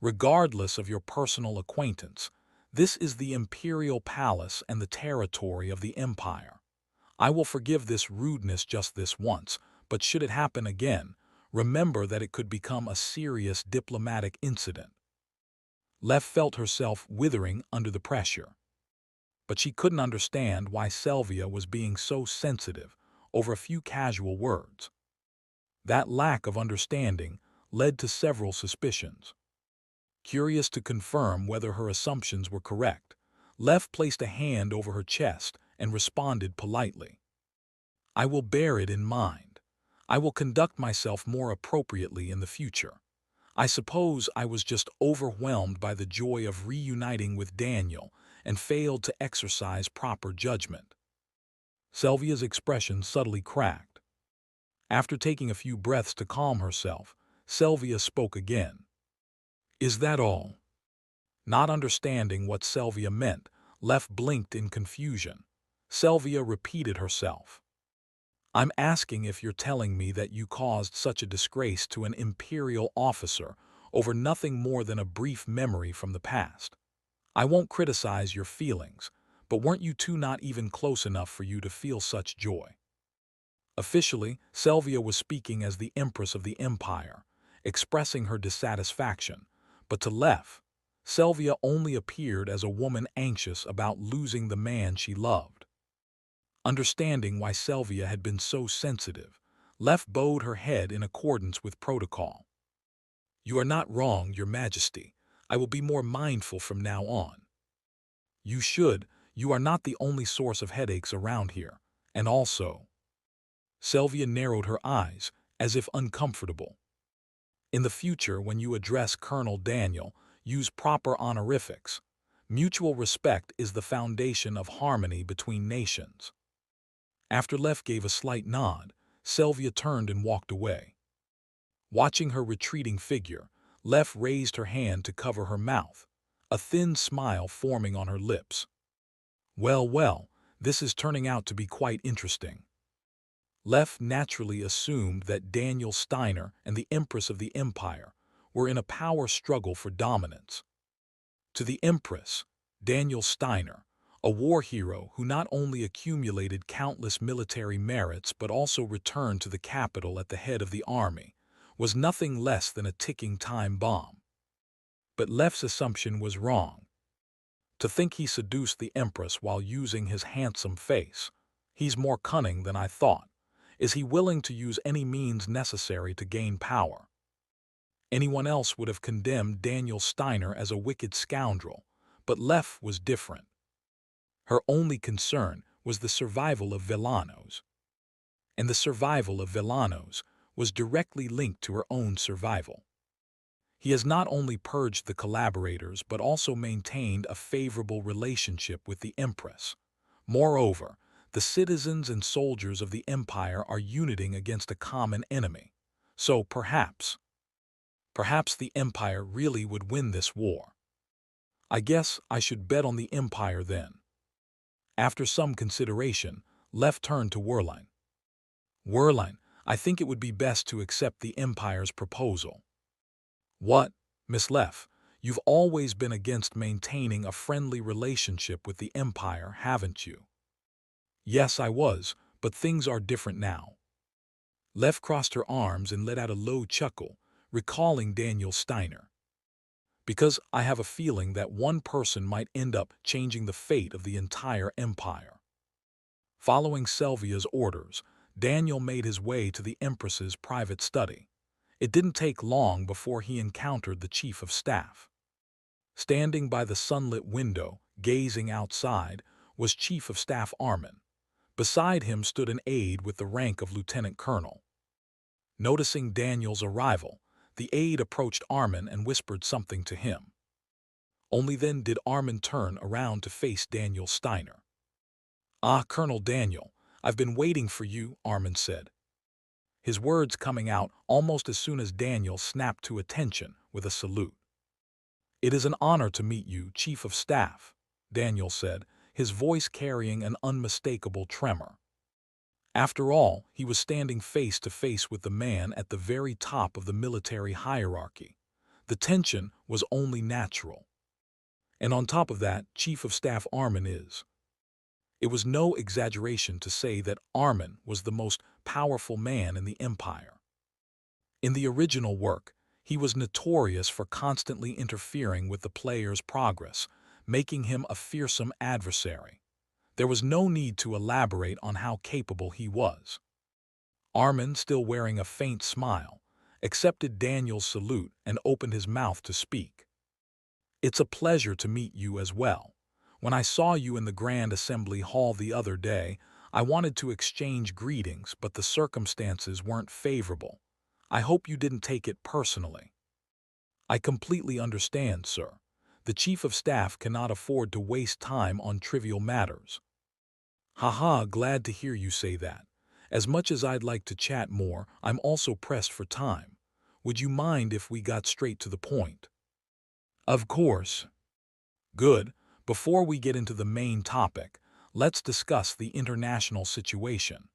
Regardless of your personal acquaintance, this is the imperial palace and the territory of the empire. I will forgive this rudeness just this once, but should it happen again, remember that it could become a serious diplomatic incident. Lef felt herself withering under the pressure. But she couldn't understand why Selvia was being so sensitive over a few casual words. That lack of understanding led to several suspicions. Curious to confirm whether her assumptions were correct, Lef placed a hand over her chest and responded politely. "I will bear it in mind. I will conduct myself more appropriately in the future. I suppose I was just overwhelmed by the joy of reuniting with Daniel and failed to exercise proper judgment." Selvia's expression subtly cracked. After taking a few breaths to calm herself, Selvia spoke again. "Is that all?" Not understanding what Selvia meant, Lef blinked in confusion. Selvia repeated herself. "I'm asking if you're telling me that you caused such a disgrace to an imperial officer over nothing more than a brief memory from the past. I won't criticize your feelings, but weren't you two not even close enough for you to feel such joy?" Officially, Selvia was speaking as the Empress of the Empire, expressing her dissatisfaction, but to Lef, Selvia only appeared as a woman anxious about losing the man she loved. Understanding why Selvia had been so sensitive, Lef bowed her head in accordance with protocol. "You are not wrong, Your Majesty. I will be more mindful from now on." "You should. You are not the only source of headaches around here. And also—" Selvia narrowed her eyes, as if uncomfortable. "In the future, when you address Colonel Daniel, use proper honorifics. Mutual respect is the foundation of harmony between nations." After Lef gave a slight nod, Selvia turned and walked away. Watching her retreating figure, Lef raised her hand to cover her mouth, a thin smile forming on her lips. "Well, well, This is turning out to be quite interesting. Lev naturally assumed that Daniel Steiner and the Empress of the Empire were in a power struggle for dominance. To the Empress, Daniel Steiner, a war hero who not only accumulated countless military merits but also returned to the capital at the head of the army, was nothing less than a ticking time bomb. But Lev's assumption was wrong. To think he seduced the Empress while using his handsome face, he's more cunning than I thought. Is he willing to use any means necessary to gain power? Anyone else would have condemned Daniel Steiner as a wicked scoundrel, but Lev was different. Her only concern was the survival of Villanos. And the survival of Villanos was directly linked to her own survival. He has not only purged the collaborators but also maintained a favorable relationship with the Empress. Moreover, the citizens and soldiers of the Empire are uniting against a common enemy. So perhaps the Empire really would win this war. I guess I should bet on the Empire then. After some consideration, Lev turned to Werlein. Werlein, I think it would be best to accept the Empire's proposal. What, Miss Lev? You've always been against maintaining a friendly relationship with the Empire, haven't you? Yes, I was, but things are different now. Lev crossed her arms and let out a low chuckle, recalling Daniel Steiner. Because I have a feeling that one person might end up changing the fate of the entire empire. Following Sylvia's orders, Daniel made his way to the Empress's private study. It didn't take long before he encountered the Chief of Staff. Standing by the sunlit window, gazing outside, was Chief of Staff Armin. Beside him stood an aide with the rank of Lieutenant Colonel. Noticing Daniel's arrival, the aide approached Armin and whispered something to him. Only then did Armin turn around to face Daniel Steiner. "Ah, Colonel Daniel, I've been waiting for you," Armin said. His words coming out almost as soon as Daniel snapped to attention with a salute. "It is an honor to meet you, Chief of Staff," Daniel said, his voice carrying an unmistakable tremor. After all, he was standing face to face with the man at the very top of the military hierarchy. The tension was only natural. And on top of that, Chief of Staff Armin is. It was no exaggeration to say that Armin was the most powerful man in the Empire. In the original work, he was notorious for constantly interfering with the player's progress, making him a fearsome adversary. There was no need to elaborate on how capable he was. Armin, still wearing a faint smile, accepted Daniel's salute and opened his mouth to speak. "It's a pleasure to meet you as well. When I saw you in the Grand Assembly Hall the other day, I wanted to exchange greetings, but the circumstances weren't favorable. I hope you didn't take it personally." "I completely understand, sir. The Chief of Staff cannot afford to waste time on trivial matters." "Haha, glad to hear you say that. As much as I'd like to chat more, I'm also pressed for time. Would you mind if we got straight to the point?" "Of course." "Good. Before we get into the main topic, let's discuss the international situation.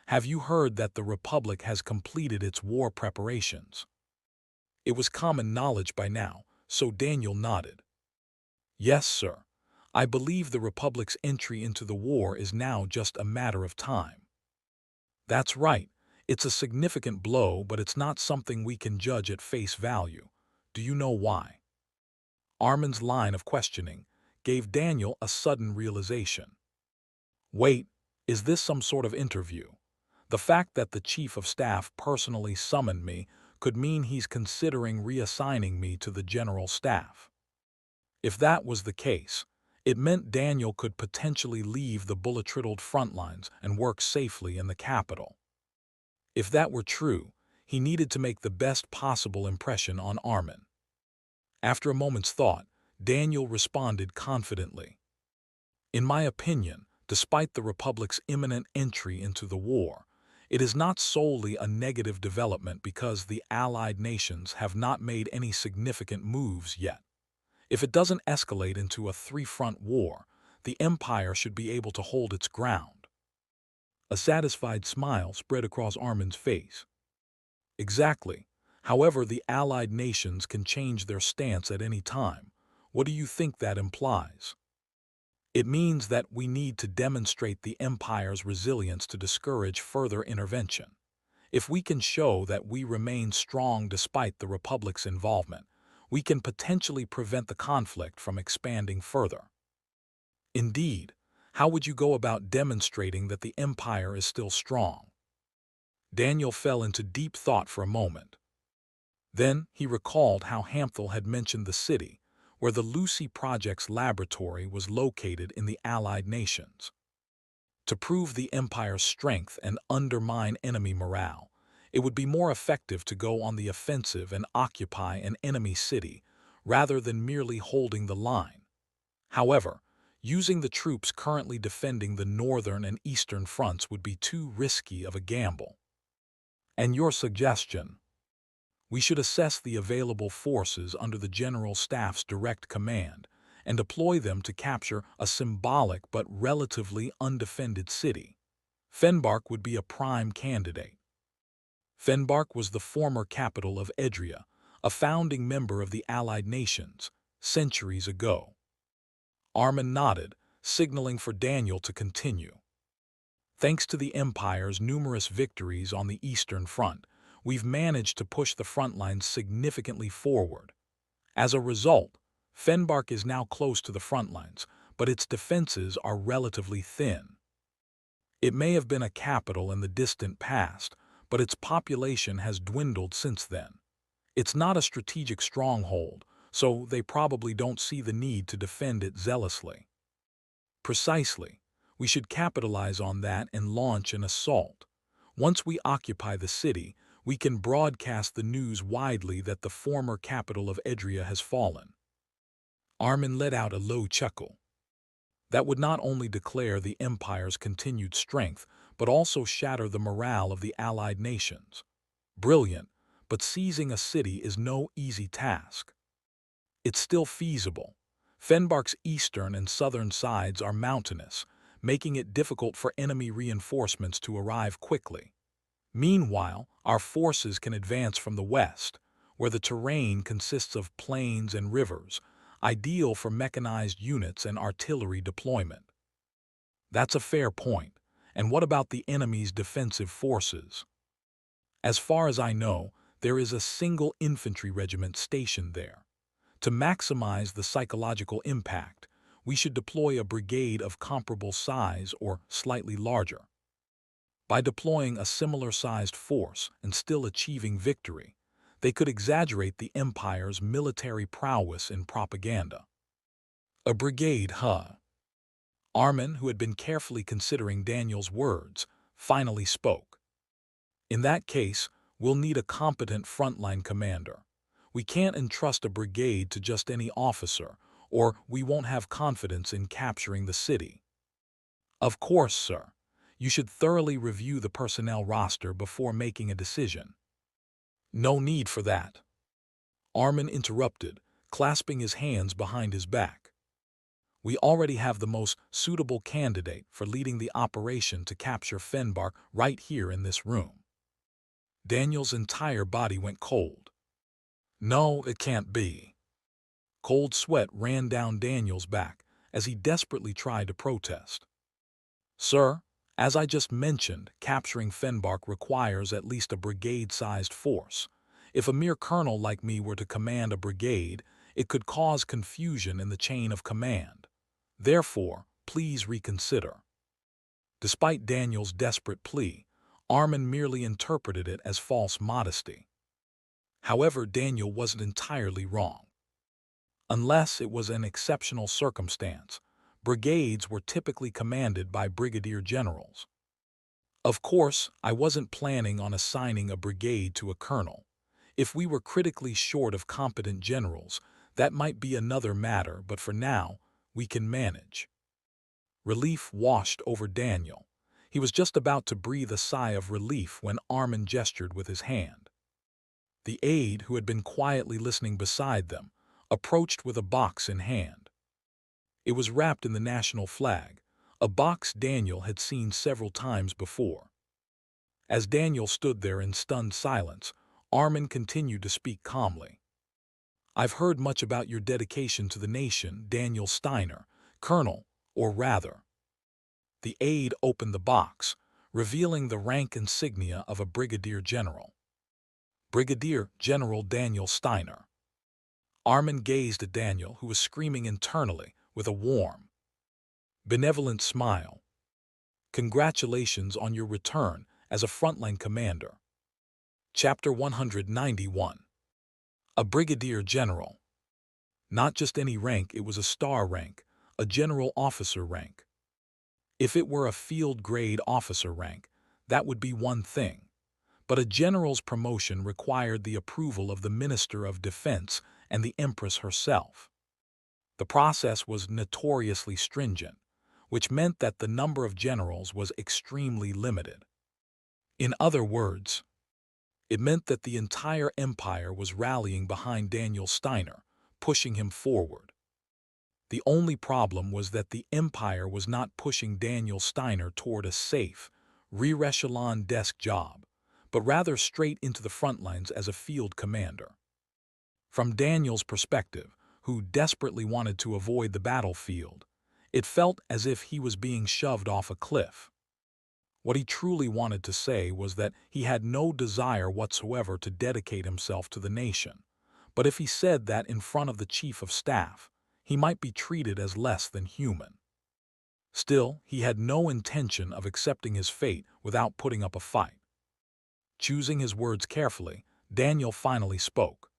Have you heard that the Republic has completed its war preparations?" It was common knowledge by now, so Daniel nodded. "Yes, sir. I believe the Republic's entry into the war is now just a matter of time." "That's right. It's a significant blow, but it's not something we can judge at face value. Do you know why?" Armin's line of questioning gave Daniel a sudden realization. "Wait, is this some sort of interview? The fact that the Chief of Staff personally summoned me could mean he's considering reassigning me to the General Staff." If that was the case, it meant Daniel could potentially leave the bullet-riddled front lines and work safely in the capital. If that were true, he needed to make the best possible impression on Armin. After a moment's thought, Daniel responded confidently. "In my opinion, despite the Republic's imminent entry into the war, it is not solely a negative development because the Allied nations have not made any significant moves yet. If it doesn't escalate into a three-front war, The Empire should be able to hold its ground. A satisfied smile spread across Armin's face. Exactly. However, the allied nations can change their stance at any time. What do you think that implies? It means that we need to demonstrate the Empire's resilience to discourage further intervention. If we can show that we remain strong despite the Republic's involvement, we can potentially prevent the conflict from expanding further. Indeed, how would you go about demonstrating that the Empire is still strong? Daniel fell into deep thought for a moment. Then he recalled how Hamthel had mentioned the city, where the Lucy Project's laboratory was located in the Allied nations. To prove the Empire's strength and undermine enemy morale, it would be more effective to go on the offensive and occupy an enemy city rather than merely holding the line. However, using the troops currently defending the northern and eastern fronts would be too risky of a gamble. And your suggestion? We should assess the available forces under the General Staff's direct command and deploy them to capture a symbolic but relatively undefended city. Fenbark would be a prime candidate. Fenbark was the former capital of Edria, a founding member of the Allied nations, centuries ago. Armin nodded, signaling for Daniel to continue. Thanks to the Empire's numerous victories on the Eastern Front, we've managed to push the front lines significantly forward. As a result, Fenbark is now close to the front lines, but its defenses are relatively thin. It may have been a capital in the distant past, but its population has dwindled since then. It's not a strategic stronghold, so they probably don't see the need to defend it zealously. Precisely. We should capitalize on that and launch an assault. Once we occupy the city, we can broadcast the news widely that the former capital of Edria has fallen. Armin let out a low chuckle. That would not only declare the Empire's continued strength, but also shatter the morale of the Allied nations. Brilliant, but seizing a city is no easy task. It's still feasible. Fenbark's eastern and southern sides are mountainous, making it difficult for enemy reinforcements to arrive quickly. Meanwhile, our forces can advance from the west, where the terrain consists of plains and rivers, ideal for mechanized units and artillery deployment. That's a fair point. And what about the enemy's defensive forces? As far as I know, there is a single infantry regiment stationed there. To maximize the psychological impact, we should deploy a brigade of comparable size or slightly larger. By deploying a similar-sized force and still achieving victory, they could exaggerate the Empire's military prowess in propaganda. A brigade, huh? Armin, who had been carefully considering Daniel's words, finally spoke. In that case, we'll need a competent frontline commander. We can't entrust a brigade to just any officer, or we won't have confidence in capturing the city. Of course, sir. You should thoroughly review the personnel roster before making a decision. No need for that. Armin interrupted, clasping his hands behind his back. We already have the most suitable candidate for leading the operation to capture Fenbark right here in this room. Daniel's entire body went cold. No, it can't be. Cold sweat ran down Daniel's back as he desperately tried to protest. Sir, as I just mentioned, capturing Fenbark requires at least a brigade-sized force. If a mere colonel like me were to command a brigade, it could cause confusion in the chain of command. Therefore, please reconsider. Despite Daniel's desperate plea, Armin merely interpreted it as false modesty. However, Daniel wasn't entirely wrong. Unless it was an exceptional circumstance, brigades were typically commanded by brigadier generals. Of course, I wasn't planning on assigning a brigade to a colonel. If we were critically short of competent generals, that might be another matter, but for now, we can manage. Relief washed over Daniel. He was just about to breathe a sigh of relief when Armin gestured with his hand. The aide, who had been quietly listening beside them, approached with a box in hand. It was wrapped in the national flag, a box Daniel had seen several times before. As Daniel stood there in stunned silence, Armin continued to speak calmly. "I've heard much about your dedication to the nation, Daniel Steiner, Colonel, or rather." The aide opened the box, revealing the rank insignia of a brigadier general. Brigadier General Daniel Steiner. Armin gazed at Daniel, who was screaming internally, with a warm, benevolent smile. "Congratulations on your return as a frontline commander." Chapter 191. A brigadier general. Not just any rank, it was a star rank, a general officer rank. If it were a field-grade officer rank, that would be one thing. But a general's promotion required the approval of the Minister of Defense and the Empress herself. The process was notoriously stringent, which meant that the number of generals was extremely limited. In other words, it meant that the entire empire was rallying behind Daniel Steiner, pushing him forward. The only problem was that the empire was not pushing Daniel Steiner toward a safe, re-echelon desk job, but rather straight into the front lines as a field commander. From Daniel's perspective, who desperately wanted to avoid the battlefield, it felt as if he was being shoved off a cliff. What he truly wanted to say was that he had no desire whatsoever to dedicate himself to the nation, but if he said that in front of the Chief of Staff, he might be treated as less than human. Still, he had no intention of accepting his fate without putting up a fight. Choosing his words carefully, Daniel finally spoke.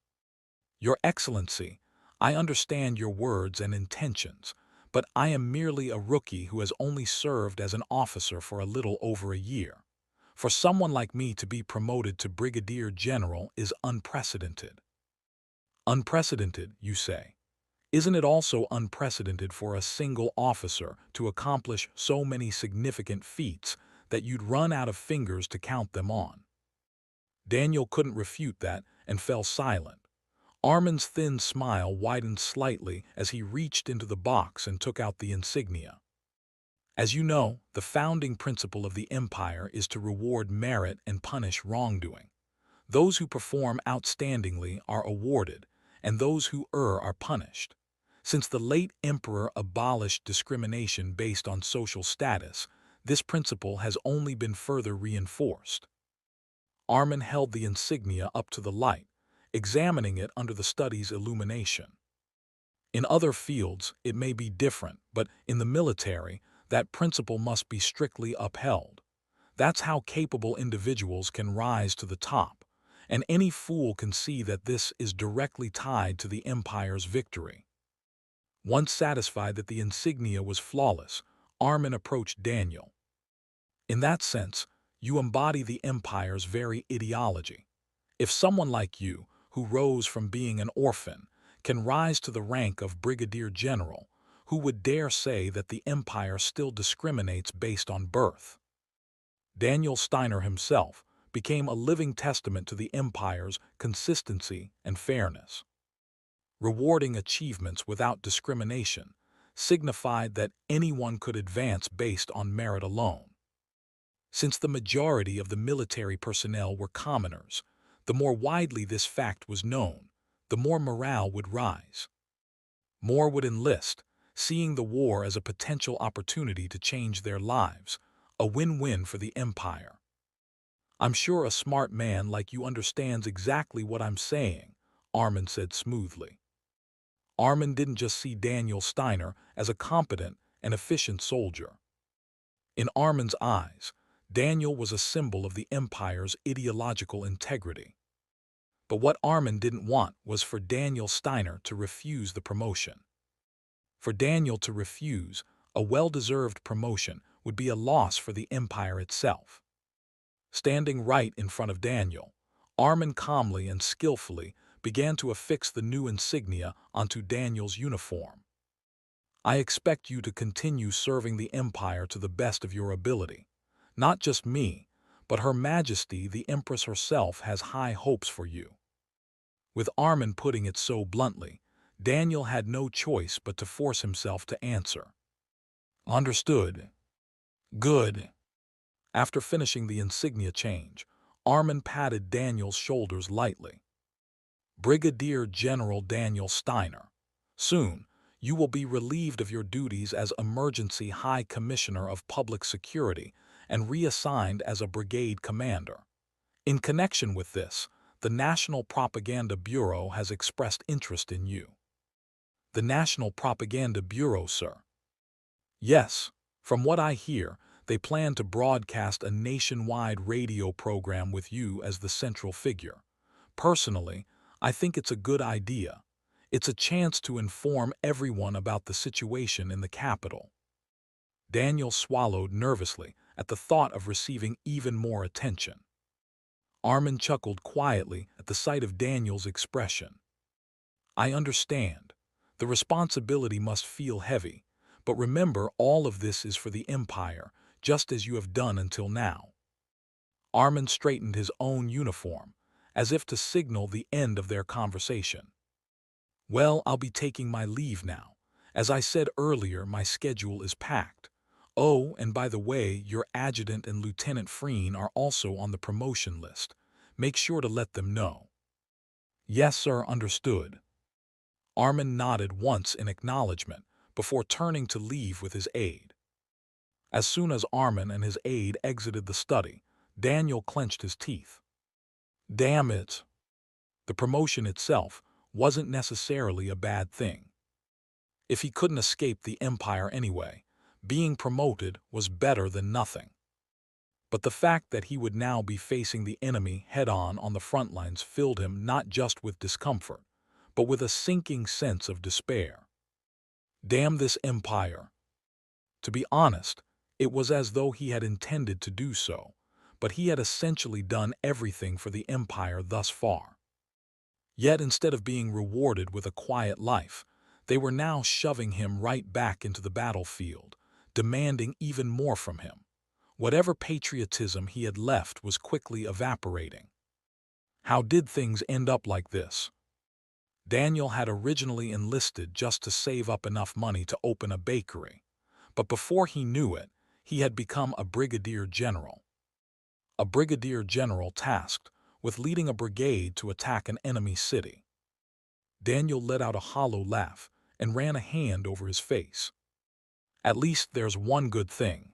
"Your Excellency, I understand your words and intentions, but I am merely a rookie who has only served as an officer for a little over a year. For someone like me to be promoted to brigadier general is unprecedented." Unprecedented, you say? Isn't it also unprecedented for a single officer to accomplish so many significant feats that you'd run out of fingers to count them on? Daniel couldn't refute that and fell silent. Armin's thin smile widened slightly as he reached into the box and took out the insignia. As you know, the founding principle of the empire is to reward merit and punish wrongdoing. Those who perform outstandingly are awarded, and those who err are punished. Since the late emperor abolished discrimination based on social status, this principle has only been further reinforced. Armin held the insignia up to the light, examining it under the study's illumination. In other fields, it may be different, but in the military, that principle must be strictly upheld. That's how capable individuals can rise to the top, and any fool can see that this is directly tied to the empire's victory. Once satisfied that the insignia was flawless, Armin approached Daniel. "In that sense, you embody the empire's very ideology. If someone like you, who rose from being an orphan, can rise to the rank of brigadier general, who would dare say that the empire still discriminates based on birth?" Daniel Steiner himself became a living testament to the empire's consistency and fairness. Rewarding achievements without discrimination signified that anyone could advance based on merit alone. Since the majority of the military personnel were commoners, the more widely this fact was known, the more morale would rise. More would enlist, seeing the war as a potential opportunity to change their lives, a win-win for the empire. "I'm sure a smart man like you understands exactly what I'm saying," Armin said smoothly. Armin didn't just see Daniel Steiner as a competent and efficient soldier. In Armin's eyes, Daniel was a symbol of the empire's ideological integrity. But what Armin didn't want was for Daniel Steiner to refuse the promotion. For Daniel to refuse a well-deserved promotion would be a loss for the empire itself. Standing right in front of Daniel, Armin calmly and skillfully began to affix the new insignia onto Daniel's uniform. "I expect you to continue serving the empire to the best of your ability. Not just me, but Her Majesty the Empress herself has high hopes for you." With Armin putting it so bluntly, Daniel had no choice but to force himself to answer. Understood. Good. After finishing the insignia change, Armin patted Daniel's shoulders lightly. Brigadier General Daniel Steiner. Soon, you will be relieved of your duties as Emergency High Commissioner of Public Security and reassigned as a brigade commander. In connection with this, the National Propaganda Bureau has expressed interest in you. The National Propaganda Bureau, sir? Yes, from what I hear, they plan to broadcast a nationwide radio program with you as the central figure. Personally, I think it's a good idea. It's a chance to inform everyone about the situation in the capital. Daniel swallowed nervously at the thought of receiving even more attention. Armin chuckled quietly at the sight of Daniel's expression. I understand. The responsibility must feel heavy, but remember all of this is for the Empire, just as you have done until now. Armin straightened his own uniform, as if to signal the end of their conversation. Well, I'll be taking my leave now. As I said earlier, my schedule is packed. Oh, and by the way, your adjutant and Lieutenant Freen are also on the promotion list. Make sure to let them know. Yes, sir, understood. Armin nodded once in acknowledgement before turning to leave with his aide. As soon as Armin and his aide exited the study, Daniel clenched his teeth. Damn it! The promotion itself wasn't necessarily a bad thing. If he couldn't escape the Empire anyway, being promoted was better than nothing. But the fact that he would now be facing the enemy head-on on the front lines filled him not just with discomfort, but with a sinking sense of despair. Damn this Empire! To be honest, it was as though he had intended to do so, but he had essentially done everything for the Empire thus far. Yet instead of being rewarded with a quiet life, they were now shoving him right back into the battlefield, demanding even more from him. Whatever patriotism he had left was quickly evaporating. How did things end up like this? Daniel had originally enlisted just to save up enough money to open a bakery, but before he knew it, he had become a brigadier general. A brigadier general tasked with leading a brigade to attack an enemy city. Daniel let out a hollow laugh and ran a hand over his face. At least there's one good thing.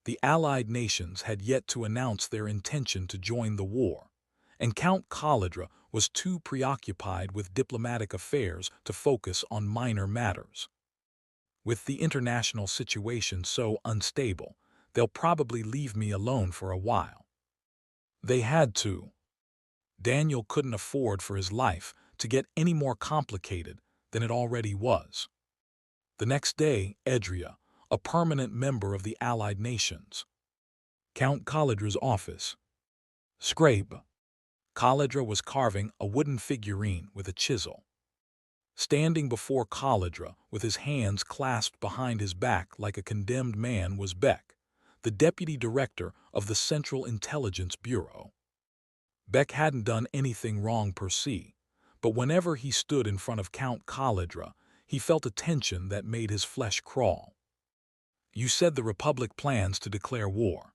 The Allied nations had yet to announce their intention to join the war, and Count Caligula was too preoccupied with diplomatic affairs to focus on minor matters. With the international situation so unstable, they'll probably leave me alone for a while. They had to. Daniel couldn't afford for his life to get any more complicated than it already was. The next day, Edria, a permanent member of the Allied nations. Count Caligula's office. Scrape. Caligula was carving a wooden figurine with a chisel. Standing before Caligula with his hands clasped behind his back like a condemned man was Beck, the deputy director of the Central Intelligence Bureau. Beck hadn't done anything wrong per se, but whenever he stood in front of Count Caligula, he felt a tension that made his flesh crawl. You said the Republic plans to declare war.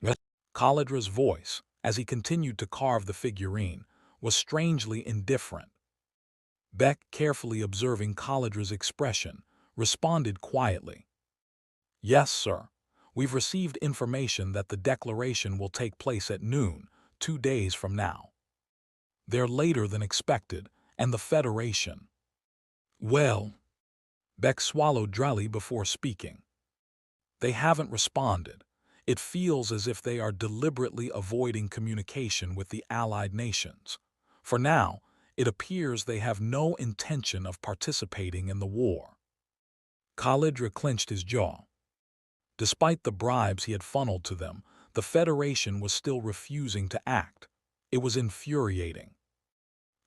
Yes. Caligula's voice, as he continued to carve the figurine, was strangely indifferent. Beck, carefully observing Caligula's expression, responded quietly. Yes, sir. We've received information that the declaration will take place at noon, 2 days from now. They're later than expected, and the Federation. Well, Beck swallowed dryly before speaking. They haven't responded. It feels as if they are deliberately avoiding communication with the Allied nations. For now, it appears they have no intention of participating in the war. Caligula clenched his jaw. Despite the bribes he had funneled to them, the Federation was still refusing to act. It was infuriating.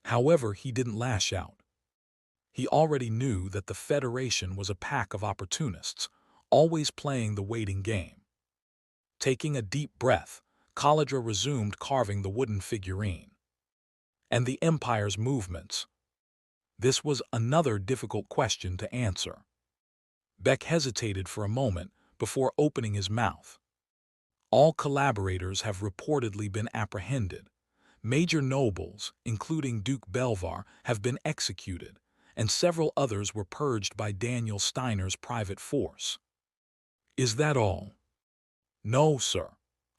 However, he didn't lash out. He already knew that the Federation was a pack of opportunists, always playing the waiting game. Taking a deep breath, Caligula resumed carving the wooden figurine. And the Empire's movements. This was another difficult question to answer. Beck hesitated for a moment before opening his mouth. All collaborators have reportedly been apprehended. Major nobles, including Duke Belvar, have been executed, and several others were purged by Daniel Steiner's private force. Is that all? No, sir.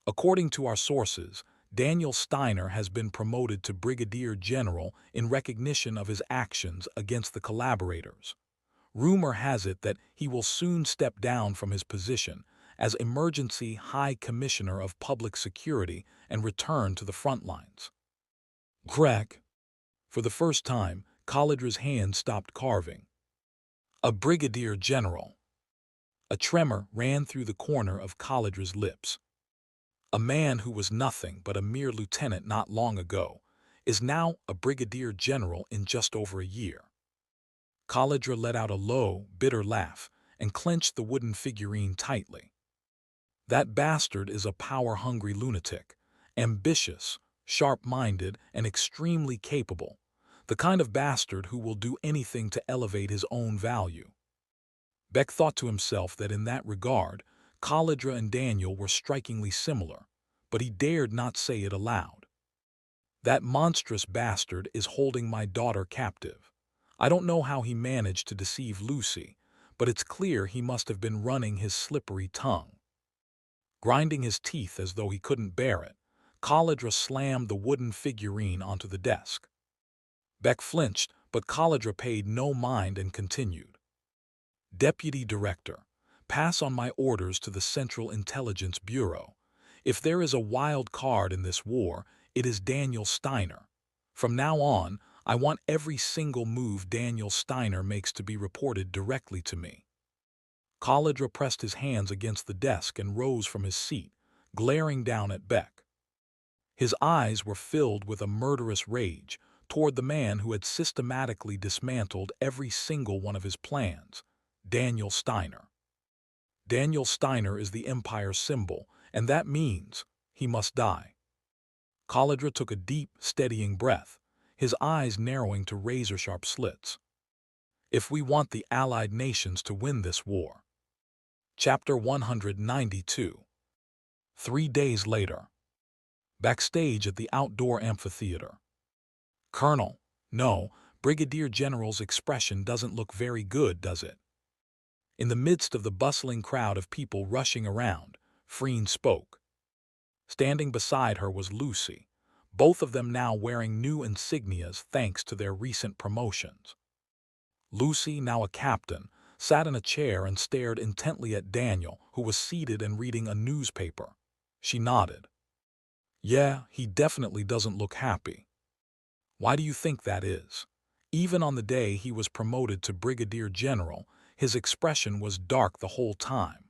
According to our sources, Daniel Steiner has been promoted to Brigadier General in recognition of his actions against the collaborators. Rumor has it that he will soon step down from his position as Emergency High Commissioner of Public Security and return to the front lines. Crack. For the first time, Collidra's hand stopped carving. A Brigadier General. A tremor ran through the corner of Collidra's lips. A man who was nothing but a mere lieutenant not long ago is now a Brigadier General in just over a year. Collidra let out a low, bitter laugh and clenched the wooden figurine tightly. That bastard is a power-hungry lunatic, ambitious, sharp-minded, and extremely capable, the kind of bastard who will do anything to elevate his own value. Beck thought to himself that in that regard, Collidra and Daniel were strikingly similar, but he dared not say it aloud. That monstrous bastard is holding my daughter captive. I don't know how he managed to deceive Lucy, but it's clear he must have been running his slippery tongue. Grinding his teeth as though he couldn't bear it, Collidra slammed the wooden figurine onto the desk. Beck flinched, but Collidra paid no mind and continued. Deputy Director, pass on my orders to the Central Intelligence Bureau. If there is a wild card in this war, it is Daniel Steiner. From now on, I want every single move Daniel Steiner makes to be reported directly to me. Collidra pressed his hands against the desk and rose from his seat, glaring down at Beck. His eyes were filled with a murderous rage toward the man who had systematically dismantled every single one of his plans, Daniel Steiner. Daniel Steiner is the Empire's symbol, and that means he must die. Collidra took a deep, steadying breath, his eyes narrowing to razor-sharp slits. If we want the Allied nations to win this war. Chapter 192. 3 days later. Backstage at the outdoor amphitheater. Colonel, no, Brigadier General's expression doesn't look very good, does it? In the midst of the bustling crowd of people rushing around, Freen spoke. Standing beside her was Lucy, both of them now wearing new insignias thanks to their recent promotions. Lucy, now a captain, sat in a chair and stared intently at Daniel, who was seated and reading a newspaper. She nodded. Yeah, he definitely doesn't look happy. Why do you think that is? Even on the day he was promoted to Brigadier General, his expression was dark the whole time.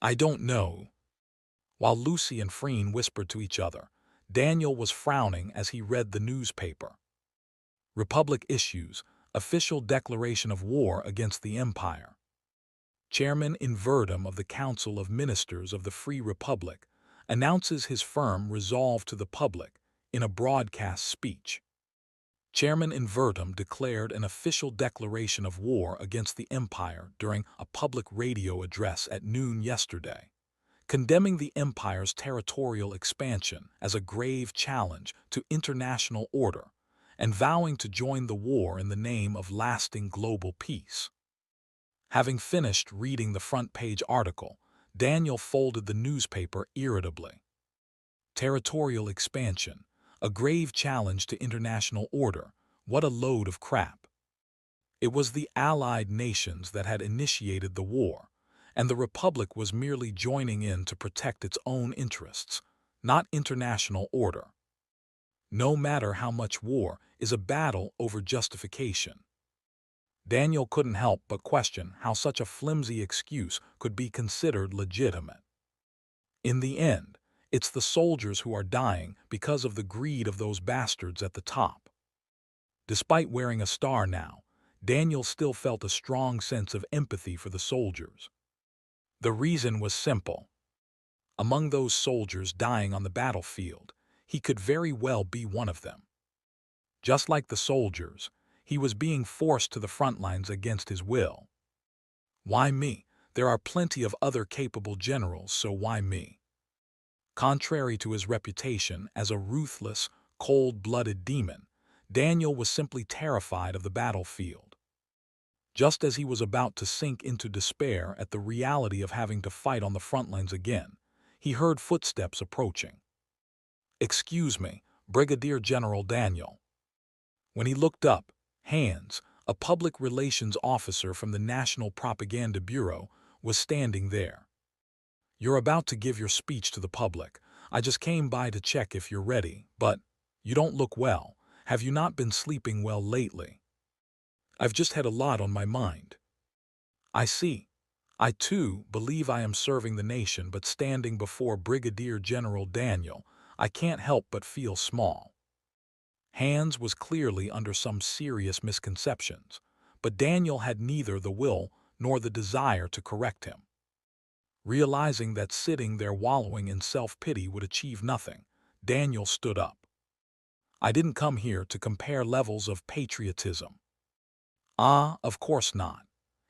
I don't know. While Lucy and Freen whispered to each other, Daniel was frowning as he read the newspaper. Republic issues, official declaration of war against the Empire. Chairman Immgwc of the Council of Ministers of the Free Republic announces his firm resolve to the public in a broadcast speech. Chairman Immgwc declared an official declaration of war against the Empire during a public radio address at noon yesterday, condemning the Empire's territorial expansion as a grave challenge to international order and vowing to join the war in the name of lasting global peace. Having finished reading the front-page article, Daniel folded the newspaper irritably. Territorial expansion, a grave challenge to international order, what a load of crap. It was the Allied nations that had initiated the war, and the Republic was merely joining in to protect its own interests, not international order. No matter how much war is a battle over justification. Daniel couldn't help but question how such a flimsy excuse could be considered legitimate. In the end, it's the soldiers who are dying because of the greed of those bastards at the top. Despite wearing a star now, Daniel still felt a strong sense of empathy for the soldiers. The reason was simple. Among those soldiers dying on the battlefield, he could very well be one of them. Just like the soldiers, He was being forced to the front lines against his will. Why me? There are plenty of other capable generals, so why me? Contrary to his reputation as a ruthless, cold-blooded demon, Daniel was simply terrified of the battlefield. Just as he was about to sink into despair at the reality of having to fight on the front lines again, he heard footsteps approaching. "Excuse me, Brigadier General Daniel." When he looked up, Hans, a public relations officer from the National Propaganda Bureau, was standing there. "You're about to give your speech to the public. I just came by to check if you're ready, but you don't look well. Have you not been sleeping well lately?" "I've just had a lot on my mind." "I see. I, too, believe I am serving the nation, but standing before Brigadier General Daniel, I can't help but feel small." Hans was clearly under some serious misconceptions, but Daniel had neither the will nor the desire to correct him. Realizing that sitting there wallowing in self-pity would achieve nothing, Daniel stood up. "I didn't come here to compare levels of patriotism." "Ah, of course not.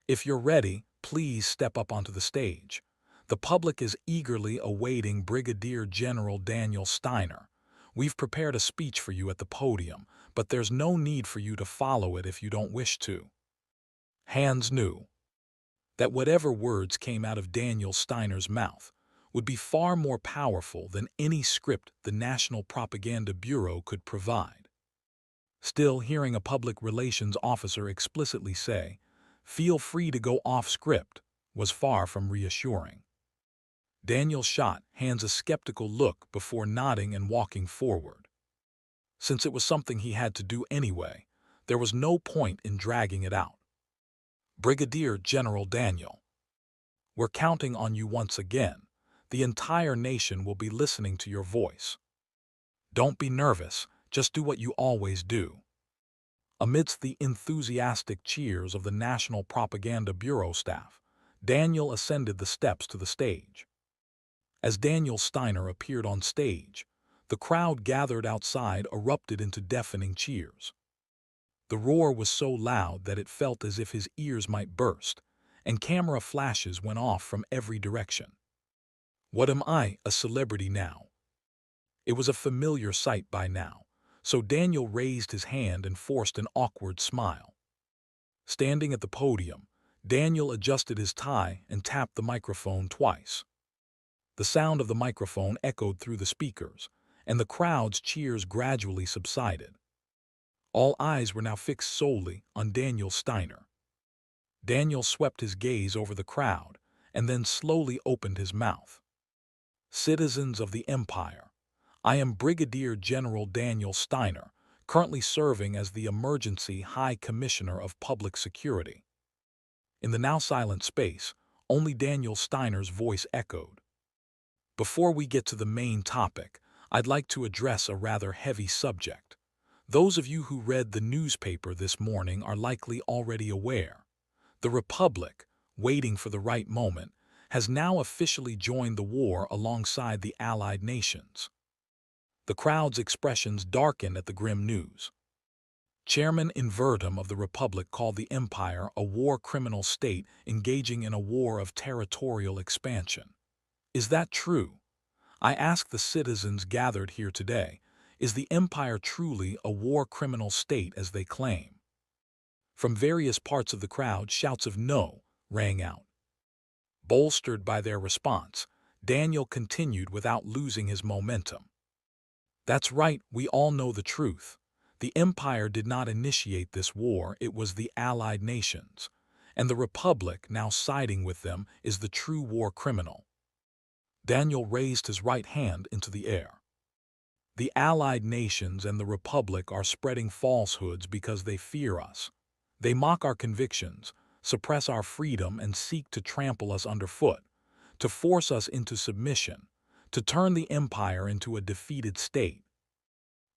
If you're ready, please step up onto the stage. The public is eagerly awaiting Brigadier General Daniel Steiner. We've prepared a speech for you at the podium, but there's no need for you to follow it if you don't wish to." Hans knew that whatever words came out of Daniel Steiner's mouth would be far more powerful than any script the National Propaganda Bureau could provide. Still, hearing a public relations officer explicitly say, "Feel free to go off script," was far from reassuring. Daniel shot Hans a skeptical look before nodding and walking forward. Since it was something he had to do anyway, there was no point in dragging it out. "Brigadier General Daniel, we're counting on you once again. The entire nation will be listening to your voice. Don't be nervous, just do what you always do." Amidst the enthusiastic cheers of the National Propaganda Bureau staff, Daniel ascended the steps to the stage. As Daniel Steiner appeared on stage, the crowd gathered outside erupted into deafening cheers. The roar was so loud that it felt as if his ears might burst, and camera flashes went off from every direction. "What am I, a celebrity now?" It was a familiar sight by now, so Daniel raised his hand and forced an awkward smile. Standing at the podium, Daniel adjusted his tie and tapped the microphone twice. The sound of the microphone echoed through the speakers, and the crowd's cheers gradually subsided. All eyes were now fixed solely on Daniel Steiner. Daniel swept his gaze over the crowd and then slowly opened his mouth. "Citizens of the Empire, I am Brigadier General Daniel Steiner, currently serving as the Emergency High Commissioner of Public Security." In the now silent space, only Daniel Steiner's voice echoed. "Before we get to the main topic, I'd like to address a rather heavy subject. Those of you who read the newspaper this morning are likely already aware. The Republic, waiting for the right moment, has now officially joined the war alongside the Allied nations." The crowd's expressions darkened at the grim news. Chairman Invertum of the Republic called the Empire a war criminal state engaging in a war of territorial expansion. Is that true? I ask the citizens gathered here today, is the Empire truly a war criminal state as they claim? From various parts of the crowd, shouts of "no" rang out. Bolstered by their response, Daniel continued without losing his momentum. "That's right, we all know the truth. The Empire did not initiate this war, it was the Allied nations. And the Republic, now siding with them, is the true war criminal." Daniel raised his right hand into the air. "The Allied nations and the Republic are spreading falsehoods because they fear us. They mock our convictions, suppress our freedom, and seek to trample us underfoot, to force us into submission, to turn the Empire into a defeated state."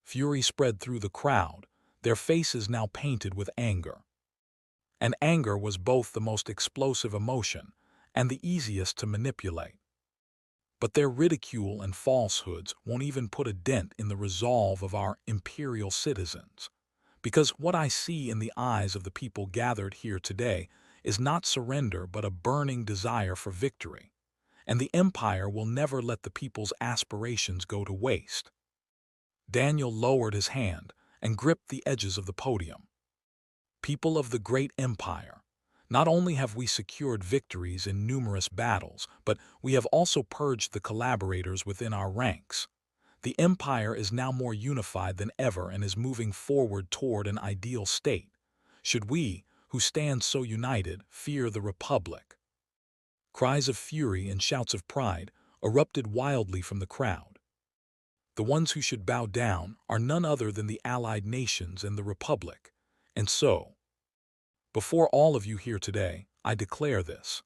Fury spread through the crowd, their faces now painted with anger. And anger was both the most explosive emotion and the easiest to manipulate. But their ridicule and falsehoods won't even put a dent in the resolve of our imperial citizens. Because what I see in the eyes of the people gathered here today is not surrender but a burning desire for victory. And the empire will never let the people's aspirations go to waste. Daniel lowered his hand and gripped the edges of the podium. People of the great empire, not only have we secured victories in numerous battles, but we have also purged the collaborators within our ranks. The empire is now more unified than ever and is moving forward toward an ideal state. Should we, who stand so united, fear the republic? Cries of fury and shouts of pride erupted wildly from the crowd. The ones who should bow down are none other than the allied nations and the republic. And so, before all of you here today, I declare this.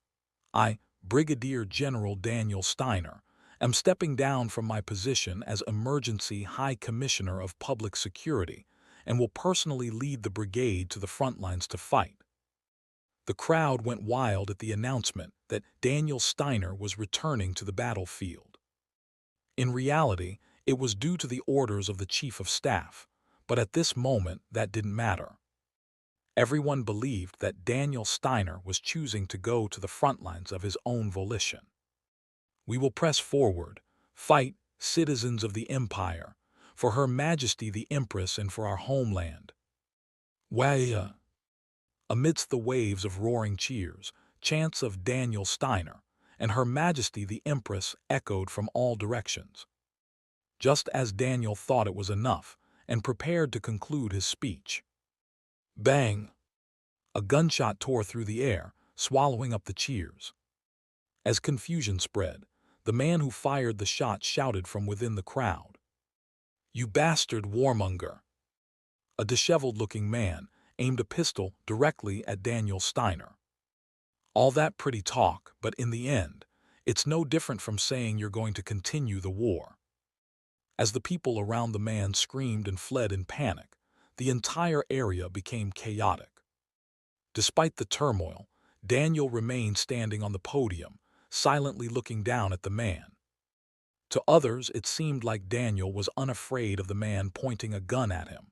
I, Brigadier General Daniel Steiner, am stepping down from my position as Emergency High Commissioner of Public Security and will personally lead the brigade to the front lines to fight. The crowd went wild at the announcement that Daniel Steiner was returning to the battlefield. In reality, it was due to the orders of the Chief of Staff, but at this moment that didn't matter. Everyone believed that Daniel Steiner was choosing to go to the front lines of his own volition. We will press forward, fight, citizens of the Empire, for Her Majesty the Empress and for our homeland. Waya! Amidst the waves of roaring cheers, chants of Daniel Steiner and Her Majesty the Empress echoed from all directions. Just as Daniel thought it was enough and prepared to conclude his speech. Bang! A gunshot tore through the air, swallowing up the cheers. As confusion spread, the man who fired the shot shouted from within the crowd. "You bastard warmonger!" A disheveled-looking man aimed a pistol directly at Daniel Steiner. All that pretty talk, but in the end, it's no different from saying you're going to continue the war. As the people around the man screamed and fled in panic, the entire area became chaotic. Despite the turmoil, Daniel remained standing on the podium, silently looking down at the man. To others, it seemed like Daniel was unafraid of the man pointing a gun at him.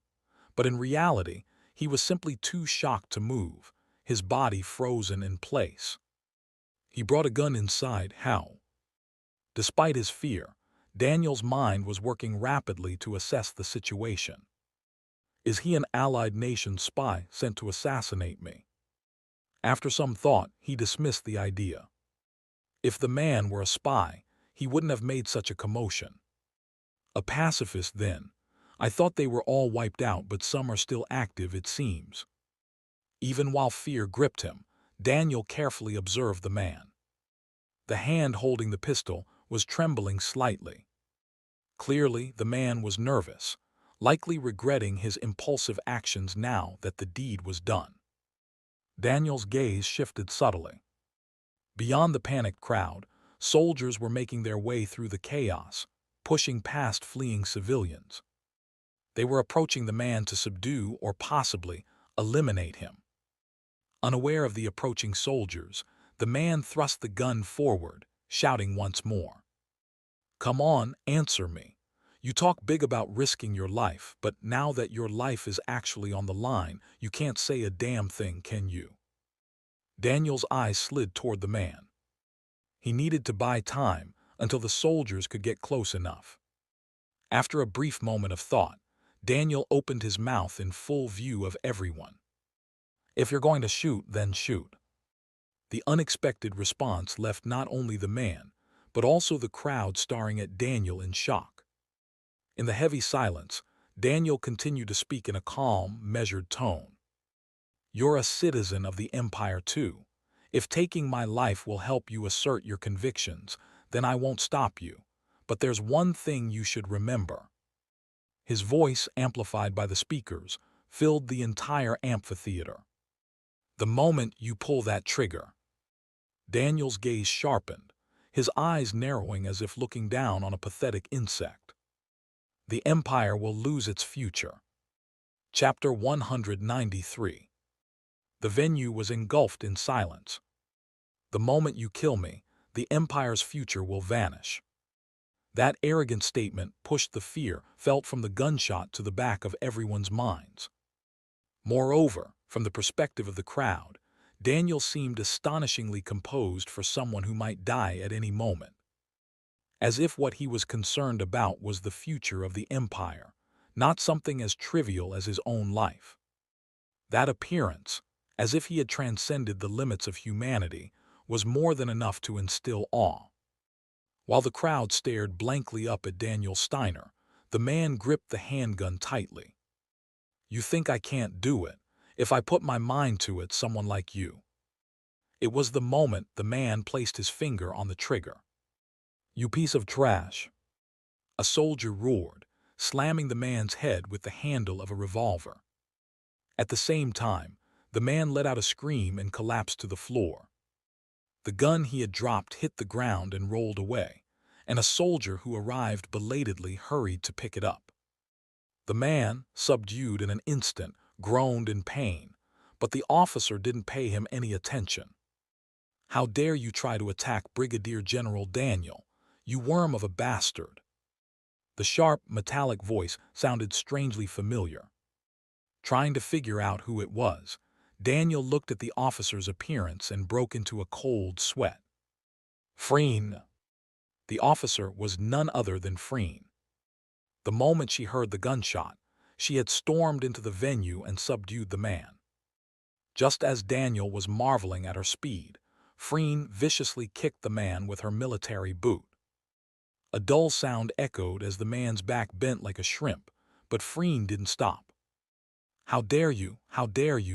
But in reality, he was simply too shocked to move, his body frozen in place. He brought a gun inside, how? Despite his fear, Daniel's mind was working rapidly to assess the situation. Is he an allied nation spy sent to assassinate me? After some thought, he dismissed the idea. If the man were a spy, he wouldn't have made such a commotion. A pacifist, then. I thought they were all wiped out, but some are still active, it seems. Even while fear gripped him, Daniel carefully observed the man. The hand holding the pistol was trembling slightly. Clearly, the man was nervous, likely regretting his impulsive actions now that the deed was done. Daniel's gaze shifted subtly. Beyond the panicked crowd, soldiers were making their way through the chaos, pushing past fleeing civilians. They were approaching the man to subdue or possibly eliminate him. Unaware of the approaching soldiers, the man thrust the gun forward, shouting once more. "Come on, answer me. You talk big about risking your life, but now that your life is actually on the line, you can't say a damn thing, can you?" Daniel's eyes slid toward the man. He needed to buy time until the soldiers could get close enough. After a brief moment of thought, Daniel opened his mouth in full view of everyone. "If you're going to shoot, then shoot." The unexpected response left not only the man, but also the crowd staring at Daniel in shock. In the heavy silence, Daniel continued to speak in a calm, measured tone. "You're a citizen of the Empire too. If taking my life will help you assert your convictions, then I won't stop you. But there's one thing you should remember." His voice, amplified by the speakers, filled the entire amphitheater. "The moment you pull that trigger." Daniel's gaze sharpened, his eyes narrowing as if looking down on a pathetic insect. "The Empire will lose its future." Chapter 193. The venue was engulfed in silence. "The moment you kill me, the Empire's future will vanish." That arrogant statement pushed the fear felt from the gunshot to the back of everyone's minds. Moreover, from the perspective of the crowd, Daniel seemed astonishingly composed for someone who might die at any moment, as if what he was concerned about was the future of the empire, not something as trivial as his own life. That appearance, as if he had transcended the limits of humanity, was more than enough to instill awe. While the crowd stared blankly up at Daniel Steiner, the man gripped the handgun tightly. "You think I can't do it? If I put my mind to it, someone like you." It was the moment the man placed his finger on the trigger. "You piece of trash!" a soldier roared, slamming the man's head with the handle of a revolver. At the same time, the man let out a scream and collapsed to the floor. The gun he had dropped hit the ground and rolled away, and a soldier who arrived belatedly hurried to pick it up. The man, subdued in an instant, groaned in pain, but the officer didn't pay him any attention. "How dare you try to attack Brigadier General Daniel, you worm of a bastard!" The sharp, metallic voice sounded strangely familiar. Trying to figure out who it was, Daniel looked at the officer's appearance and broke into a cold sweat. Freen! The officer was none other than Freen. The moment she heard the gunshot, she had stormed into the venue and subdued the man. Just as Daniel was marveling at her speed, Freen viciously kicked the man with her military boot. A dull sound echoed as the man's back bent like a shrimp, but Freen didn't stop. How dare you,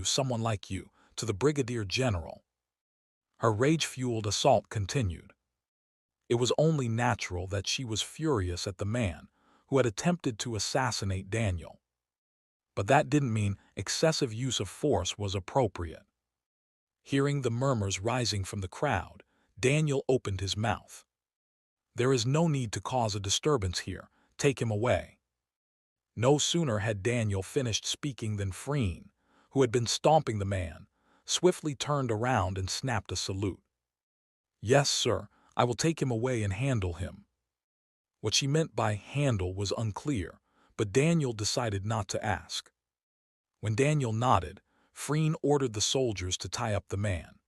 someone like you, to the Brigadier General?" Her rage-fueled assault continued. It was only natural that she was furious at the man who had attempted to assassinate Daniel. But that didn't mean excessive use of force was appropriate. Hearing the murmurs rising from the crowd, Daniel opened his mouth. "There is no need to cause a disturbance here. Take him away." No sooner had Daniel finished speaking than Freen, who had been stomping the man, swiftly turned around and snapped a salute. "Yes, sir, I will take him away and handle him." What she meant by handle was unclear, but Daniel decided not to ask. When Daniel nodded, Freen ordered the soldiers to tie up the man.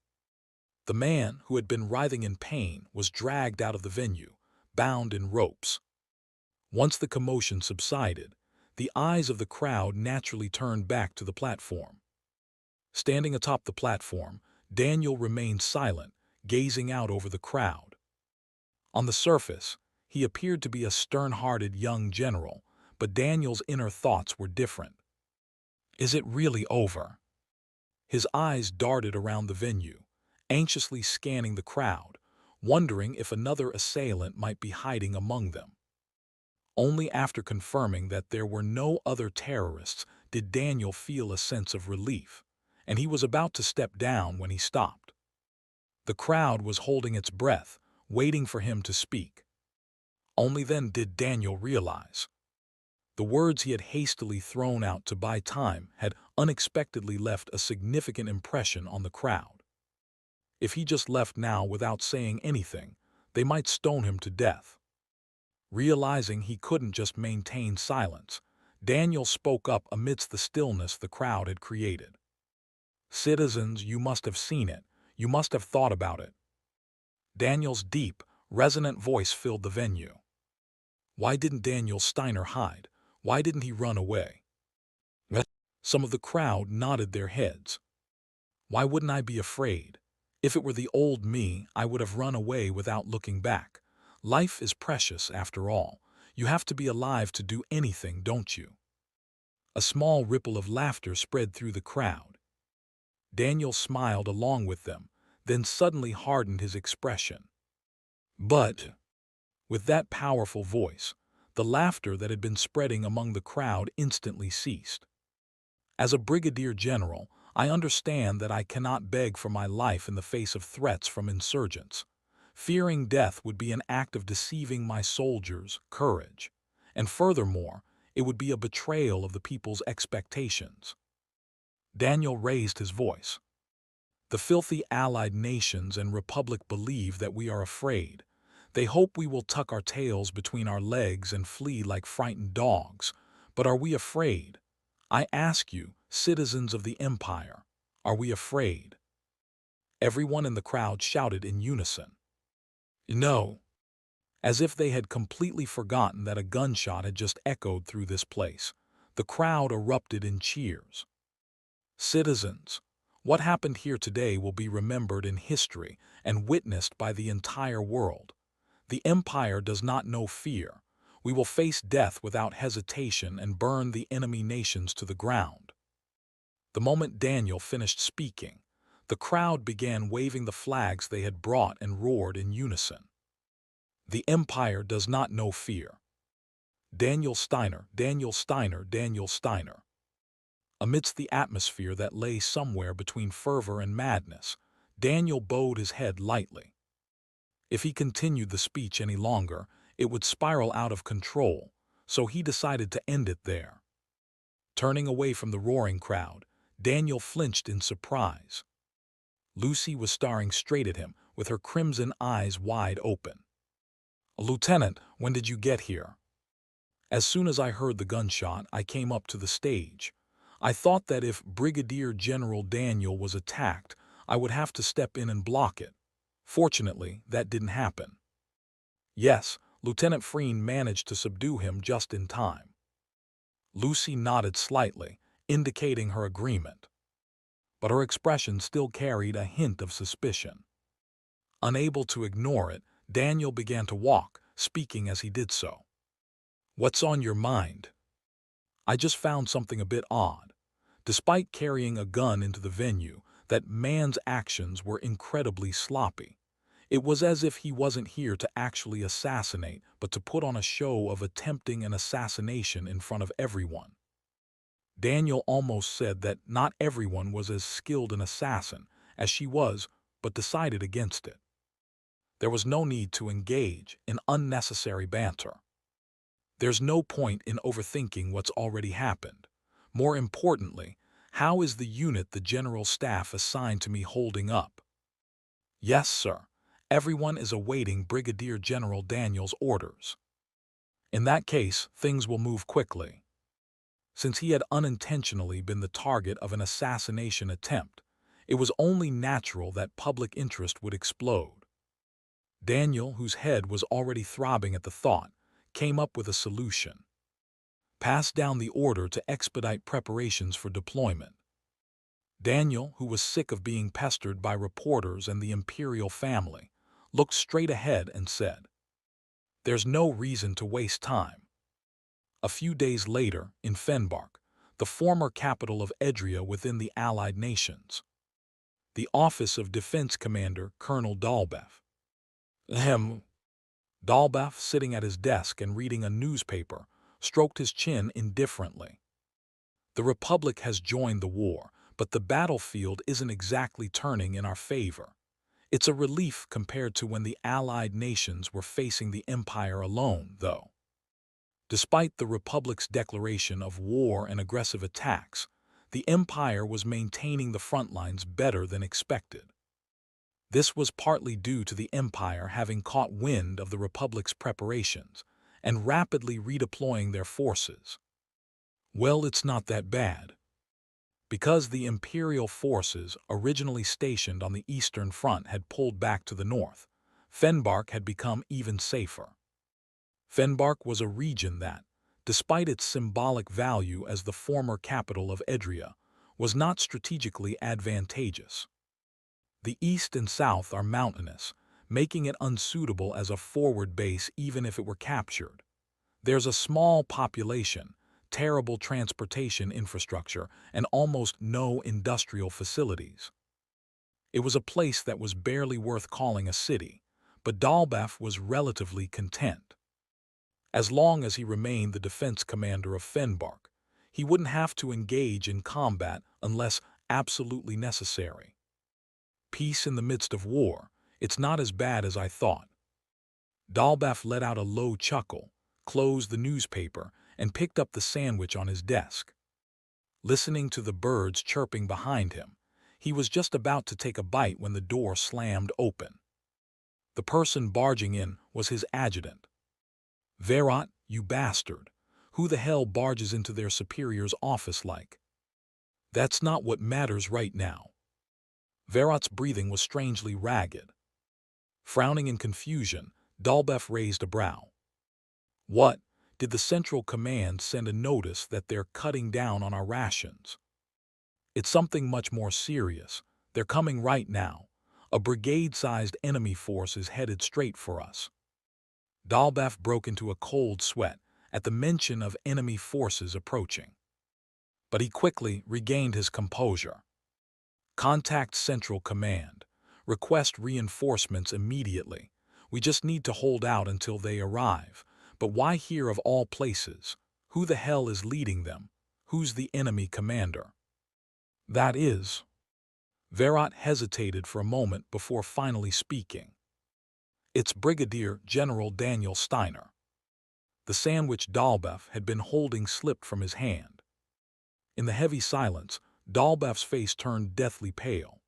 The man, who had been writhing in pain, was dragged out of the venue, bound in ropes. Once the commotion subsided, the eyes of the crowd naturally turned back to the platform. Standing atop the platform, Daniel remained silent, gazing out over the crowd. On the surface, he appeared to be a stern-hearted young general, but Daniel's inner thoughts were different. Is it really over? His eyes darted around the venue, anxiously scanning the crowd, wondering if another assailant might be hiding among them. Only after confirming that there were no other terrorists did Daniel feel a sense of relief, and he was about to step down when he stopped. The crowd was holding its breath, waiting for him to speak. Only then did Daniel realize. The words he had hastily thrown out to buy time had unexpectedly left a significant impression on the crowd. If he just left now without saying anything, they might stone him to death. Realizing he couldn't just maintain silence, Daniel spoke up amidst the stillness the crowd had created. "Citizens, you must have seen it. You must have thought about it." Daniel's deep, resonant voice filled the venue. Why didn't Daniel Steiner hide? Why didn't he run away? Some of the crowd nodded their heads. Why wouldn't I be afraid? If it were the old me, I would have run away without looking back. Life is precious, after all. You have to be alive to do anything, don't you? A small ripple of laughter spread through the crowd. Daniel smiled along with them, then suddenly hardened his expression. But, with that powerful voice, the laughter that had been spreading among the crowd instantly ceased. "As a brigadier general, I understand that I cannot beg for my life in the face of threats from insurgents. Fearing death would be an act of deceiving my soldiers' courage, and furthermore, it would be a betrayal of the people's expectations." Daniel raised his voice. "The filthy allied nations and republic believe that we are afraid. They hope we will tuck our tails between our legs and flee like frightened dogs. But are we afraid? I ask you, citizens of the Empire, are we afraid? Everyone in the crowd shouted in unison. No, as if they had completely forgotten that a gunshot had just echoed through this place. The crowd erupted in cheers. Citizens, what happened here today will be remembered in history and witnessed by the entire world. The Empire does not know fear. We will face death without hesitation and burn the enemy nations to the ground. The moment Daniel finished speaking, the crowd began waving the flags they had brought and roared in unison. The Empire does not know fear. Daniel Steiner, Daniel Steiner, Daniel Steiner. Amidst the atmosphere that lay somewhere between fervor and madness, Daniel bowed his head lightly. If he continued the speech any longer, it would spiral out of control, so he decided to end it there. Turning away from the roaring crowd, Daniel flinched in surprise. Lucy was staring straight at him, with her crimson eyes wide open. "Lieutenant, when did you get here?" "As soon as I heard the gunshot, I came up to the stage. I thought that if Brigadier General Daniel was attacked, I would have to step in and block it. Fortunately, that didn't happen." "Yes, Lieutenant Freen managed to subdue him just in time." Lucy nodded slightly, indicating her agreement. But her expression still carried a hint of suspicion. Unable to ignore it, Daniel began to walk, speaking as he did so. "What's on your mind?" "I just found something a bit odd. Despite carrying a gun into the venue, that man's actions were incredibly sloppy. It was as if he wasn't here to actually assassinate, but to put on a show of attempting an assassination in front of everyone." Daniel almost said that not everyone was as skilled an assassin as she was, but decided against it. There was no need to engage in unnecessary banter. There's no point in overthinking what's already happened. More importantly, how is the unit the General Staff assigned to me holding up? "Yes, sir. Everyone is awaiting Brigadier General Daniel's orders." "In that case, things will move quickly." Since he had unintentionally been the target of an assassination attempt, it was only natural that public interest would explode. Daniel, whose head was already throbbing at the thought, came up with a solution. Pass down the order to expedite preparations for deployment. Daniel, who was sick of being pestered by reporters and the imperial family, looked straight ahead and said, "There's no reason to waste time." A few days later, in Fenbark, the former capital of Edria within the Allied nations, the office of Defense Commander Colonel Dalbeth. Dalbeth, sitting at his desk and reading a newspaper, stroked his chin indifferently. "The Republic has joined the war, but the battlefield isn't exactly turning in our favor. It's a relief compared to when the Allied nations were facing the Empire alone, though. Despite the Republic's declaration of war and aggressive attacks, the Empire was maintaining the front lines better than expected. This was partly due to the Empire having caught wind of the Republic's preparations and rapidly redeploying their forces. Well, it's not that bad. Because the Imperial forces originally stationed on the Eastern Front had pulled back to the north, Fenbark had become even safer. Fenbark was a region that, despite its symbolic value as the former capital of Edria, was not strategically advantageous. The east and south are mountainous, making it unsuitable as a forward base even if it were captured. There's a small population, terrible transportation infrastructure, and almost no industrial facilities. It was a place that was barely worth calling a city, but Dalbaf was relatively content. As long as he remained the defense commander of Fenbark, he wouldn't have to engage in combat unless absolutely necessary. Peace in the midst of war, it's not as bad as I thought. Dalbaf let out a low chuckle, closed the newspaper, and picked up the sandwich on his desk. Listening to the birds chirping behind him, he was just about to take a bite when the door slammed open. The person barging in was his adjutant. "Verat, you bastard! Who the hell barges into their superior's office like? That's not what matters right now. Verot's breathing was strangely ragged. Frowning in confusion, Dalbef raised a brow. What? Did the Central Command send a notice that they're cutting down on our rations? It's something much more serious. They're coming right now. A brigade-sized enemy force is headed straight for us. Dalbaf broke into a cold sweat at the mention of enemy forces approaching. But he quickly regained his composure. Contact Central Command. Request reinforcements immediately. We just need to hold out until they arrive. But why here of all places? Who the hell is leading them? Who's the enemy commander? That is. Verot hesitated for a moment before finally speaking. It's Brigadier General Daniel Steiner. The sandwich Dalbef had been holding slipped from his hand. In the heavy silence, Dalbef's face turned deathly pale.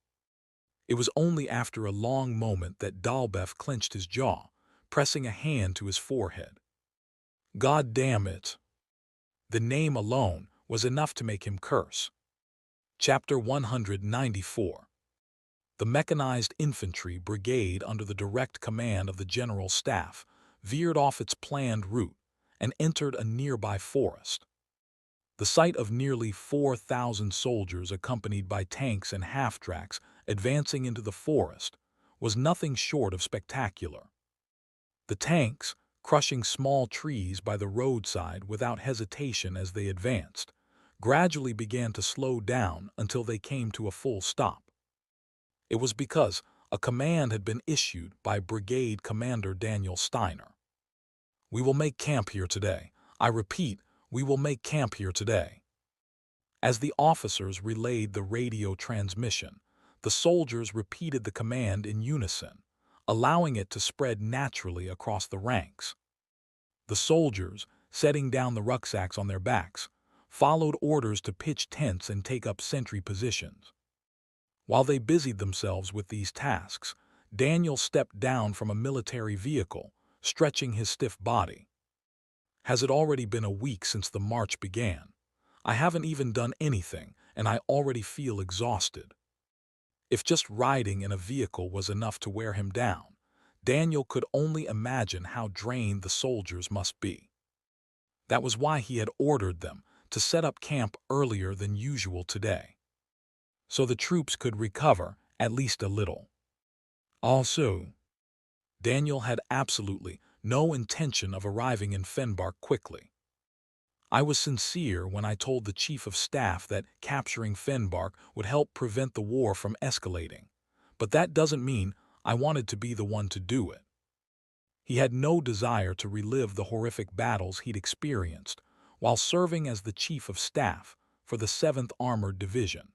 It was only after a long moment that Dalbef clenched his jaw, pressing a hand to his forehead. God damn it! The name alone was enough to make him curse. Chapter 194. The Mechanized Infantry Brigade, under the direct command of the General Staff, veered off its planned route and entered a nearby forest. The sight of nearly 4,000 soldiers accompanied by tanks and half-tracks advancing into the forest was nothing short of spectacular. The tanks, crushing small trees by the roadside without hesitation as they advanced, gradually began to slow down until they came to a full stop. It was because a command had been issued by Brigade Commander Daniel Steiner. We will make camp here today. I repeat, we will make camp here today. As the officers relayed the radio transmission, the soldiers repeated the command in unison, allowing it to spread naturally across the ranks. The soldiers, setting down the rucksacks on their backs, followed orders to pitch tents and take up sentry positions. While they busied themselves with these tasks, Daniel stepped down from a military vehicle, stretching his stiff body. Has it already been a week since the march began? I haven't even done anything, and I already feel exhausted. If just riding in a vehicle was enough to wear him down, Daniel could only imagine how drained the soldiers must be. That was why he had ordered them to set up camp earlier than usual today, so the troops could recover at least a little. Also, Daniel had absolutely no intention of arriving in Fenbark quickly. I was sincere when I told the Chief of Staff that capturing Fenbark would help prevent the war from escalating, but that doesn't mean I wanted to be the one to do it. He had no desire to relive the horrific battles he'd experienced while serving as the Chief of Staff for the 7th Armored Division.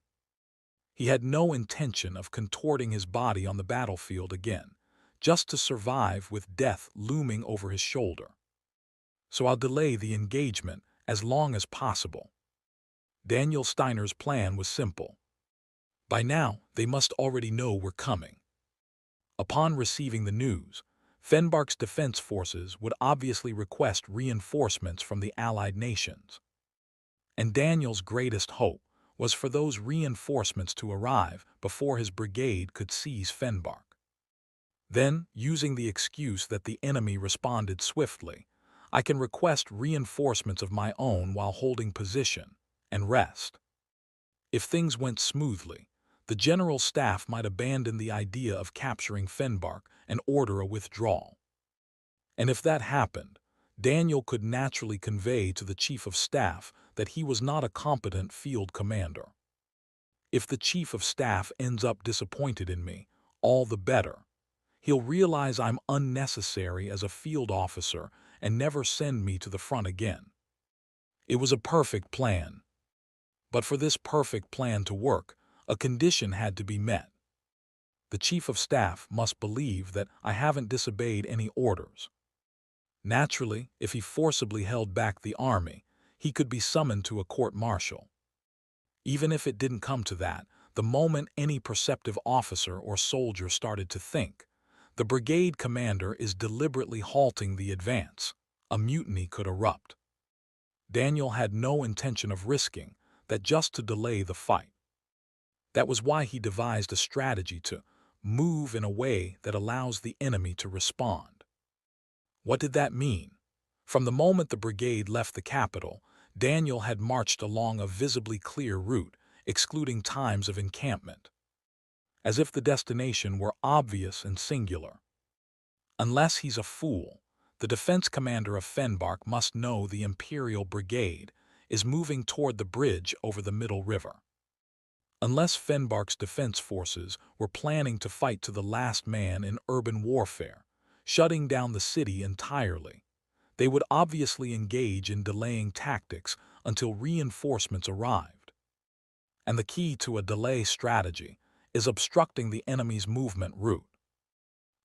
He had no intention of contorting his body on the battlefield again, just to survive with death looming over his shoulder. So I'll delay the engagement as long as possible. Daniel Steiner's plan was simple. By now, they must already know we're coming. Upon receiving the news, Fenbark's defense forces would obviously request reinforcements from the allied nations. And Daniel's greatest hope was for those reinforcements to arrive before his brigade could seize Fenbark. Then, using the excuse that the enemy responded swiftly, I can request reinforcements of my own while holding position and rest. If things went smoothly, the General Staff might abandon the idea of capturing Fenbark and order a withdrawal. And if that happened, Daniel could naturally convey to the Chief of Staff that he was not a competent field commander. If the Chief of Staff ends up disappointed in me, all the better. He'll realize I'm unnecessary as a field officer and never send me to the front again. It was a perfect plan. But for this perfect plan to work, a condition had to be met. The Chief of Staff must believe that I haven't disobeyed any orders. Naturally, if he forcibly held back the army, he could be summoned to a court-martial. Even if it didn't come to that, the moment any perceptive officer or soldier started to think, the brigade commander is deliberately halting the advance, a mutiny could erupt. Daniel had no intention of risking that just to delay the fight. That was why he devised a strategy to move in a way that allows the enemy to respond. What did that mean? From the moment the brigade left the capital, Daniel had marched along a visibly clear route, excluding times of encampment, as if the destination were obvious and singular. Unless he's a fool, the defense commander of Fenbark must know the Imperial Brigade is moving toward the bridge over the Middle River. Unless Fenbark's defense forces were planning to fight to the last man in urban warfare, shutting down the city entirely, they would obviously engage in delaying tactics until reinforcements arrived. And the key to a delay strategy is obstructing the enemy's movement route,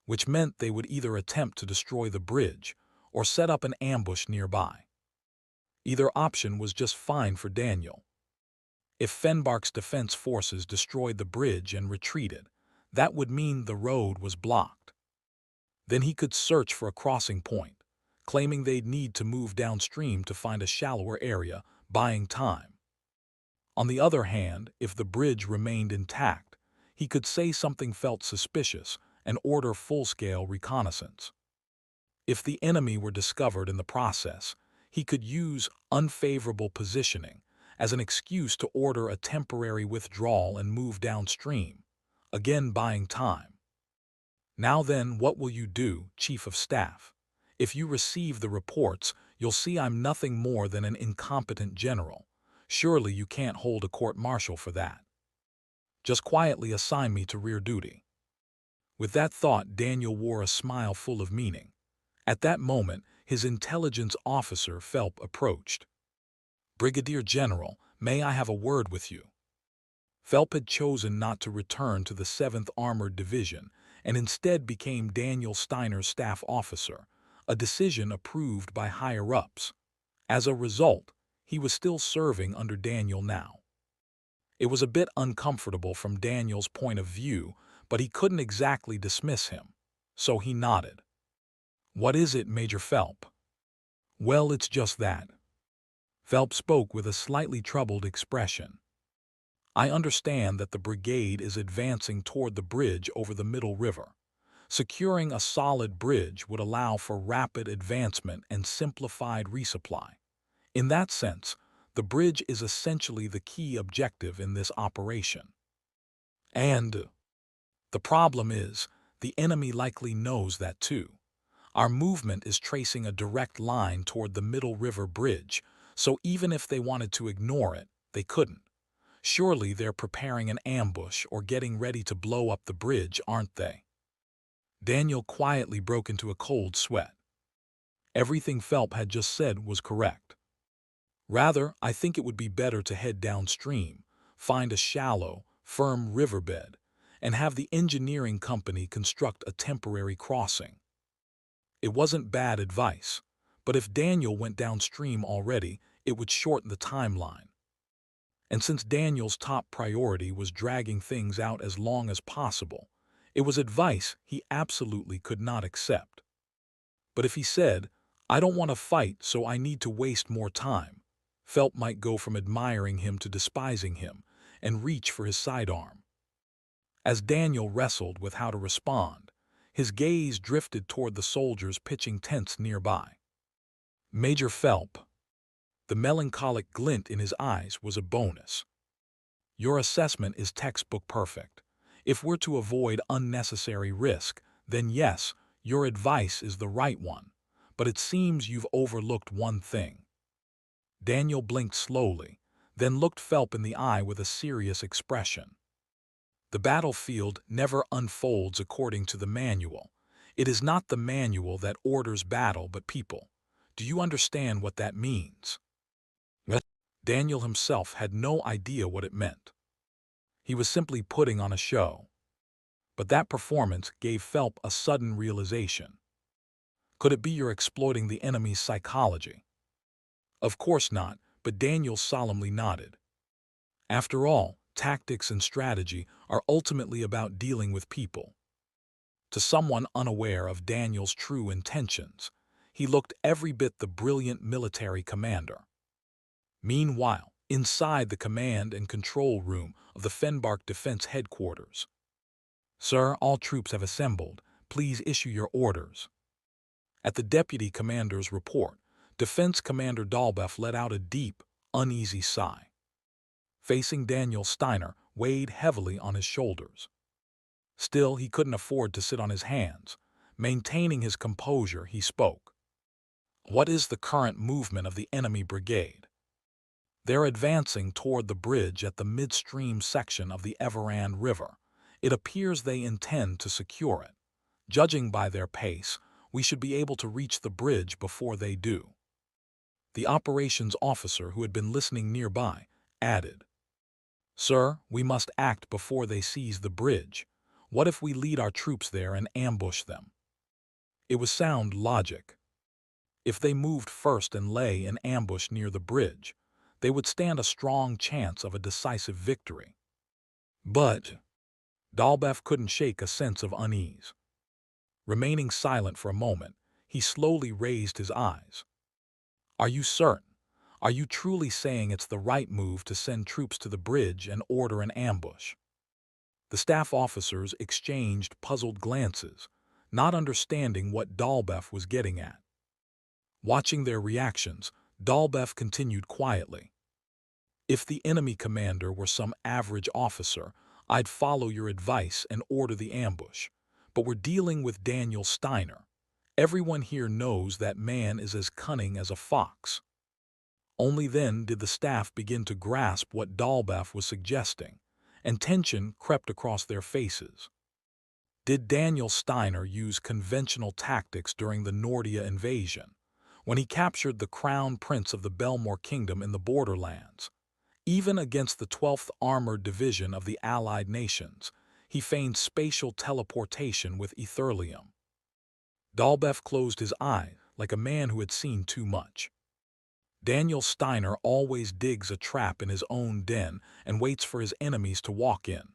which meant they would either attempt to destroy the bridge or set up an ambush nearby. Either option was just fine for Daniel. If Fenbark's defense forces destroyed the bridge and retreated, that would mean the road was blocked. Then he could search for a crossing point, claiming they'd need to move downstream to find a shallower area, buying time. On the other hand, if the bridge remained intact, he could say something felt suspicious and order full-scale reconnaissance. If the enemy were discovered in the process, he could use unfavorable positioning as an excuse to order a temporary withdrawal and move downstream, again buying time. Now then, what will you do, Chief of Staff? If you receive the reports, you'll see I'm nothing more than an incompetent general. Surely you can't hold a court-martial for that. Just quietly assign me to rear duty. With that thought, Daniel wore a smile full of meaning. At that moment, his intelligence officer, Phelps, approached. "Brigadier General, may I have a word with you?" Phelps had chosen not to return to the 7th Armored Division and instead became Daniel Steiner's staff officer, a decision approved by higher-ups. As a result, he was still serving under Daniel now. It was a bit uncomfortable from Daniel's point of view, but he couldn't exactly dismiss him, so he nodded. "What is it, Major Phelps?" "Well, it's just that." Phelps spoke with a slightly troubled expression. "I understand that the brigade is advancing toward the bridge over the Middle River. Securing a solid bridge would allow for rapid advancement and simplified resupply. In that sense, the bridge is essentially the key objective in this operation. And the problem is, the enemy likely knows that too. Our movement is tracing a direct line toward the Middle River Bridge, so even if they wanted to ignore it, they couldn't. Surely they're preparing an ambush or getting ready to blow up the bridge, aren't they?" Daniel quietly broke into a cold sweat. Everything Phelps had just said was correct. "Rather, I think it would be better to head downstream, find a shallow, firm riverbed, and have the engineering company construct a temporary crossing." It wasn't bad advice, but if Daniel went downstream already, it would shorten the timeline. And since Daniel's top priority was dragging things out as long as possible, it was advice he absolutely could not accept. But if he said, "I don't want to fight, so I need to waste more time," Phelps might go from admiring him to despising him and reach for his sidearm. As Daniel wrestled with how to respond, his gaze drifted toward the soldiers pitching tents nearby. "Major Phelps." The melancholic glint in his eyes was a bonus. "Your assessment is textbook perfect. If we're to avoid unnecessary risk, then yes, your advice is the right one, but it seems you've overlooked one thing." Daniel blinked slowly, then looked Phelps in the eye with a serious expression. "The battlefield never unfolds according to the manual. It is not the manual that orders battle but people. Do you understand what that means?" Daniel himself had no idea what it meant. He was simply putting on a show. But that performance gave Phelps a sudden realization. Could it be you're exploiting the enemy's psychology? Of course not, but Daniel solemnly nodded. After all, tactics and strategy are ultimately about dealing with people. To someone unaware of Daniel's true intentions, he looked every bit the brilliant military commander. Meanwhile, inside the command and control room of the Fenbark Defense Headquarters. "Sir, all troops have assembled. Please issue your orders." At the Deputy Commander's report, Defense Commander Dalbef let out a deep, uneasy sigh. Facing Daniel Steiner weighed heavily on his shoulders. Still, he couldn't afford to sit on his hands. Maintaining his composure, he spoke. "What is the current movement of the enemy brigade?" "They're advancing toward the bridge at the midstream section of the Everand River. It appears they intend to secure it. Judging by their pace, we should be able to reach the bridge before they do." The operations officer, who had been listening nearby, added, "Sir, we must act before they seize the bridge. What if we lead our troops there and ambush them?" It was sound logic. If they moved first and lay in ambush near the bridge, they would stand a strong chance of a decisive victory. But Dalbef couldn't shake a sense of unease. Remaining silent for a moment, he slowly raised his eyes. "Are you certain? Are you truly saying it's the right move to send troops to the bridge and order an ambush?" The staff officers exchanged puzzled glances, not understanding what Dalbef was getting at. Watching their reactions, Dalbef continued quietly. "If the enemy commander were some average officer, I'd follow your advice and order the ambush. But we're dealing with Daniel Steiner. Everyone here knows that man is as cunning as a fox." Only then did the staff begin to grasp what Dalbef was suggesting, and tension crept across their faces. Did Daniel Steiner use conventional tactics during the Nordia invasion, when he captured the crown prince of the Belmore Kingdom in the borderlands? Even against the 12th Armored Division of the Allied nations, he feigned spatial teleportation with Etherlium. Dalbef closed his eye like a man who had seen too much. Daniel Steiner always digs a trap in his own den and waits for his enemies to walk in.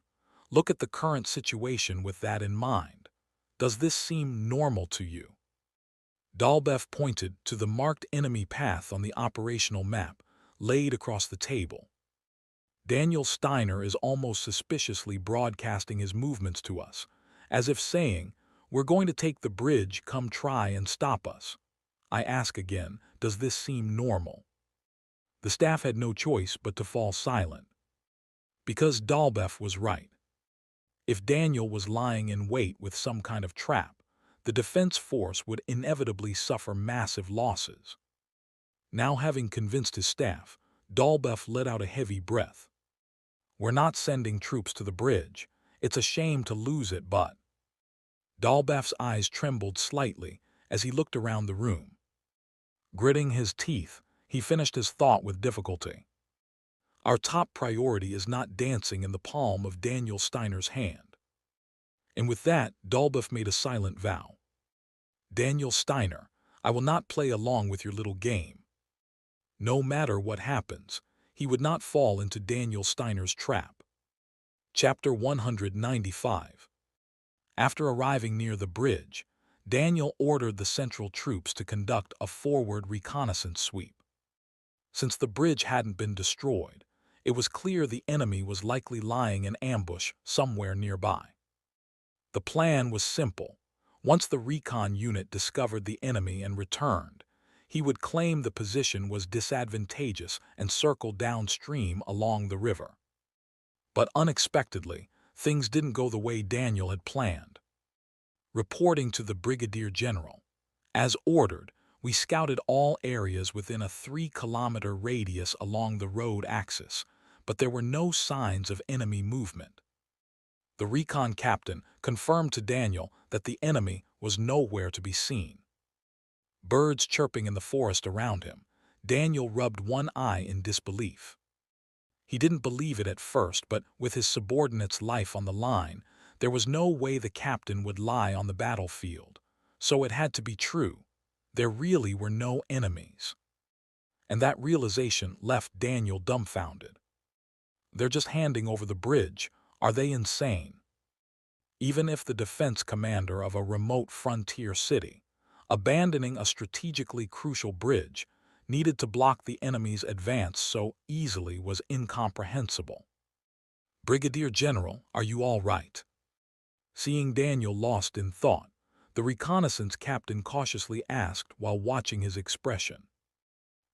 Look at the current situation with that in mind. Does this seem normal to you? Dalbef pointed to the marked enemy path on the operational map, laid across the table. "Daniel Steiner is almost suspiciously broadcasting his movements to us, as if saying, 'We're going to take the bridge, come try and stop us.' I ask again, does this seem normal?" The staff had no choice but to fall silent. Because Dalbef was right. If Daniel was lying in wait with some kind of trap, the defense force would inevitably suffer massive losses. Now, having convinced his staff, Dalbef let out a heavy breath. "We're not sending troops to the bridge. It's a shame to lose it, but—" Dalbef's eyes trembled slightly as he looked around the room. Gritting his teeth, he finished his thought with difficulty. "Our top priority is not dancing in the palm of Daniel Steiner's hand." And with that, Dalbef made a silent vow. "Daniel Steiner, I will not play along with your little game." No matter what happens, he would not fall into Daniel Steiner's trap. Chapter 195. After arriving near the bridge, Daniel ordered the central troops to conduct a forward reconnaissance sweep. Since the bridge hadn't been destroyed, it was clear the enemy was likely lying in ambush somewhere nearby. The plan was simple. Once the recon unit discovered the enemy and returned, he would claim the position was disadvantageous and circle downstream along the river. But unexpectedly, things didn't go the way Daniel had planned. Reporting to the Brigadier General, "As ordered, we scouted all areas within a 3-kilometer radius along the road axis, but there were no signs of enemy movement." The recon captain confirmed to Daniel that the enemy was nowhere to be seen. Birds chirping in the forest around him, Daniel rubbed one eye in disbelief. He didn't believe it at first, but with his subordinate's life on the line, there was no way the captain would lie on the battlefield. So it had to be true. There really were no enemies. And that realization left Daniel dumbfounded. They're just handing over the bridge. Are they insane? Even if the defense commander of a remote frontier city, abandoning a strategically crucial bridge, needed to block the enemy's advance so easily was incomprehensible. "Brigadier General, are you all right?" Seeing Daniel lost in thought, the reconnaissance captain cautiously asked while watching his expression.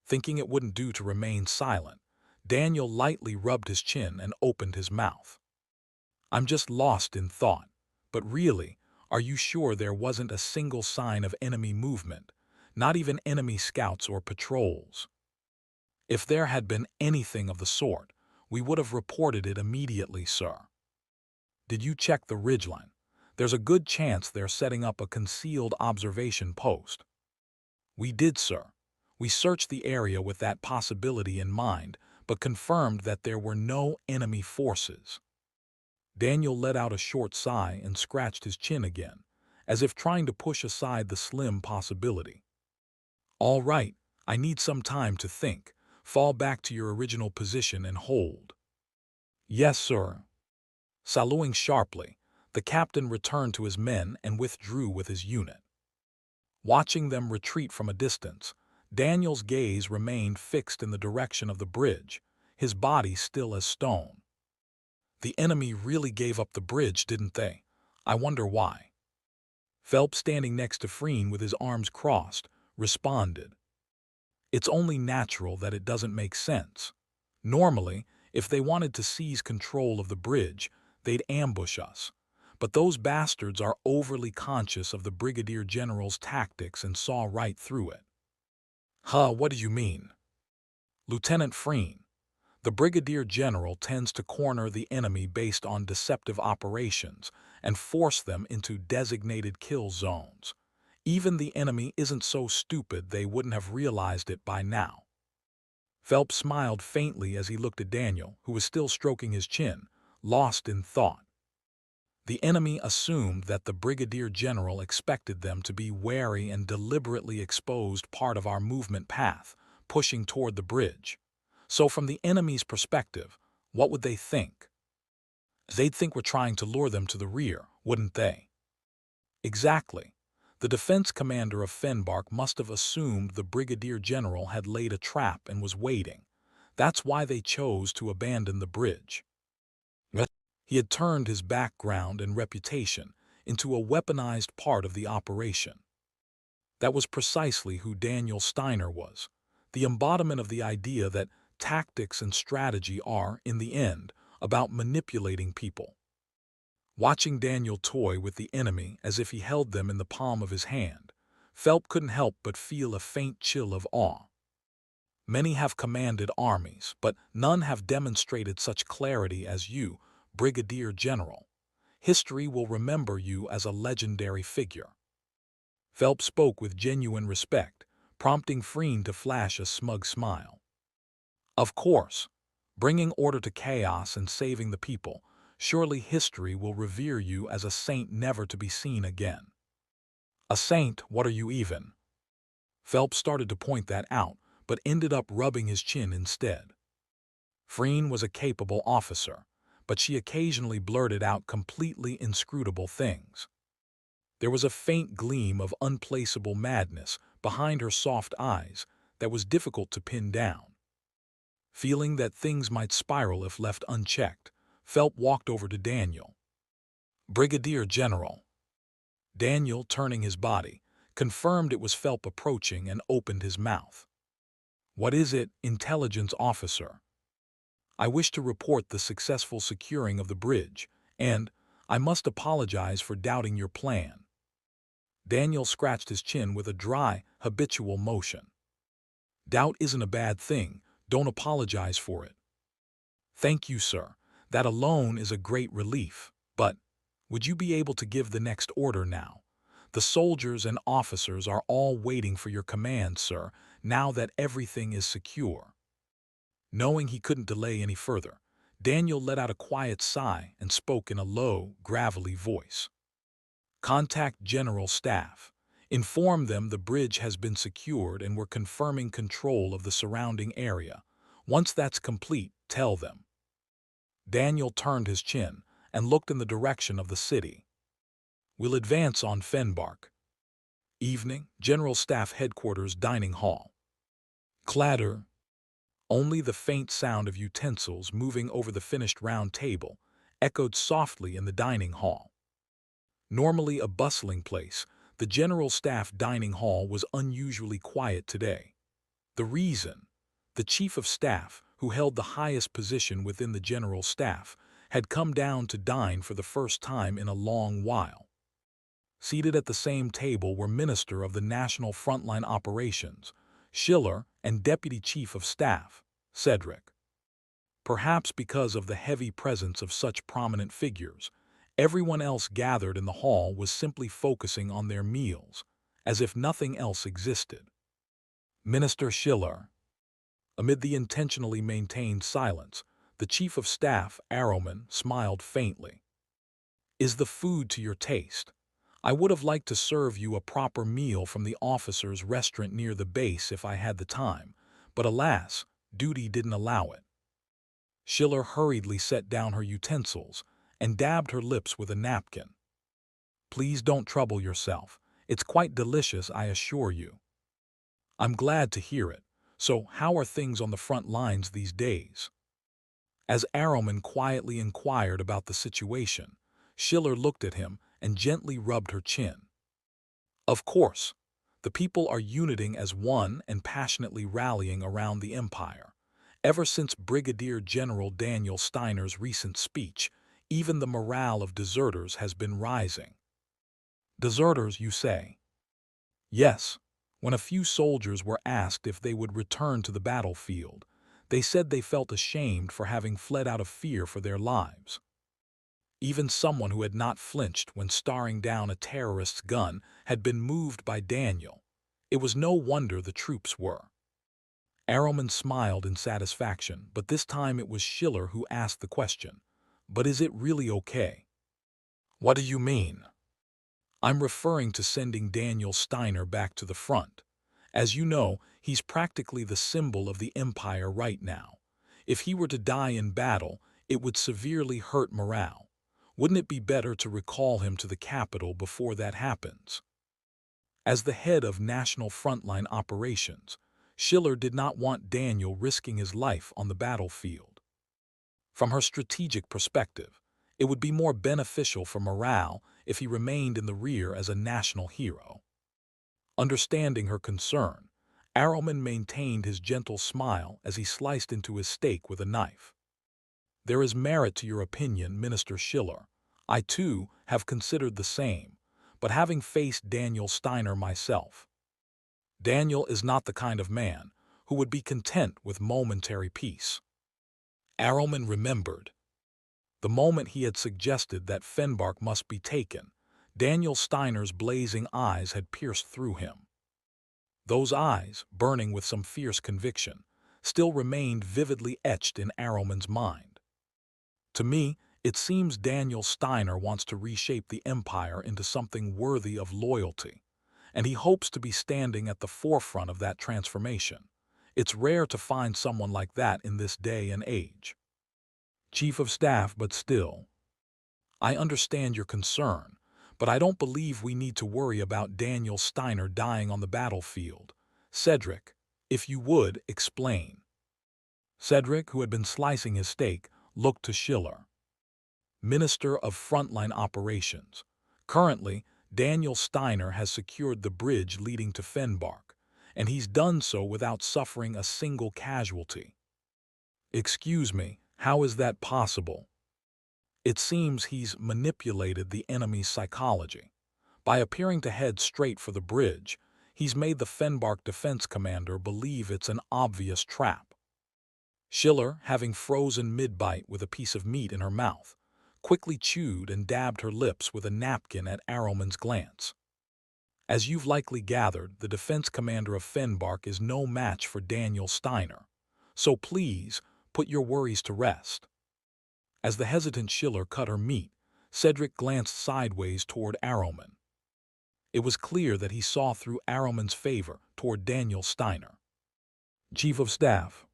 Thinking it wouldn't do to remain silent, Daniel lightly rubbed his chin and opened his mouth. "I'm just lost in thought. But really, are you sure there wasn't a single sign of enemy movement, not even enemy scouts or patrols? If there had been anything of the sort, we would have reported it immediately, sir." "Did you check the ridgeline? There's a good chance they're setting up a concealed observation post." "We did, sir. We searched the area with that possibility in mind, but confirmed that there were no enemy forces." Daniel let out a short sigh and scratched his chin again, as if trying to push aside the slim possibility. "All right, I need some time to think. Fall back to your original position and hold." "Yes, sir." Saluting sharply, the captain returned to his men and withdrew with his unit. Watching them retreat from a distance, Daniel's gaze remained fixed in the direction of the bridge, his body still as stone. "The enemy really gave up the bridge, didn't they? I wonder why." Phelps, standing next to Freen with his arms crossed, responded. "It's only natural that it doesn't make sense. Normally, if they wanted to seize control of the bridge, they'd ambush us. But those bastards are overly conscious of the Brigadier General's tactics and saw right through it." "Huh, what do you mean?" "Lieutenant Freen, the Brigadier General tends to corner the enemy based on deceptive operations and force them into designated kill zones. Even the enemy isn't so stupid they wouldn't have realized it by now." Phelps smiled faintly as he looked at Daniel, who was still stroking his chin, lost in thought. The enemy assumed that the Brigadier General expected them to be wary and deliberately exposed part of our movement path, pushing toward the bridge. So from the enemy's perspective, what would they think? They'd think we're trying to lure them to the rear, wouldn't they? Exactly. The defense commander of Fenbark must have assumed the Brigadier General had laid a trap and was waiting. That's why they chose to abandon the bridge. He had turned his background and reputation into a weaponized part of the operation. That was precisely who Daniel Steiner was, the embodiment of the idea that tactics and strategy are, in the end, about manipulating people. Watching Daniel toy with the enemy as if he held them in the palm of his hand, Phelps couldn't help but feel a faint chill of awe. Many have commanded armies, but none have demonstrated such clarity as you, Brigadier General. History will remember you as a legendary figure." Phelps spoke with genuine respect, prompting Freen to flash a smug smile. "Of course, bringing order to chaos and saving the people, surely history will revere you as a saint never to be seen again." "A saint, what are you even?" Phelps started to point that out, but ended up rubbing his chin instead. Freen was a capable officer, but she occasionally blurted out completely inscrutable things. There was a faint gleam of unplaceable madness behind her soft eyes that was difficult to pin down. Feeling that things might spiral if left unchecked, Phelps walked over to Daniel. "Brigadier General." Daniel, turning his body, confirmed it was Phelps approaching and opened his mouth. "What is it, intelligence officer?" "I wish to report the successful securing of the bridge, and I must apologize for doubting your plan." Daniel scratched his chin with a dry, habitual motion. "Doubt isn't a bad thing. Don't apologize for it." "Thank you, sir. That alone is a great relief. But would you be able to give the next order now? The soldiers and officers are all waiting for your command, sir, now that everything is secure." Knowing he couldn't delay any further, Daniel let out a quiet sigh and spoke in a low, gravelly voice. "Contact General Staff. Inform them the bridge has been secured and we're confirming control of the surrounding area. Once that's complete, tell them." Daniel turned his chin and looked in the direction of the city. "We'll advance on Fenbark." Evening, General Staff Headquarters Dining Hall. Clatter. Only the faint sound of utensils moving over the finished round table echoed softly in the dining hall. Normally a bustling place, the general staff dining hall was unusually quiet today. The reason? The chief of staff, who held the highest position within the general staff, had come down to dine for the first time in a long while. Seated at the same table were Minister of the National Frontline Operations, Schiller, and Deputy Chief of Staff, Cedric. Perhaps because of the heavy presence of such prominent figures, everyone else gathered in the hall was simply focusing on their meals, as if nothing else existed. Minister Schiller. Amid the intentionally maintained silence, the Chief of Staff, Arrowman, smiled faintly. Is the food to your taste? I would have liked to serve you a proper meal from the officers' restaurant near the base if I had the time, but alas, duty didn't allow it. Schiller hurriedly set down her utensils and dabbed her lips with a napkin. Please don't trouble yourself. It's quite delicious, I assure you. I'm glad to hear it. So, how are things on the front lines these days? As Arrowman quietly inquired about the situation, Schiller looked at him and gently rubbed her chin. Of course, the people are uniting as one and passionately rallying around the empire. Ever since Brigadier General Daniel Steiner's recent speech, even the morale of deserters has been rising. Deserters, you say? Yes. When a few soldiers were asked if they would return to the battlefield, they said they felt ashamed for having fled out of fear for their lives. Even someone who had not flinched when staring down a terrorist's gun had been moved by Daniel. It was no wonder the troops were. Arrowman smiled in satisfaction, but this time it was Schiller who asked the question. But is it really okay? What do you mean? I'm referring to sending Daniel Steiner back to the front. As you know, he's practically the symbol of the empire right now. If he were to die in battle, it would severely hurt morale. Wouldn't it be better to recall him to the capital before that happens? As the head of National Frontline Operations, Schiller did not want Daniel risking his life on the battlefield. From her strategic perspective, it would be more beneficial for morale if he remained in the rear as a national hero. Understanding her concern, Arrowman maintained his gentle smile as he sliced into his steak with a knife. There is merit to your opinion, Minister Schiller. I, too, have considered the same, but having faced Daniel Steiner myself, Daniel is not the kind of man who would be content with momentary peace. Arrowman remembered. The moment he had suggested that Fenbark must be taken, Daniel Steiner's blazing eyes had pierced through him. Those eyes, burning with some fierce conviction, still remained vividly etched in Arrowman's mind. To me, it seems Daniel Steiner wants to reshape the empire into something worthy of loyalty, and he hopes to be standing at the forefront of that transformation. It's rare to find someone like that in this day and age. Chief of Staff, but still. I understand your concern, but I don't believe we need to worry about Daniel Steiner dying on the battlefield. Cedric, if you would, explain. Cedric, who had been slicing his steak, looked to Schiller. Minister of Frontline Operations. Currently, Daniel Steiner has secured the bridge leading to Fenbark, and he's done so without suffering a single casualty. Excuse me, how is that possible? It seems he's manipulated the enemy's psychology. By appearing to head straight for the bridge, he's made the Fenbark defense commander believe it's an obvious trap. Schiller, having frozen mid-bite with a piece of meat in her mouth, quickly chewed and dabbed her lips with a napkin at Arrowman's glance. As you've likely gathered, the defense commander of Fenbark is no match for Daniel Steiner. So please, put your worries to rest. As the hesitant Schiller cut her meat, Cedric glanced sideways toward Arrowman. It was clear that he saw through Arrowman's favor toward Daniel Steiner. Chief of Staff.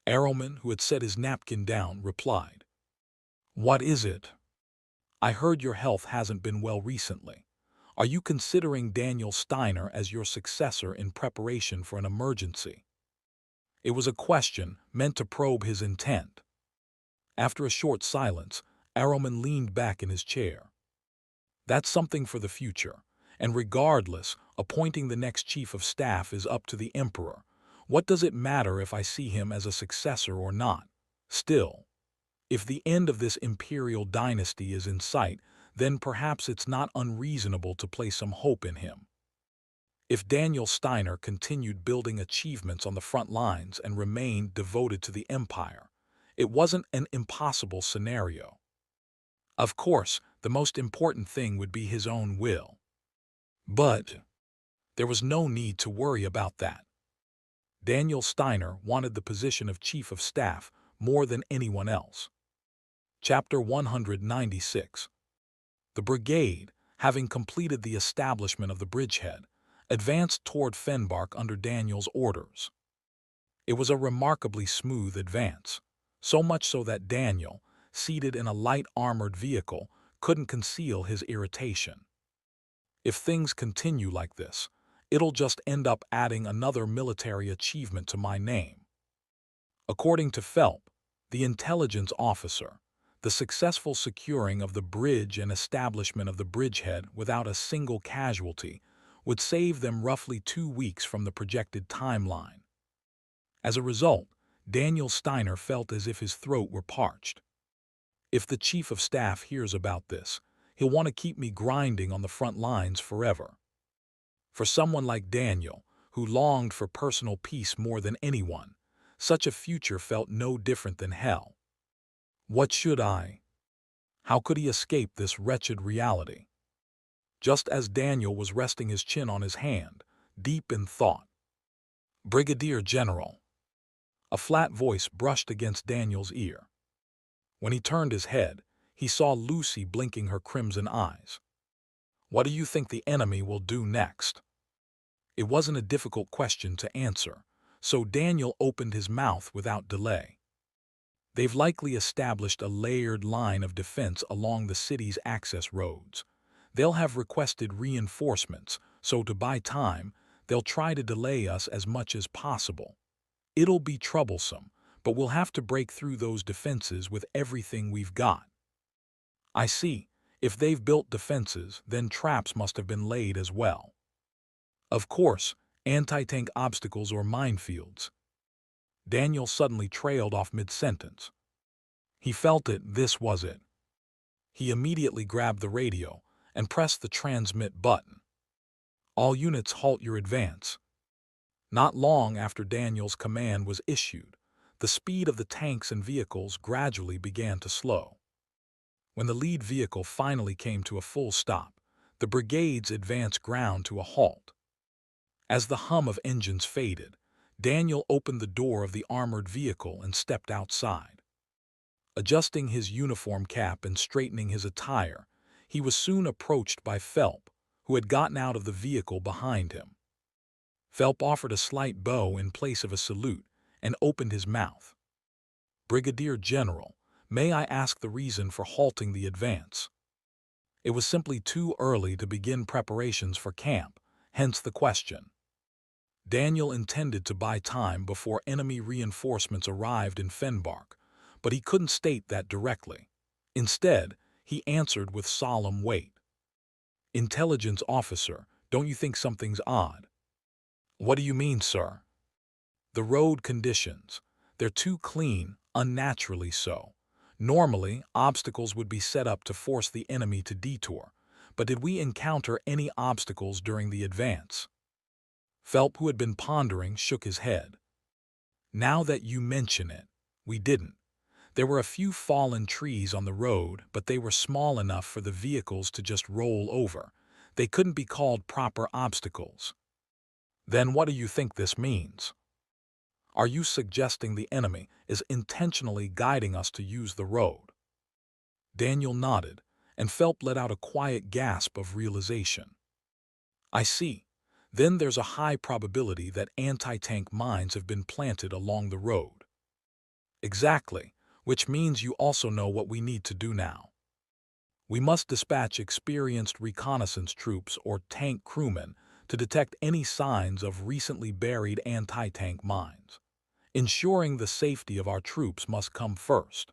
Arrowman, who had set his napkin down, replied. What is it? I heard your health hasn't been well recently. Are you considering Daniel Steiner as your successor in preparation for an emergency? It was a question meant to probe his intent. After a short silence, Arrowman leaned back in his chair. That's something for the future, and regardless, appointing the next chief of staff is up to the Emperor. What does it matter if I see him as a successor or not? Still, if the end of this imperial dynasty is in sight, then perhaps it's not unreasonable to place some hope in him. If Daniel Steiner continued building achievements on the front lines and remained devoted to the empire, it wasn't an impossible scenario. Of course, the most important thing would be his own will. But there was no need to worry about that. Daniel Steiner wanted the position of Chief of Staff more than anyone else. Chapter 196. The brigade, having completed the establishment of the bridgehead, advanced toward Fenbark under Daniel's orders. It was a remarkably smooth advance, so much so that Daniel, seated in a light armored vehicle, couldn't conceal his irritation. If things continue like this, it'll just end up adding another military achievement to my name. According to Phelp, the intelligence officer, the successful securing of the bridge and establishment of the bridgehead without a single casualty would save them roughly 2 weeks from the projected timeline. As a result, Daniel Steiner felt as if his throat were parched. If the chief of staff hears about this, he'll want to keep me grinding on the front lines forever. For someone like Daniel, who longed for personal peace more than anyone, such a future felt no different than hell. What should I? How could he escape this wretched reality? Just as Daniel was resting his chin on his hand, deep in thought. Brigadier General. A flat voice brushed against Daniel's ear. When he turned his head, he saw Lucy blinking her crimson eyes. What do you think the enemy will do next? It wasn't a difficult question to answer, so Daniel opened his mouth without delay. They've likely established a layered line of defense along the city's access roads. They'll have requested reinforcements, so to buy time, they'll try to delay us as much as possible. It'll be troublesome, but we'll have to break through those defenses with everything we've got. I see. If they've built defenses, then traps must have been laid as well. Of course, anti-tank obstacles or minefields. Daniel suddenly trailed off mid-sentence. He felt it, this was it. He immediately grabbed the radio and pressed the transmit button. All units halt your advance. Not long after Daniel's command was issued, the speed of the tanks and vehicles gradually began to slow. When the lead vehicle finally came to a full stop, the brigade's advance ground to a halt. As the hum of engines faded, Daniel opened the door of the armored vehicle and stepped outside. Adjusting his uniform cap and straightening his attire, he was soon approached by Phelp, who had gotten out of the vehicle behind him. Phelp offered a slight bow in place of a salute and opened his mouth. Brigadier General, may I ask the reason for halting the advance? It was simply too early to begin preparations for camp, hence the question. Daniel intended to buy time before enemy reinforcements arrived in Fenbark, but he couldn't state that directly. Instead, he answered with solemn weight. Intelligence officer, don't you think something's odd? What do you mean, sir? The road conditions. They're too clean, unnaturally so. Normally, obstacles would be set up to force the enemy to detour, but did we encounter any obstacles during the advance? Phelp, who had been pondering, shook his head. Now that you mention it, we didn't. There were a few fallen trees on the road, but they were small enough for the vehicles to just roll over. They couldn't be called proper obstacles. Then what do you think this means? Are you suggesting the enemy is intentionally guiding us to use the road? Daniel nodded, and Phelp let out a quiet gasp of realization. I see. Then there's a high probability that anti-tank mines have been planted along the road. Exactly, which means you also know what we need to do now. We must dispatch experienced reconnaissance troops or tank crewmen to detect any signs of recently buried anti-tank mines. Ensuring the safety of our troops must come first.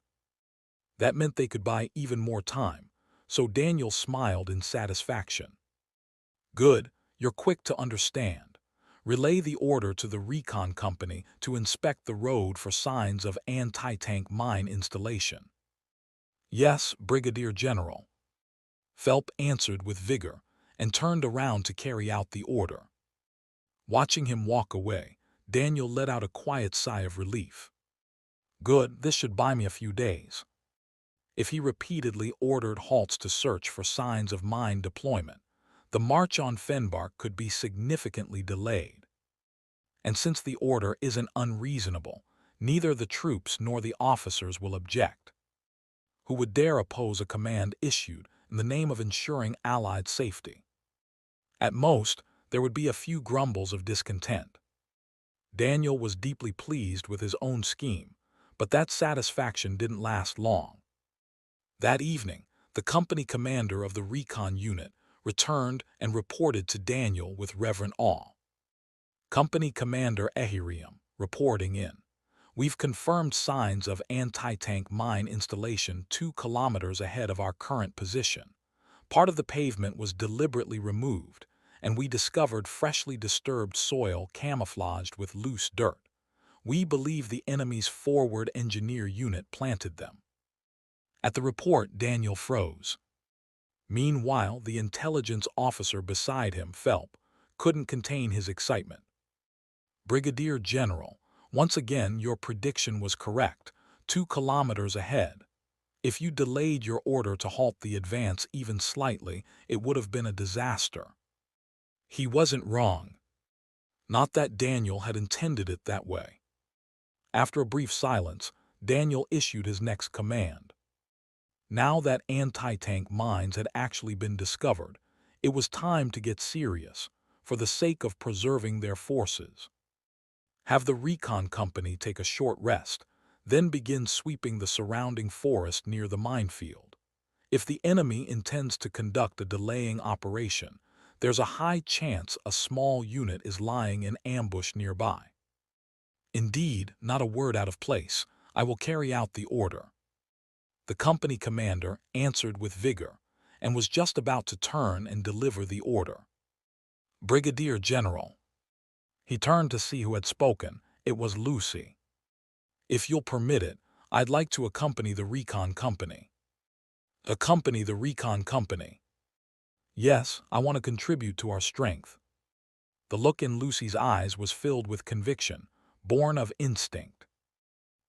That meant they could buy even more time, so Daniel smiled in satisfaction. Good, you're quick to understand. Relay the order to the recon company to inspect the road for signs of anti-tank mine installation. Yes, Brigadier General. Phelps answered with vigor and turned around to carry out the order. Watching him walk away, Daniel let out a quiet sigh of relief. Good, this should buy me a few days. If he repeatedly ordered halts to search for signs of mine deployment, the march on Fenbark could be significantly delayed. And since the order isn't unreasonable, neither the troops nor the officers will object. Who would dare oppose a command issued in the name of ensuring Allied safety? At most, there would be a few grumbles of discontent. Daniel was deeply pleased with his own scheme, but that satisfaction didn't last long. That evening, the company commander of the recon unit returned and reported to Daniel with reverent awe. Company Commander Ehiriam, reporting in. We've confirmed signs of anti-tank mine installation 2 kilometers ahead of our current position. Part of the pavement was deliberately removed, and we discovered freshly disturbed soil camouflaged with loose dirt. We believe the enemy's forward engineer unit planted them. At the report, Daniel froze. Meanwhile, the intelligence officer beside him, Phelps, couldn't contain his excitement. Brigadier General, once again your prediction was correct, 2 kilometers ahead. If you delayed your order to halt the advance even slightly, it would have been a disaster. He wasn't wrong. Not that Daniel had intended it that way. After a brief silence, Daniel issued his next command. Now that anti-tank mines had actually been discovered, it was time to get serious, for the sake of preserving their forces. Have the recon company take a short rest, then begin sweeping the surrounding forest near the minefield. If the enemy intends to conduct a delaying operation, there's a high chance a small unit is lying in ambush nearby. Indeed, not a word out of place. I will carry out the order. The company commander answered with vigor and was just about to turn and deliver the order. Brigadier General. He turned to see who had spoken. It was Lucy. If you'll permit it, I'd like to accompany the recon company. Accompany the recon company? Yes, I want to contribute to our strength. The look in Lucy's eyes was filled with conviction, born of instinct.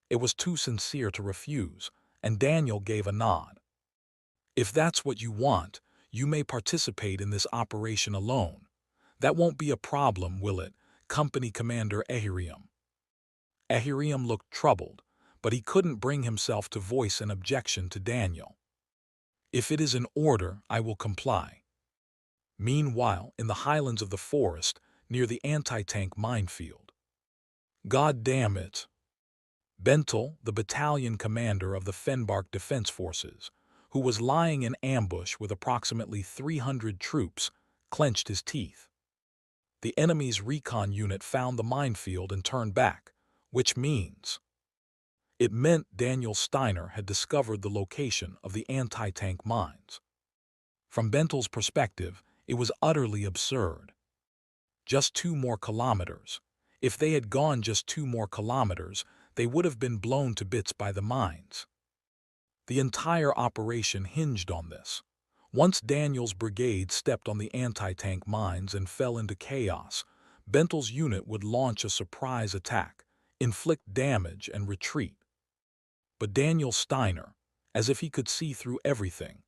It was too sincere to refuse, and Daniel gave a nod. If that's what you want, you may participate in this operation alone. That won't be a problem, will it, Company Commander Ehiriam? Ehiriam looked troubled, but he couldn't bring himself to voice an objection to Daniel. If it is an order, I will comply. Meanwhile, in the highlands of the forest, near the anti-tank minefield. God damn it! Bentel, the battalion commander of the Fenbark Defense Forces, who was lying in ambush with approximately 300 troops, clenched his teeth. The enemy's recon unit found the minefield and turned back, which means... It meant Daniel Steiner had discovered the location of the anti-tank mines. From Bentel's perspective, it was utterly absurd. Just 2 more kilometers. If they had gone just 2 more kilometers, they would have been blown to bits by the mines. The entire operation hinged on this. Once Daniel's brigade stepped on the anti-tank mines and fell into chaos, Bentel's unit would launch a surprise attack, inflict damage and retreat. But Daniel Steiner, as if he could see through everything,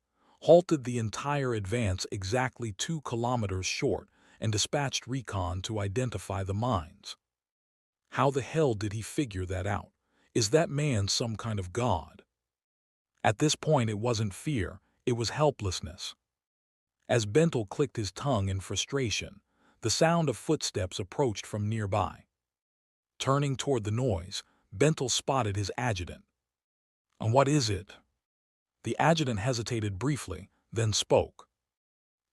halted the entire advance exactly 2 kilometers short and dispatched recon to identify the mines. How the hell did he figure that out? Is that man some kind of god? At this point it wasn't fear, it was helplessness. As Bentel clicked his tongue in frustration, the sound of footsteps approached from nearby. Turning toward the noise, Bentel spotted his adjutant. And what is it? The adjutant hesitated briefly, then spoke.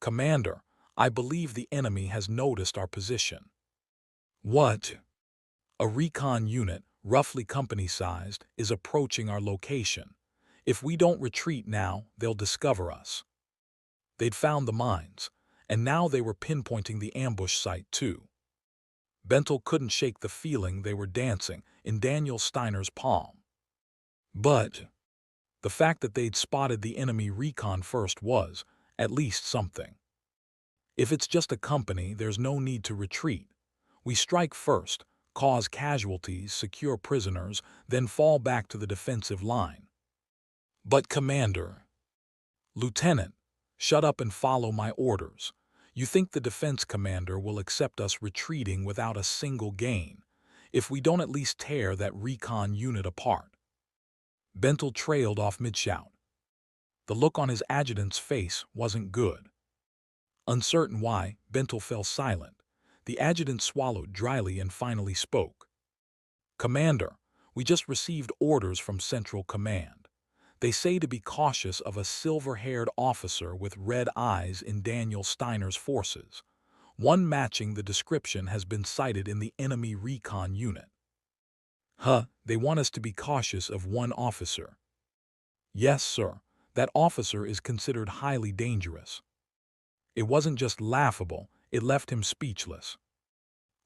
Commander, I believe the enemy has noticed our position. What? A recon unit, roughly company-sized, is approaching our location. If we don't retreat now, they'll discover us. They'd found the mines, and now they were pinpointing the ambush site too. Bentel couldn't shake the feeling they were dancing in Daniel Steiner's palm. But the fact that they'd spotted the enemy recon first was, at least, something. If it's just a company, there's no need to retreat. We strike first, cause casualties, secure prisoners, then fall back to the defensive line. But Commander, Lieutenant, shut up and follow my orders. You think the defense commander will accept us retreating without a single gain, if we don't at least tear that recon unit apart? Bentel trailed off mid-shout. The look on his adjutant's face wasn't good. Uncertain why, Bentel fell silent. The adjutant swallowed dryly and finally spoke. Commander, we just received orders from Central Command. They say to be cautious of a silver-haired officer with red eyes in Daniel Steiner's forces. One matching the description has been sighted in the enemy recon unit. They want us to be cautious of one officer. Yes, sir, that officer is considered highly dangerous. It wasn't just laughable, it left him speechless.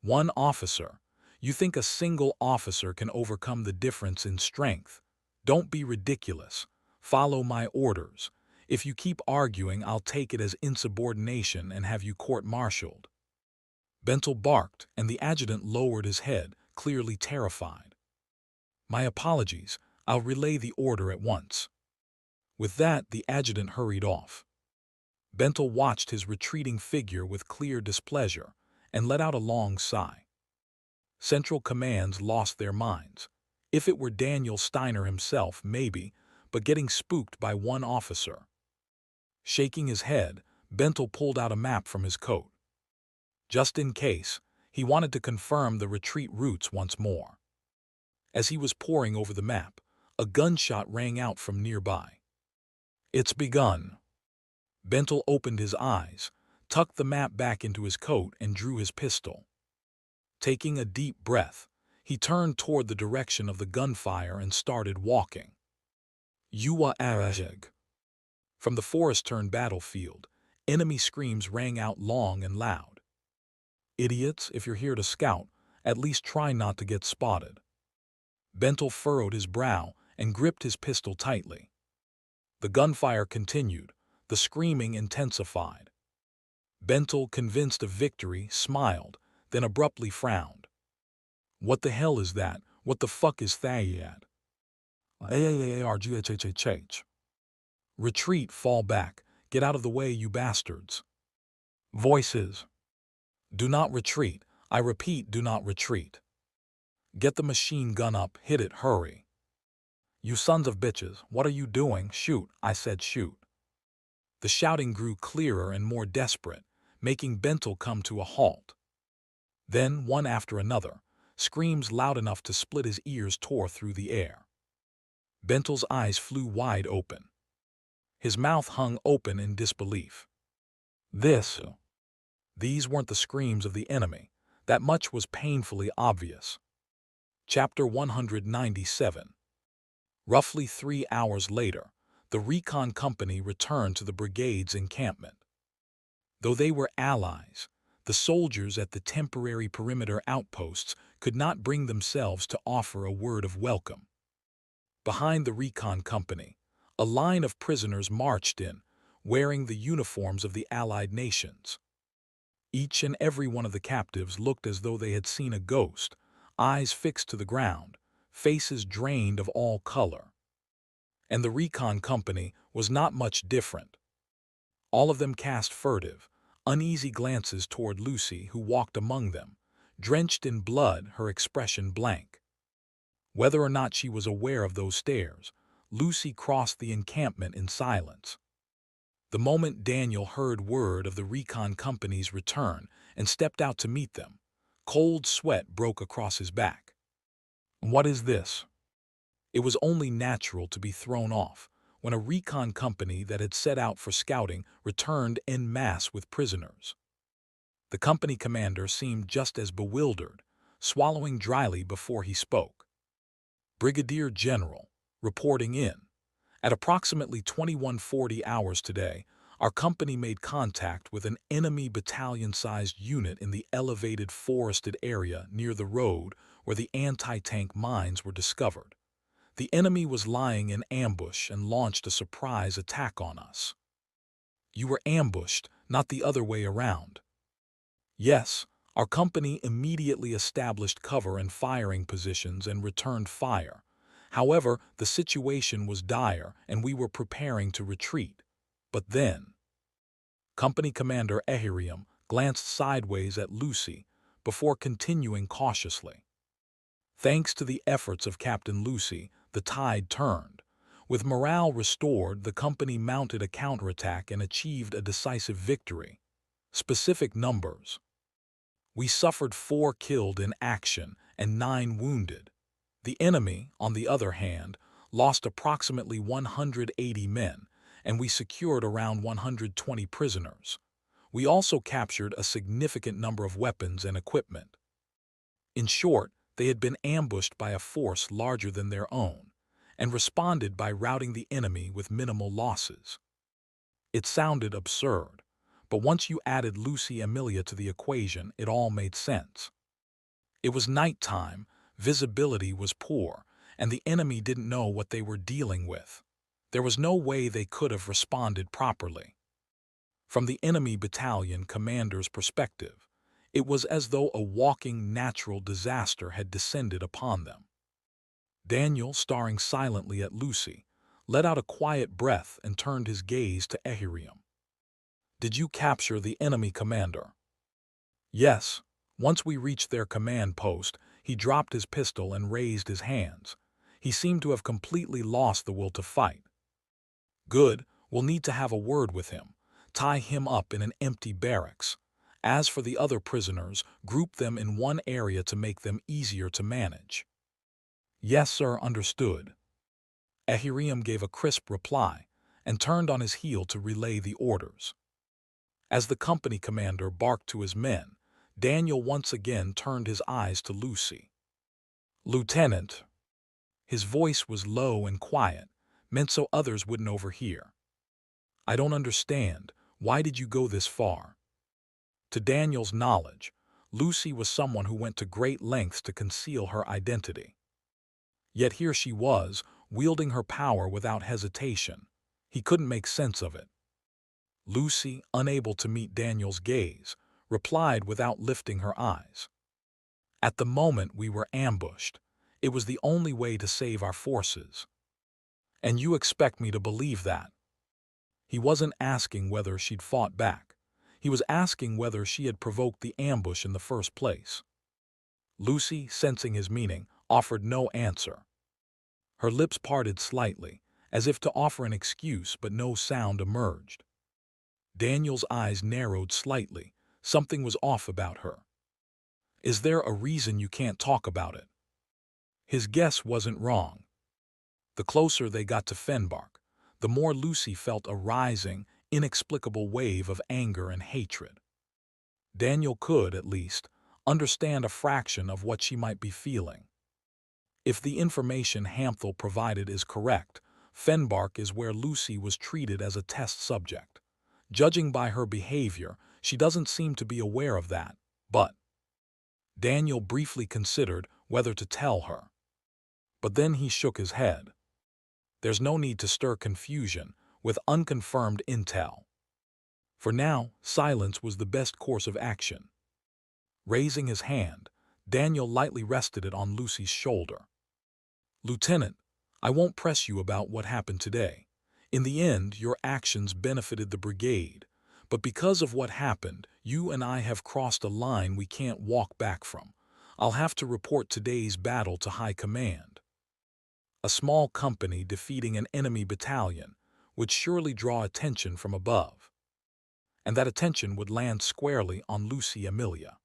One officer. You think a single officer can overcome the difference in strength? Don't be ridiculous. Follow my orders. If you keep arguing, I'll take it as insubordination and have you court-martialed. Bentel barked, and the adjutant lowered his head, clearly terrified. My apologies. I'll relay the order at once. With that, the adjutant hurried off. Bentel watched his retreating figure with clear displeasure and let out a long sigh. Central Commands lost their minds. If it were Daniel Steiner himself, maybe, but getting spooked by one officer. Shaking his head, Bentel pulled out a map from his coat. Just in case, he wanted to confirm the retreat routes once more. As he was poring over the map, a gunshot rang out from nearby. It's begun. Bentel opened his eyes, tucked the map back into his coat, and drew his pistol. Taking a deep breath, he turned toward the direction of the gunfire and started walking. Immgwc. From the forest-turned battlefield, enemy screams rang out long and loud. Idiots, if you're here to scout, at least try not to get spotted. Bentel furrowed his brow and gripped his pistol tightly. The gunfire continued, the screaming intensified. Bentel, convinced of victory, smiled, then abruptly frowned. What the hell is that? What the fuck is that? Aarghch. Retreat, fall back. Get out of the way, you bastards. Voices. Do not retreat. I repeat, do not retreat. Get the machine gun up, hit it, hurry. You sons of bitches, what are you doing? Shoot, I said shoot. The shouting grew clearer and more desperate, making Bentel come to a halt. Then, one after another, screams loud enough to split his ears tore through the air. Bentel's eyes flew wide open. His mouth hung open in disbelief. These weren't the screams of the enemy. That much was painfully obvious. Chapter 197. Roughly 3 hours later, the recon company returned to the brigade's encampment. Though they were allies, the soldiers at the temporary perimeter outposts could not bring themselves to offer a word of welcome. Behind the recon company, a line of prisoners marched in, wearing the uniforms of the allied nations. Each and every one of the captives looked as though they had seen a ghost, eyes fixed to the ground, faces drained of all color. And the recon company was not much different. All of them cast furtive, uneasy glances toward Lucy, who walked among them, drenched in blood, her expression blank. Whether or not she was aware of those stares, Lucy crossed the encampment in silence. The moment Daniel heard word of the recon company's return and stepped out to meet them, cold sweat broke across his back. What is this? It was only natural to be thrown off when a recon company that had set out for scouting returned en masse with prisoners. The company commander seemed just as bewildered, swallowing dryly before he spoke. Brigadier General, reporting in. At approximately 21:40 hours today, our company made contact with an enemy battalion-sized unit in the elevated forested area near the road where the anti-tank mines were discovered. The enemy was lying in ambush and launched a surprise attack on us. You were ambushed, not the other way around. Yes, our company immediately established cover and firing positions and returned fire. However, the situation was dire and we were preparing to retreat. But then, Company Commander Ehiriam glanced sideways at Lucy before continuing cautiously. Thanks to the efforts of Captain Lucy, the tide turned. With morale restored, the company mounted a counterattack and achieved a decisive victory. Specific numbers. We suffered 4 killed in action and 9 wounded. The enemy, on the other hand, lost approximately 180 men, and we secured around 120 prisoners. We also captured a significant number of weapons and equipment. In short, they had been ambushed by a force larger than their own, and responded by routing the enemy with minimal losses. It sounded absurd, but once you added Lucy Amelia to the equation, it all made sense. It was nighttime, visibility was poor, and the enemy didn't know what they were dealing with. There was no way they could have responded properly. From the enemy battalion commander's perspective, it was as though a walking natural disaster had descended upon them. Daniel, staring silently at Lucy, let out a quiet breath and turned his gaze to Ehiriam. Did you capture the enemy commander? Yes. Once we reached their command post, he dropped his pistol and raised his hands. He seemed to have completely lost the will to fight. Good, we'll need to have a word with him. Tie him up in an empty barracks. As for the other prisoners, group them in one area to make them easier to manage. Yes, sir, understood. Ehiriam gave a crisp reply and turned on his heel to relay the orders. As the company commander barked to his men, Daniel once again turned his eyes to Lucy. Lieutenant. His voice was low and quiet, meant so others wouldn't overhear. I don't understand. Why did you go this far? To Daniel's knowledge, Lucy was someone who went to great lengths to conceal her identity. Yet here she was, wielding her power without hesitation. He couldn't make sense of it. Lucy, unable to meet Daniel's gaze, replied without lifting her eyes. At the moment we were ambushed. It was the only way to save our forces. And you expect me to believe that? He wasn't asking whether she'd fought back. He was asking whether she had provoked the ambush in the first place. Lucy, sensing his meaning, offered no answer. Her lips parted slightly, as if to offer an excuse, but no sound emerged. Daniel's eyes narrowed slightly. Something was off about her. Is there a reason you can't talk about it? His guess wasn't wrong. The closer they got to Fenbark, the more Lucy felt a rising, inexplicable wave of anger and hatred. Daniel could, at least, understand a fraction of what she might be feeling. If the information Hamthel provided is correct, Fenbark is where Lucy was treated as a test subject. Judging by her behavior, she doesn't seem to be aware of that, but Daniel briefly considered whether to tell her. But then he shook his head. There's no need to stir confusion with unconfirmed intel. For now, silence was the best course of action. Raising his hand, Daniel lightly rested it on Lucy's shoulder. Lieutenant, I won't press you about what happened today. In the end, your actions benefited the brigade, but because of what happened, you and I have crossed a line we can't walk back from. I'll have to report today's battle to High Command. A small company defeating an enemy battalion would surely draw attention from above, and that attention would land squarely on Lucy Amelia.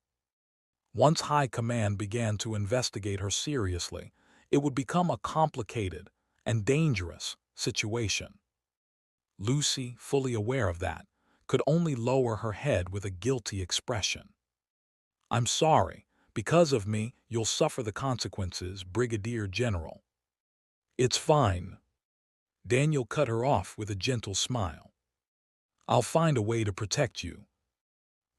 Once High Command began to investigate her seriously, it would become a complicated and dangerous situation. Lucy, fully aware of that, could only lower her head with a guilty expression. I'm sorry. Because of me, you'll suffer the consequences, Brigadier General. It's fine. Daniel cut her off with a gentle smile. I'll find a way to protect you.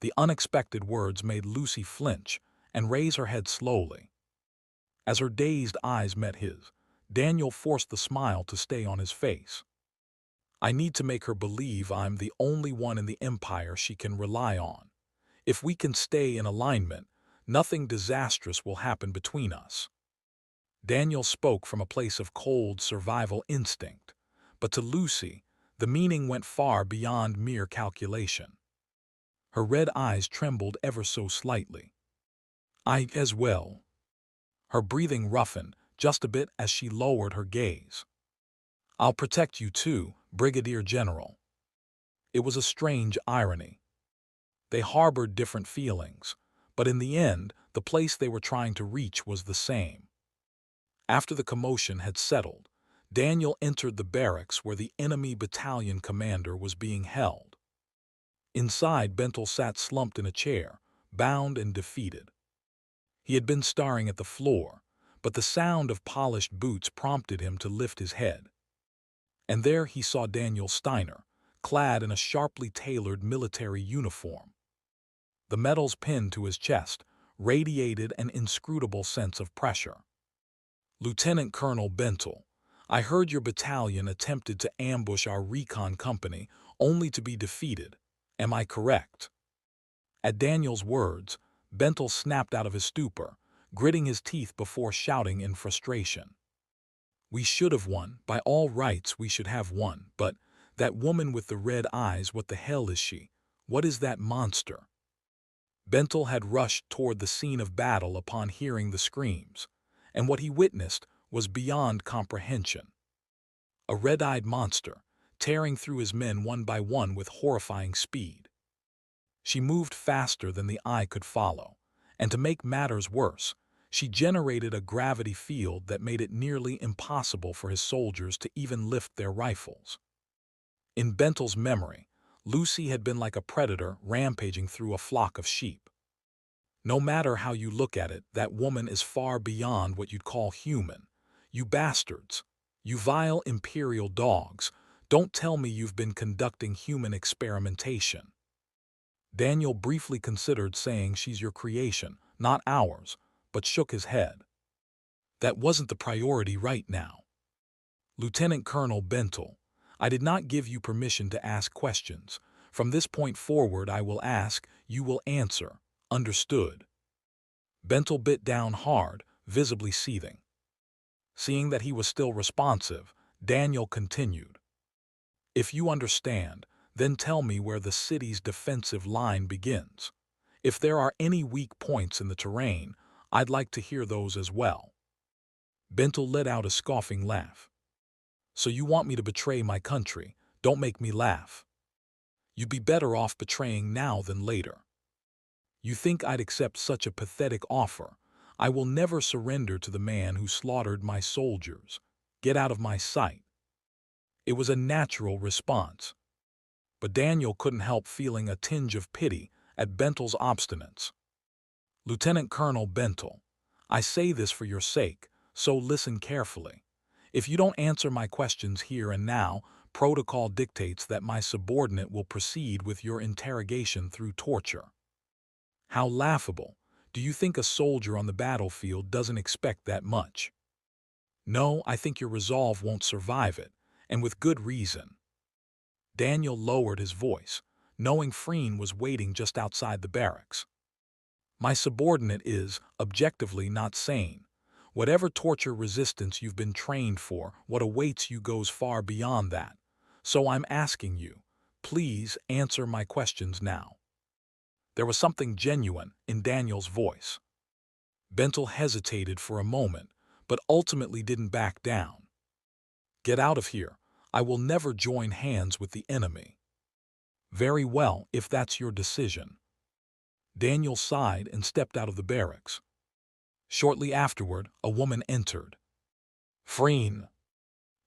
The unexpected words made Lucy flinch and raise her head slowly. As her dazed eyes met his, Daniel forced the smile to stay on his face. I need to make her believe I'm the only one in the Empire she can rely on. If we can stay in alignment, nothing disastrous will happen between us. Daniel spoke from a place of cold survival instinct, but to Lucy, the meaning went far beyond mere calculation. Her red eyes trembled ever so slightly. I as well. Her breathing roughened just a bit as she lowered her gaze. I'll protect you too, Brigadier General. It was a strange irony. They harbored different feelings, but in the end, the place they were trying to reach was the same. After the commotion had settled, Daniel entered the barracks where the enemy battalion commander was being held. Inside, Bentel sat slumped in a chair, bound and defeated. He had been staring at the floor, but the sound of polished boots prompted him to lift his head. And there he saw Daniel Steiner, clad in a sharply tailored military uniform. The medals pinned to his chest radiated an inscrutable sense of pressure. Lieutenant Colonel Bentel, I heard your battalion attempted to ambush our recon company only to be defeated. Am I correct? At Daniel's words, Bentel snapped out of his stupor, gritting his teeth before shouting in frustration. We should have won. By all rights we should have won, but that woman with the red eyes, what the hell is she? What is that monster? Bentel had rushed toward the scene of battle upon hearing the screams, and what he witnessed was beyond comprehension. A red-eyed monster, tearing through his men one by one with horrifying speed. She moved faster than the eye could follow, and to make matters worse, she generated a gravity field that made it nearly impossible for his soldiers to even lift their rifles. In Bentel's memory, Lucy had been like a predator rampaging through a flock of sheep. No matter how you look at it, that woman is far beyond what you'd call human. You bastards, you vile imperial dogs, don't tell me you've been conducting human experimentation. Daniel briefly considered saying she's your creation, not ours, but shook his head. That wasn't the priority right now. Lieutenant Colonel Bentel, I did not give you permission to ask questions. From this point forward I will ask, you will answer. Understood. Bentel bit down hard, visibly seething. Seeing that he was still responsive, Daniel continued. If you understand, then tell me where the city's defensive line begins. If there are any weak points in the terrain, I'd like to hear those as well. Bentel let out a scoffing laugh. So you want me to betray my country? Don't make me laugh. You'd be better off betraying now than later. You think I'd accept such a pathetic offer? I will never surrender to the man who slaughtered my soldiers. Get out of my sight. It was a natural response. But Daniel couldn't help feeling a tinge of pity at Bentel's obstinance. Lieutenant Colonel Bentel, I say this for your sake, so listen carefully. If you don't answer my questions here and now, protocol dictates that my subordinate will proceed with your interrogation through torture. How laughable. Do you think a soldier on the battlefield doesn't expect that much? No, I think your resolve won't survive it, and with good reason. Daniel lowered his voice, knowing Freen was waiting just outside the barracks. My subordinate is, objectively, not sane. Whatever torture resistance you've been trained for, what awaits you goes far beyond that. So I'm asking you, please answer my questions now. There was something genuine in Daniel's voice. Bentel hesitated for a moment, but ultimately didn't back down. Get out of here. I will never join hands with the enemy. Very well, if that's your decision. Daniel sighed and stepped out of the barracks. Shortly afterward, a woman entered. Freen.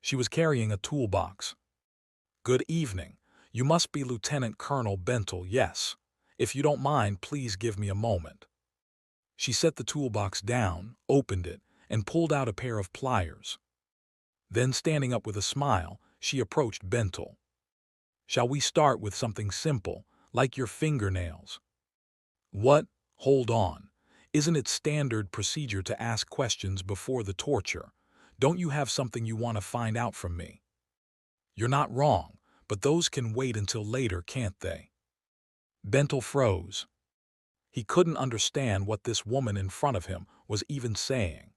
She was carrying a toolbox. Good evening. You must be Lieutenant Colonel Bentel, yes. If you don't mind, please give me a moment. She set the toolbox down, opened it, and pulled out a pair of pliers. Then, standing up with a smile, she approached Bentel. "Shall we start with something simple, like your fingernails?" "What? Hold on. Isn't it standard procedure to ask questions before the torture? Don't you have something you want to find out from me?" "You're not wrong, but those can wait until later, can't they?" Bentel froze. He couldn't understand what this woman in front of him was even saying.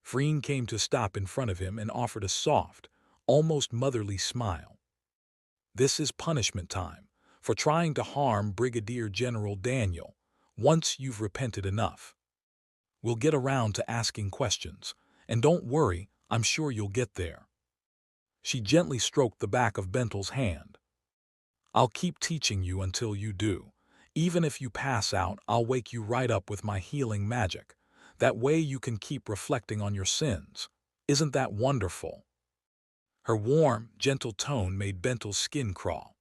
Freen came to stop in front of him and offered a soft, almost motherly smile. "This is punishment time for trying to harm Brigadier General Daniel. Once you've repented enough, we'll get around to asking questions, and don't worry, I'm sure you'll get there." She gently stroked the back of Bentel's hand. "I'll keep teaching you until you do. Even if you pass out, I'll wake you right up with my healing magic. That way you can keep reflecting on your sins. Isn't that wonderful?" Her warm, gentle tone made Bentel's skin crawl.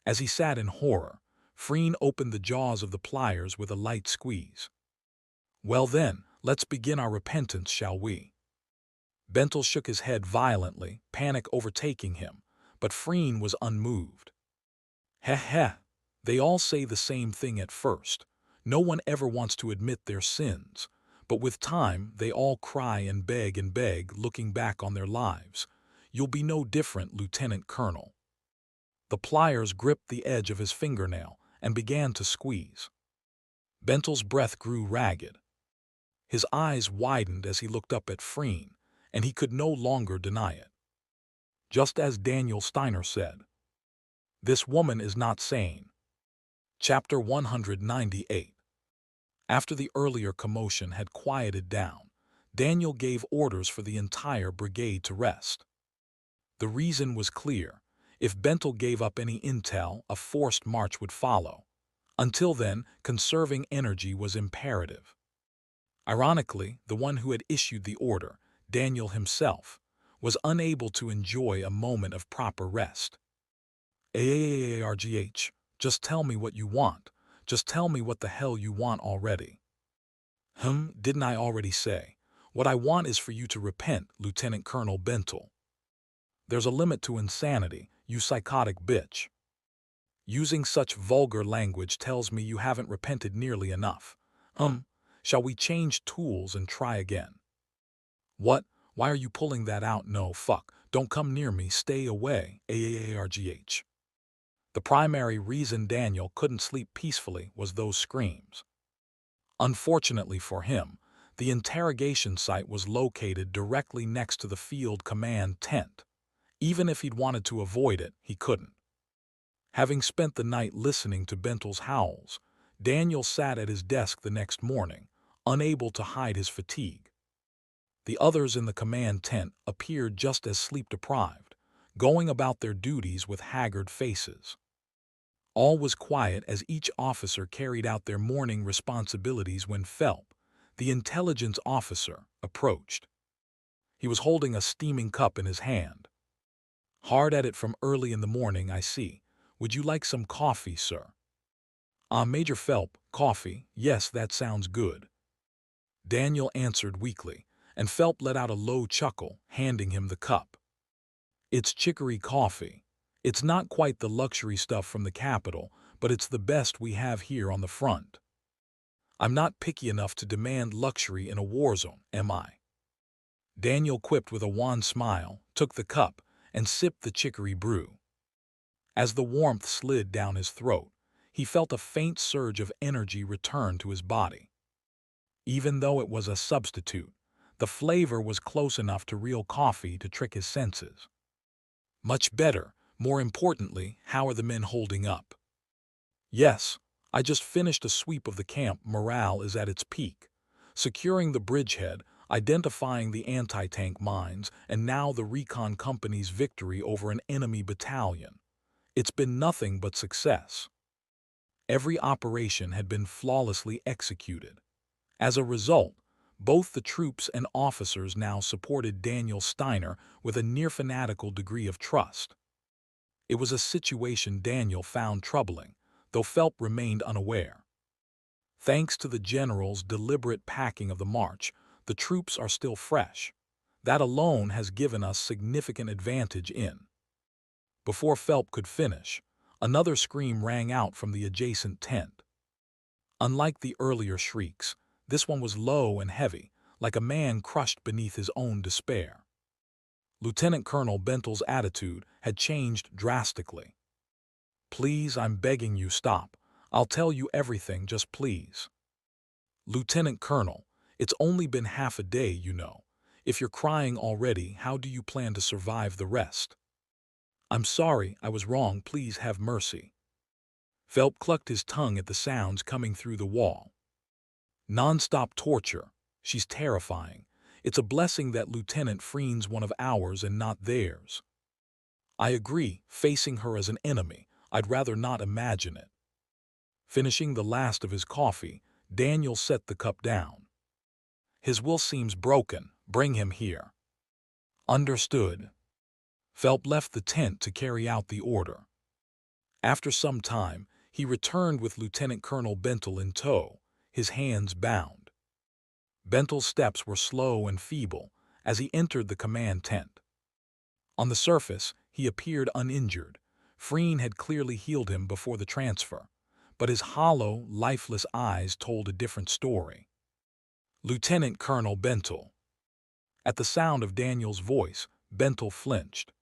As he sat in horror, Freen opened the jaws of the pliers with a light squeeze. "Well then, let's begin our repentance, shall we?" Bentel shook his head violently, panic overtaking him, but Freen was unmoved. "Heh heh, they all say the same thing at first. No one ever wants to admit their sins, but with time they all cry and beg, looking back on their lives. You'll be no different, Lieutenant Colonel." The pliers gripped the edge of his fingernail and began to squeeze. Bentel's breath grew ragged. His eyes widened as he looked up at Freen, and he could no longer deny it. Just as Daniel Steiner said, "This woman is not sane." Chapter 198. After the earlier commotion had quieted down, Daniel gave orders for the entire brigade to rest. The reason was clear. If Bentel gave up any intel, a forced march would follow. Until then, conserving energy was imperative. Ironically, the one who had issued the order, Daniel himself, was unable to enjoy a moment of proper rest. "Argh, just tell me what you want. Just tell me what the hell you want already." Didn't I already say? What I want is for you to repent, Lieutenant Colonel Bentel." "There's a limit to insanity, you psychotic bitch. Using such vulgar language tells me you haven't repented nearly enough. Shall we change tools and try again?" "What? Why are you pulling that out? No, fuck. Don't come near me. Stay away. Argh." The primary reason Daniel couldn't sleep peacefully was those screams. Unfortunately for him, the interrogation site was located directly next to the field command tent. Even if he'd wanted to avoid it, he couldn't. Having spent the night listening to Bentel's howls, Daniel sat at his desk the next morning, unable to hide his fatigue. The others in the command tent appeared just as sleep-deprived, going about their duties with haggard faces. All was quiet as each officer carried out their morning responsibilities when Phelps, the intelligence officer, approached. He was holding a steaming cup in his hand. "Hard at it from early in the morning, I see. Would you like some coffee, sir?" Major Phelps, coffee, yes, that sounds good." Daniel answered weakly, and Phelps let out a low chuckle, handing him the cup. "It's chicory coffee. It's not quite the luxury stuff from the capital, but it's the best we have here on the front. I'm not picky enough to demand luxury in a war zone, am I?" Daniel quipped with a wan smile, took the cup, and sipped the chicory brew. As the warmth slid down his throat, he felt a faint surge of energy return to his body. Even though it was a substitute, the flavor was close enough to real coffee to trick his senses. "Much better. More importantly, how are the men holding up?" "Yes, I just finished a sweep of the camp. Morale is at its peak. Securing the bridgehead, identifying the anti-tank mines, and now the recon company's victory over an enemy battalion. It's been nothing but success." Every operation had been flawlessly executed. As a result, both the troops and officers now supported Daniel Steiner with a near-fanatical degree of trust. It was a situation Daniel found troubling, though Phelps remained unaware. Thanks to the general's deliberate packing of the march, the troops are still fresh. That alone has given us significant advantage in. Before Phelps could finish, another scream rang out from the adjacent tent. Unlike the earlier shrieks, this one was low and heavy, like a man crushed beneath his own despair. Lieutenant Colonel Bentel's attitude had changed drastically. "Please, I'm begging you, stop. I'll tell you everything, just please." "Lieutenant Colonel, it's only been half a day, you know. If you're crying already, how do you plan to survive the rest?" "I'm sorry, I was wrong, please have mercy." Phelps clucked his tongue at the sounds coming through the wall. Non-stop torture. She's terrifying. It's a blessing that Lieutenant Freen's one of ours and not theirs. I agree, facing her as an enemy, I'd rather not imagine it. Finishing the last of his coffee, Daniel set the cup down. "His will seems broken. Bring him here." "Understood." Phelps left the tent to carry out the order. After some time, he returned with Lieutenant Colonel Bentel in tow, his hands bound. Bentel's steps were slow and feeble as he entered the command tent. On the surface, he appeared uninjured. Freen had clearly healed him before the transfer, but his hollow, lifeless eyes told a different story. "Lieutenant Colonel Bentel." At the sound of Daniel's voice, Bentel flinched.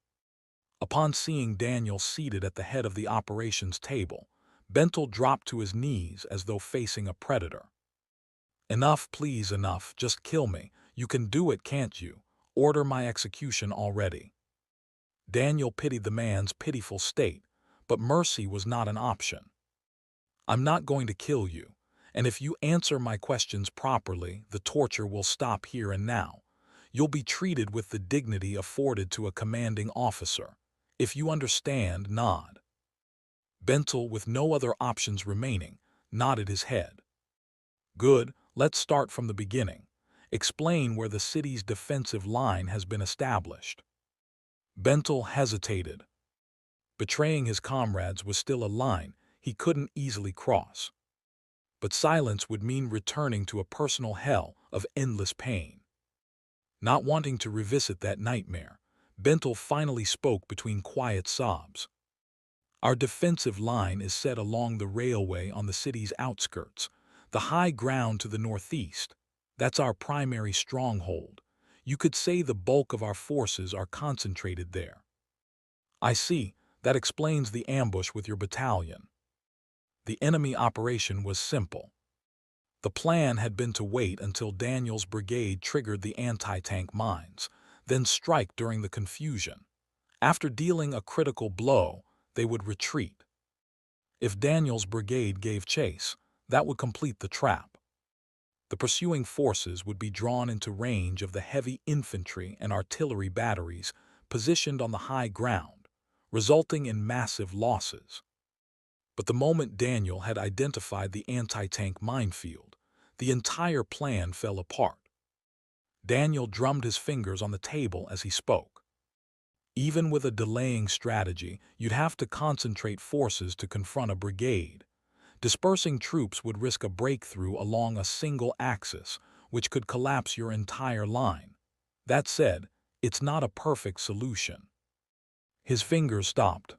Upon seeing Daniel seated at the head of the operations table, Bentel dropped to his knees as though facing a predator. "Enough, please, enough. Just kill me. You can do it, can't you? Order my execution already." Daniel pitied the man's pitiful state, but mercy was not an option. "I'm not going to kill you, and if you answer my questions properly, the torture will stop here and now. You'll be treated with the dignity afforded to a commanding officer. If you understand, nod." Bentel, with no other options remaining, nodded his head. "Good, let's start from the beginning. Explain where the city's defensive line has been established." Bentel hesitated. Betraying his comrades was still a line he couldn't easily cross. But silence would mean returning to a personal hell of endless pain. Not wanting to revisit that nightmare, Bentel finally spoke between quiet sobs. "Our defensive line is set along the railway on the city's outskirts, the high ground to the northeast. That's our primary stronghold. You could say the bulk of our forces are concentrated there." "I see. That explains the ambush with your battalion." The enemy operation was simple. The plan had been to wait until Daniel's brigade triggered the anti-tank mines, then strike during the confusion. After dealing a critical blow, they would retreat. If Daniel's brigade gave chase, that would complete the trap. The pursuing forces would be drawn into range of the heavy infantry and artillery batteries positioned on the high ground, resulting in massive losses. But the moment Daniel had identified the anti-tank minefield, the entire plan fell apart. Daniel drummed his fingers on the table as he spoke. "Even with a delaying strategy, you'd have to concentrate forces to confront a brigade. Dispersing troops would risk a breakthrough along a single axis, which could collapse your entire line. That said, it's not a perfect solution." His fingers stopped.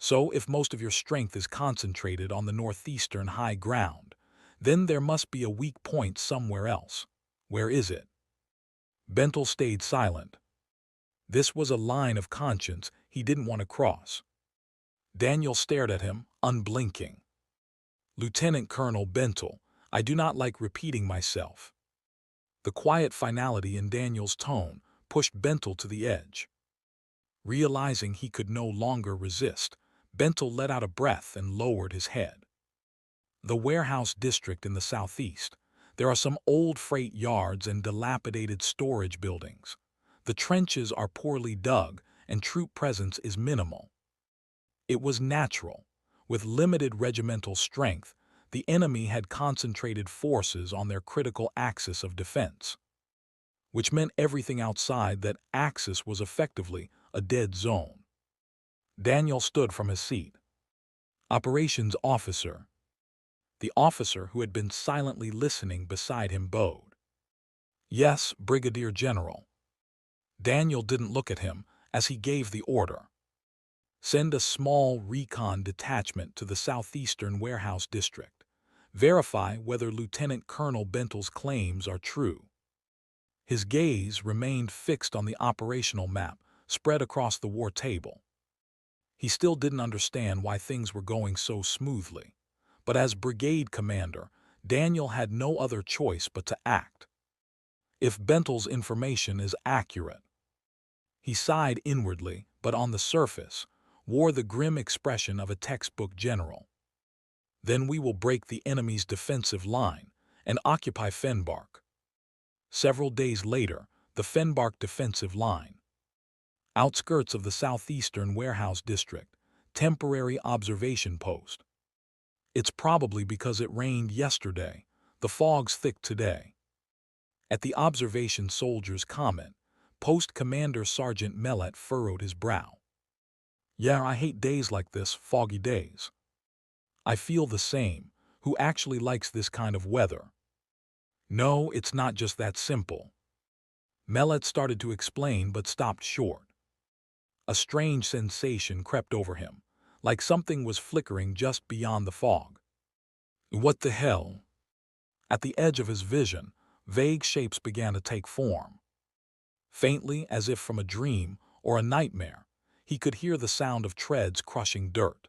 "So if most of your strength is concentrated on the northeastern high ground, then there must be a weak point somewhere else. Where is it?" Bentel stayed silent. This was a line of conscience he didn't want to cross. Daniel stared at him, unblinking. "Lieutenant Colonel Bentel, I do not like repeating myself." The quiet finality in Daniel's tone pushed Bentel to the edge. Realizing he could no longer resist, Bentel let out a breath and lowered his head. "The warehouse district in the southeast. There are some old freight yards and dilapidated storage buildings. The trenches are poorly dug and troop presence is minimal." It was natural. With limited regimental strength, the enemy had concentrated forces on their critical axis of defense, which meant everything outside that axis was effectively a dead zone. Daniel stood from his seat. "Operations officer." The officer who had been silently listening beside him bowed. "Yes, Brigadier General." Daniel didn't look at him as he gave the order. Send a small recon detachment to the southeastern warehouse district. Verify whether Lieutenant Colonel Bentel's claims are true. His gaze remained fixed on the operational map spread across the war table. He still didn't understand why things were going so smoothly, but as brigade commander, Daniel had no other choice but to act. If Bentel's information is accurate, he sighed inwardly, but on the surface, wore the grim expression of a textbook general. Then we will break the enemy's defensive line and occupy Fenbark. Several days later, the Fenbark defensive line. Outskirts of the southeastern warehouse district, temporary observation post. It's probably because it rained yesterday, the fog's thick today. At the observation soldier's comment, Post Commander Sergeant Mellet furrowed his brow. Yeah, I hate days like this, foggy days. I feel the same. Who actually likes this kind of weather? No, it's not just that simple. Mellet started to explain but stopped short. A strange sensation crept over him, like something was flickering just beyond the fog. What the hell? At the edge of his vision, vague shapes began to take form. Faintly, as if from a dream or a nightmare, he could hear the sound of treads crushing dirt.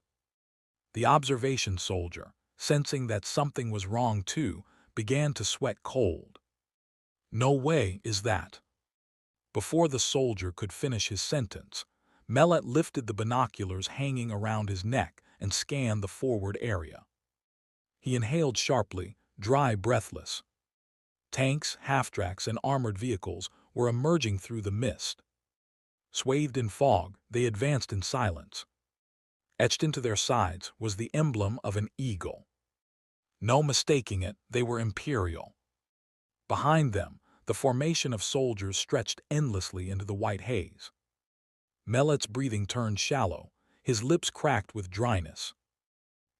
The observation soldier, sensing that something was wrong too, began to sweat cold. No way is that. Before the soldier could finish his sentence, Mellet lifted the binoculars hanging around his neck and scanned the forward area. He inhaled sharply, dry, breathless. Tanks, half-tracks, and armored vehicles were emerging through the mist. Swathed in fog, they advanced in silence. Etched into their sides was the emblem of an eagle. No mistaking it, they were Imperial. Behind them, the formation of soldiers stretched endlessly into the white haze. Mellet's breathing turned shallow, his lips cracked with dryness.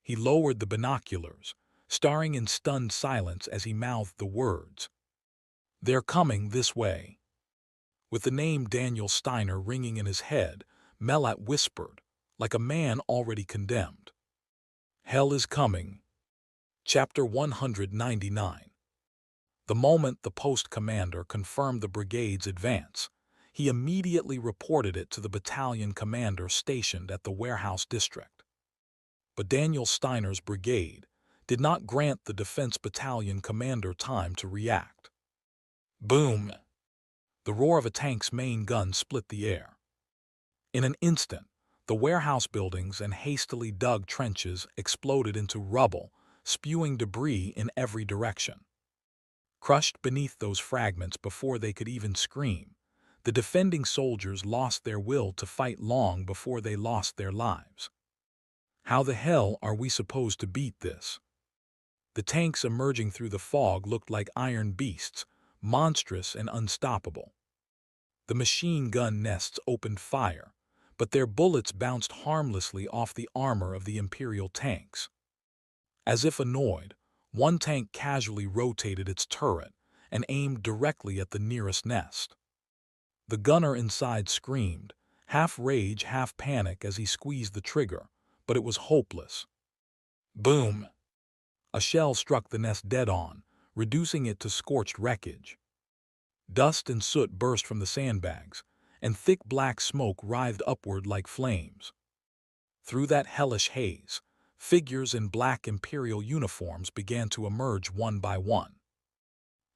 He lowered the binoculars, staring in stunned silence as he mouthed the words. They're coming this way. With the name Daniel Steiner ringing in his head, Mellet whispered, like a man already condemned. Hell is coming. Chapter 199. The moment the post commander confirmed the brigade's advance, he immediately reported it to the battalion commander stationed at the warehouse district. But Daniel Steiner's brigade did not grant the defense battalion commander time to react. Boom! The roar of a tank's main gun split the air. In an instant, the warehouse buildings and hastily dug trenches exploded into rubble, spewing debris in every direction. Crushed beneath those fragments before they could even scream, the defending soldiers lost their will to fight long before they lost their lives. How the hell are we supposed to beat this? The tanks emerging through the fog looked like iron beasts, monstrous and unstoppable. The machine gun nests opened fire, but their bullets bounced harmlessly off the armor of the Imperial tanks. As if annoyed, one tank casually rotated its turret and aimed directly at the nearest nest. The gunner inside screamed, half rage, half panic as he squeezed the trigger, but it was hopeless. Boom! A shell struck the nest dead on, reducing it to scorched wreckage. Dust and soot burst from the sandbags, and thick black smoke writhed upward like flames. Through that hellish haze, figures in black Imperial uniforms began to emerge one by one.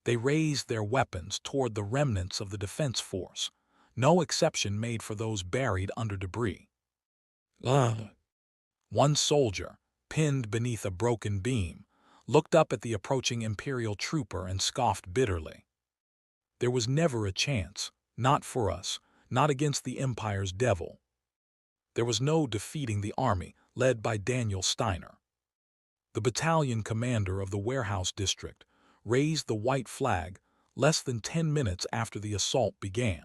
They raised their weapons toward the remnants of the defense force, no exception made for those buried under debris. One soldier, pinned beneath a broken beam, looked up at the approaching Imperial trooper and scoffed bitterly. There was never a chance, not for us, not against the Empire's devil. There was no defeating the army led by Daniel Steiner. The battalion commander of the warehouse district raised the white flag less than 10 minutes after the assault began.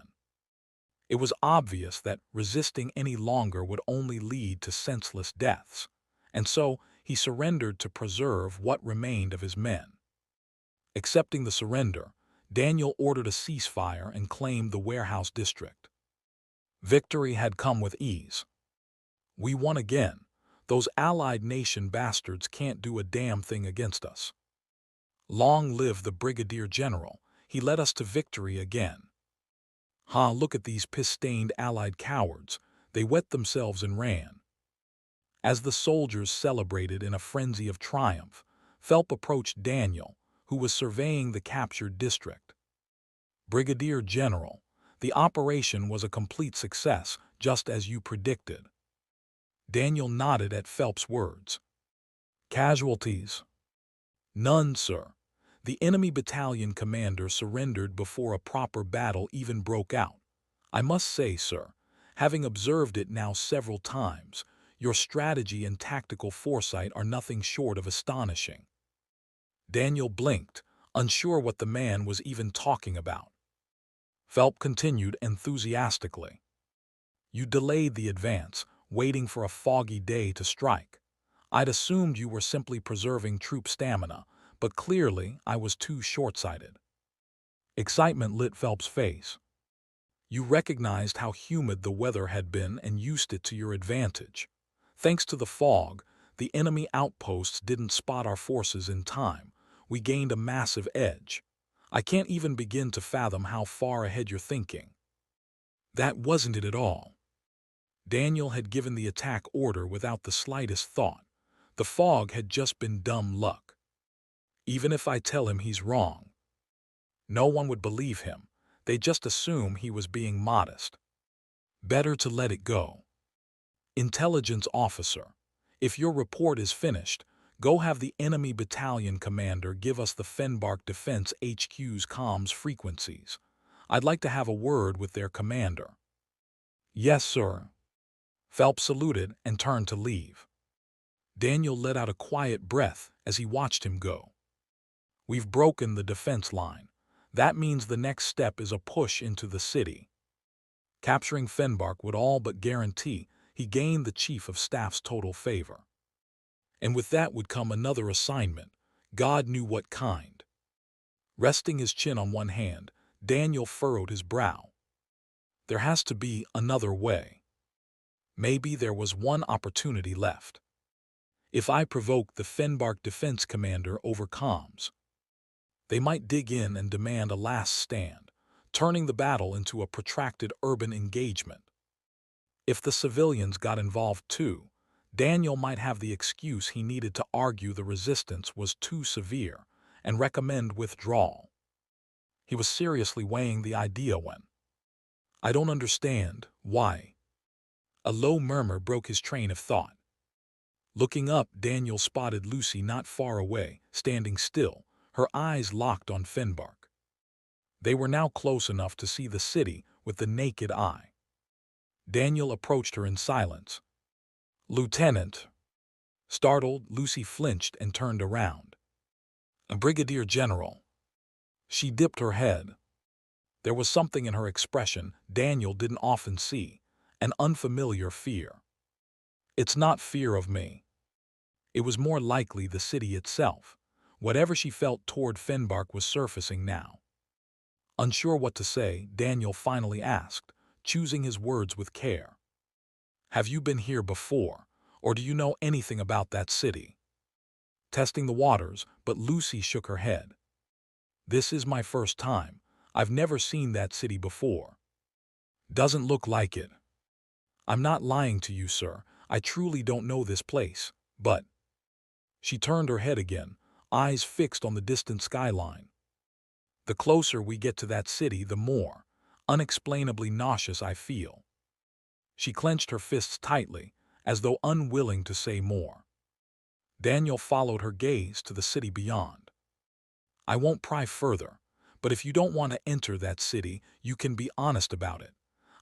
It was obvious that resisting any longer would only lead to senseless deaths, and so he surrendered to preserve what remained of his men. Accepting the surrender, Daniel ordered a ceasefire and claimed the warehouse district. Victory had come with ease. We won again. Those allied nation bastards can't do a damn thing against us. Long live the Brigadier General. He led us to victory again. Ha, look at these piss-stained allied cowards. They wet themselves and ran. As the soldiers celebrated in a frenzy of triumph, Phelps approached Daniel, who was surveying the captured district. Brigadier General, the operation was a complete success, just as you predicted. Daniel nodded at Phelps' words. Casualties? None, sir. The enemy battalion commander surrendered before a proper battle even broke out. I must say, sir, having observed it now several times, your strategy and tactical foresight are nothing short of astonishing. Daniel blinked, unsure what the man was even talking about. Phelps continued enthusiastically. You delayed the advance, waiting for a foggy day to strike. I'd assumed you were simply preserving troop stamina, but clearly I was too short-sighted. Excitement lit Phelps' face. You recognized how humid the weather had been and used it to your advantage. Thanks to the fog, the enemy outposts didn't spot our forces in time. We gained a massive edge. I can't even begin to fathom how far ahead you're thinking. That wasn't it at all. Daniel had given the attack order without the slightest thought. The fog had just been dumb luck. Even if I tell him he's wrong, no one would believe him. They'd just assume he was being modest. Better to let it go. Intelligence officer, if your report is finished, go have the enemy battalion commander give us the Fenbark Defense HQ's comms frequencies. I'd like to have a word with their commander. Yes, sir. Phelps saluted and turned to leave. Daniel let out a quiet breath as he watched him go. We've broken the defense line. That means the next step is a push into the city. Capturing Fenbark would all but guarantee he gained the Chief of Staff's total favor. And with that would come another assignment, God knew what kind. Resting his chin on one hand, Daniel furrowed his brow. There has to be another way. Maybe there was one opportunity left. If I provoke the Fenbark defense commander over comms, they might dig in and demand a last stand, turning the battle into a protracted urban engagement. If the civilians got involved too, Daniel might have the excuse he needed to argue the resistance was too severe and recommend withdrawal. He was seriously weighing the idea when, I don't understand, why? A low murmur broke his train of thought. Looking up, Daniel spotted Lucy not far away, standing still, her eyes locked on Fenbark. They were now close enough to see the city with the naked eye. Daniel approached her in silence. Lieutenant. Startled, Lucy flinched and turned around. A Brigadier General. She dipped her head. There was something in her expression Daniel didn't often see, an unfamiliar fear. It's not fear of me. It was more likely the city itself. Whatever she felt toward Fenbark was surfacing now. Unsure what to say, Daniel finally asked, choosing his words with care. Have you been here before, or do you know anything about that city? Testing the waters, but Lucy shook her head. This is my first time. I've never seen that city before. Doesn't look like it. I'm not lying to you, sir. I truly don't know this place, but... She turned her head again, eyes fixed on the distant skyline. The closer we get to that city, the more unexplainably nauseous I feel. She clenched her fists tightly, as though unwilling to say more. Daniel followed her gaze to the city beyond. I won't pry further, but if you don't want to enter that city, you can be honest about it.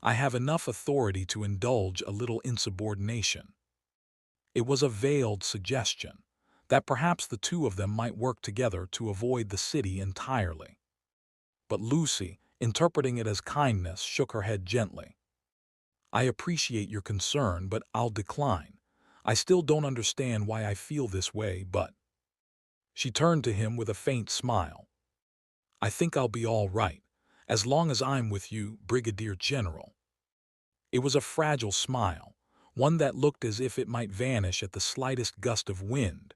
I have enough authority to indulge a little insubordination. It was a veiled suggestion that perhaps the two of them might work together to avoid the city entirely. But Lucy, interpreting it as kindness, shook her head gently. I appreciate your concern, but I'll decline. I still don't understand why I feel this way, but... She turned to him with a faint smile. I think I'll be all right, as long as I'm with you, Brigadier General. It was a fragile smile, one that looked as if it might vanish at the slightest gust of wind,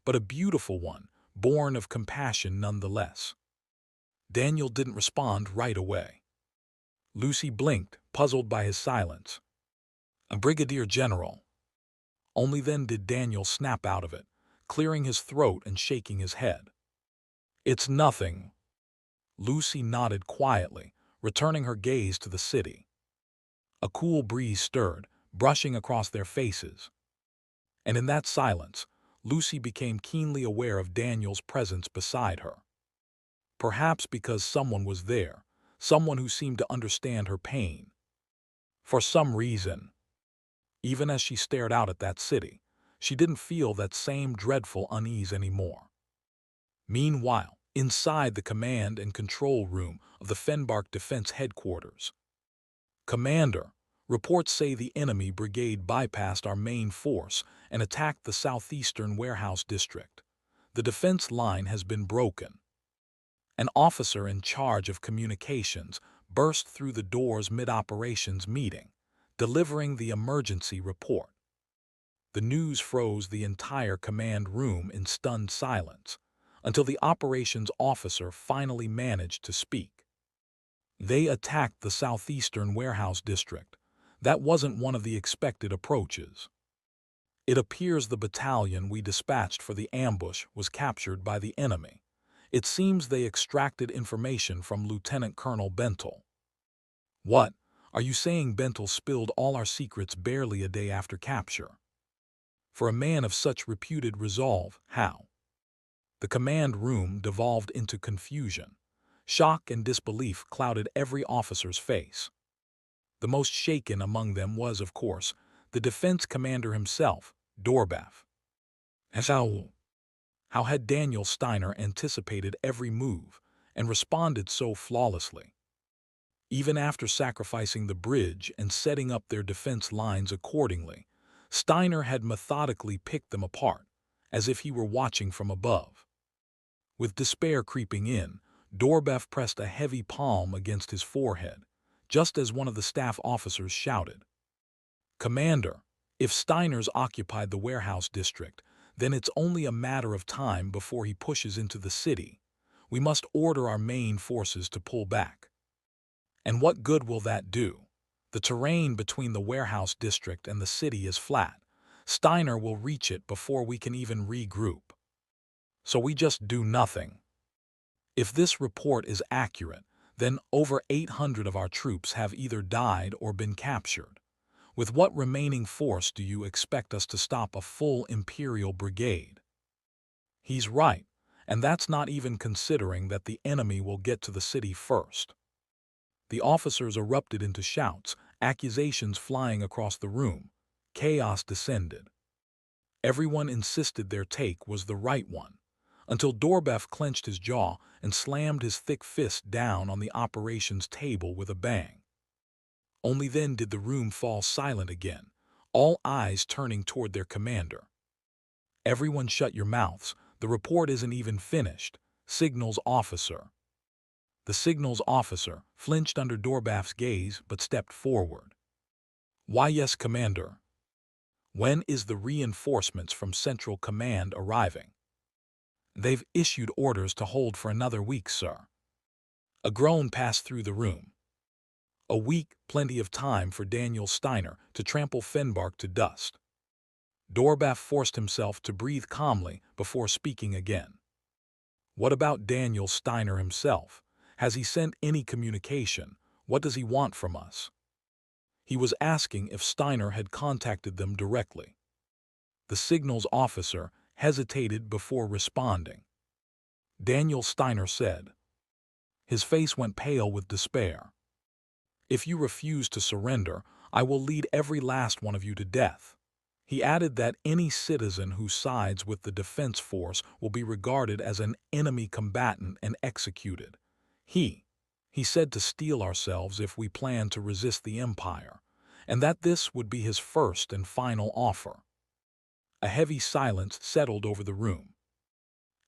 but a beautiful one, born of compassion nonetheless. Daniel didn't respond right away. Lucy blinked, puzzled by his silence. A brigadier general. Only then did Daniel snap out of it, clearing his throat and shaking his head. It's nothing. Lucy nodded quietly, returning her gaze to the city. A cool breeze stirred, brushing across their faces. And in that silence, Lucy became keenly aware of Daniel's presence beside her. Perhaps because someone was there, someone who seemed to understand her pain. For some reason, even as she stared out at that city, she didn't feel that same dreadful unease anymore. Meanwhile, inside the command and control room of the Fenbark Defense Headquarters. Commander, reports say the enemy brigade bypassed our main force and attacked the southeastern warehouse district. The defense line has been broken. An officer in charge of communications burst through the doors mid-operations meeting, delivering the emergency report. The news froze the entire command room in stunned silence, until the operations officer finally managed to speak. They attacked the southeastern warehouse district. That wasn't one of the expected approaches. It appears the battalion we dispatched for the ambush was captured by the enemy. It seems they extracted information from Lieutenant Colonel Bentel. What? Are you saying Bentel spilled all our secrets barely a day after capture? For a man of such reputed resolve, how? The command room devolved into confusion. Shock and disbelief clouded every officer's face. The most shaken among them was, of course, the defense commander himself, Dorbath. How had Daniel Steiner anticipated every move and responded so flawlessly? Even after sacrificing the bridge and setting up their defense lines accordingly, Steiner had methodically picked them apart, as if he were watching from above. With despair creeping in, Dorbath pressed a heavy palm against his forehead, just as one of the staff officers shouted, "Commander, if Steiner's occupied the warehouse district, then it's only a matter of time before he pushes into the city. We must order our main forces to pull back." And what good will that do? The terrain between the warehouse district and the city is flat. Steiner will reach it before we can even regroup. So we just do nothing. If this report is accurate, then over 800 of our troops have either died or been captured. With what remaining force do you expect us to stop a full Imperial brigade? He's right, and that's not even considering that the enemy will get to the city first. The officers erupted into shouts, accusations flying across the room. Chaos descended. Everyone insisted their take was the right one, until Dorbath clenched his jaw and slammed his thick fist down on the operations table with a bang. Only then did the room fall silent again, all eyes turning toward their commander. "Everyone shut your mouths. The report isn't even finished. Signals officer." The signals officer flinched under Dorbath's gaze but stepped forward. "Why, yes, Commander." "When is the reinforcements from Central Command arriving?" "They've issued orders to hold for another week, sir." A groan passed through the room. A week, plenty of time for Daniel Steiner to trample Fenbark to dust. Dorbath forced himself to breathe calmly before speaking again. "What about Daniel Steiner himself? Has he sent any communication? What does he want from us?" He was asking if Steiner had contacted them directly. The signals officer hesitated before responding. Daniel Steiner said. His face went pale with despair. "If you refuse to surrender, I will lead every last one of you to death." He added that any citizen who sides with the defense force will be regarded as an enemy combatant and executed. He said to steel ourselves if we plan to resist the Empire, and that this would be his first and final offer. A heavy silence settled over the room.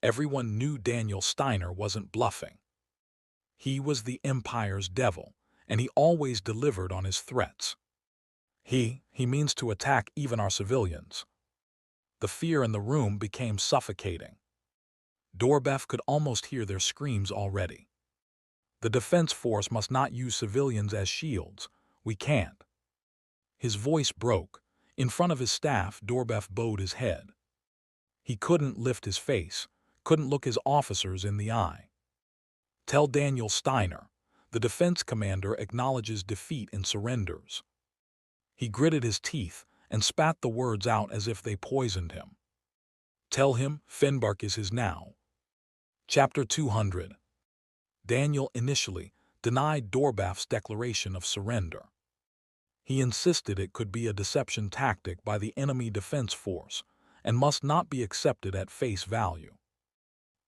Everyone knew Daniel Steiner wasn't bluffing. He was the Empire's devil, and he always delivered on his threats. He means to attack even our civilians. The fear in the room became suffocating. Dorbef could almost hear their screams already. The defense force must not use civilians as shields. We can't. His voice broke. In front of his staff, Dorbef bowed his head. He couldn't lift his face, couldn't look his officers in the eye. Tell Daniel Steiner, the defense commander acknowledges defeat and surrenders. He gritted his teeth and spat the words out as if they poisoned him. Tell him Fenbark is his now. Chapter 200. Daniel initially denied Dorbef's declaration of surrender. He insisted it could be a deception tactic by the enemy defense force and must not be accepted at face value.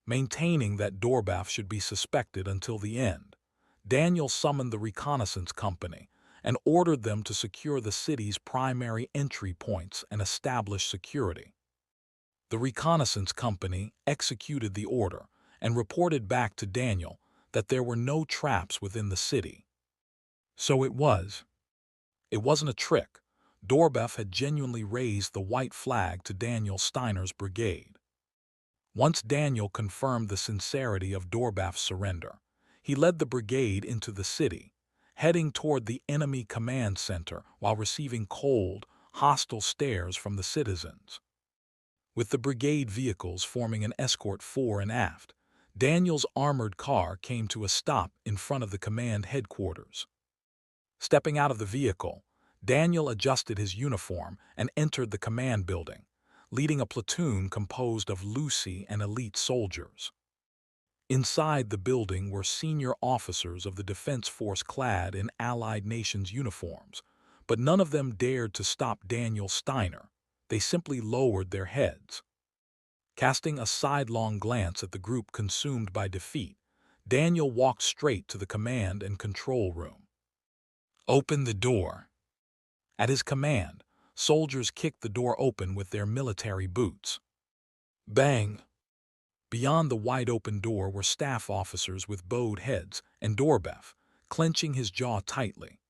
Maintaining that Dorbef should be suspected until the end, Daniel summoned the reconnaissance company and ordered them to secure the city's primary entry points and establish security. The reconnaissance company executed the order and reported back to Daniel that there were no traps within the city. So it wasn't a trick. Dorbef had genuinely raised the white flag to Daniel Steiner's brigade. Once Daniel confirmed the sincerity of Dorbef's surrender, he led the brigade into the city, heading toward the enemy command center while receiving cold, hostile stares from the citizens. With the brigade vehicles forming an escort fore and aft, Daniel's armored car came to a stop in front of the command headquarters. Stepping out of the vehicle, Daniel adjusted his uniform and entered the command building, leading a platoon composed of Lucy and elite soldiers. Inside the building were senior officers of the defense force clad in Allied nations uniforms, but none of them dared to stop Daniel Steiner. They simply lowered their heads. Casting a sidelong glance at the group consumed by defeat, Daniel walked straight to the command and control room. Open the door. At his command, soldiers kicked the door open with their military boots. Bang! Beyond the wide-open door were staff officers with bowed heads and Dorbef, clenching his jaw tightly.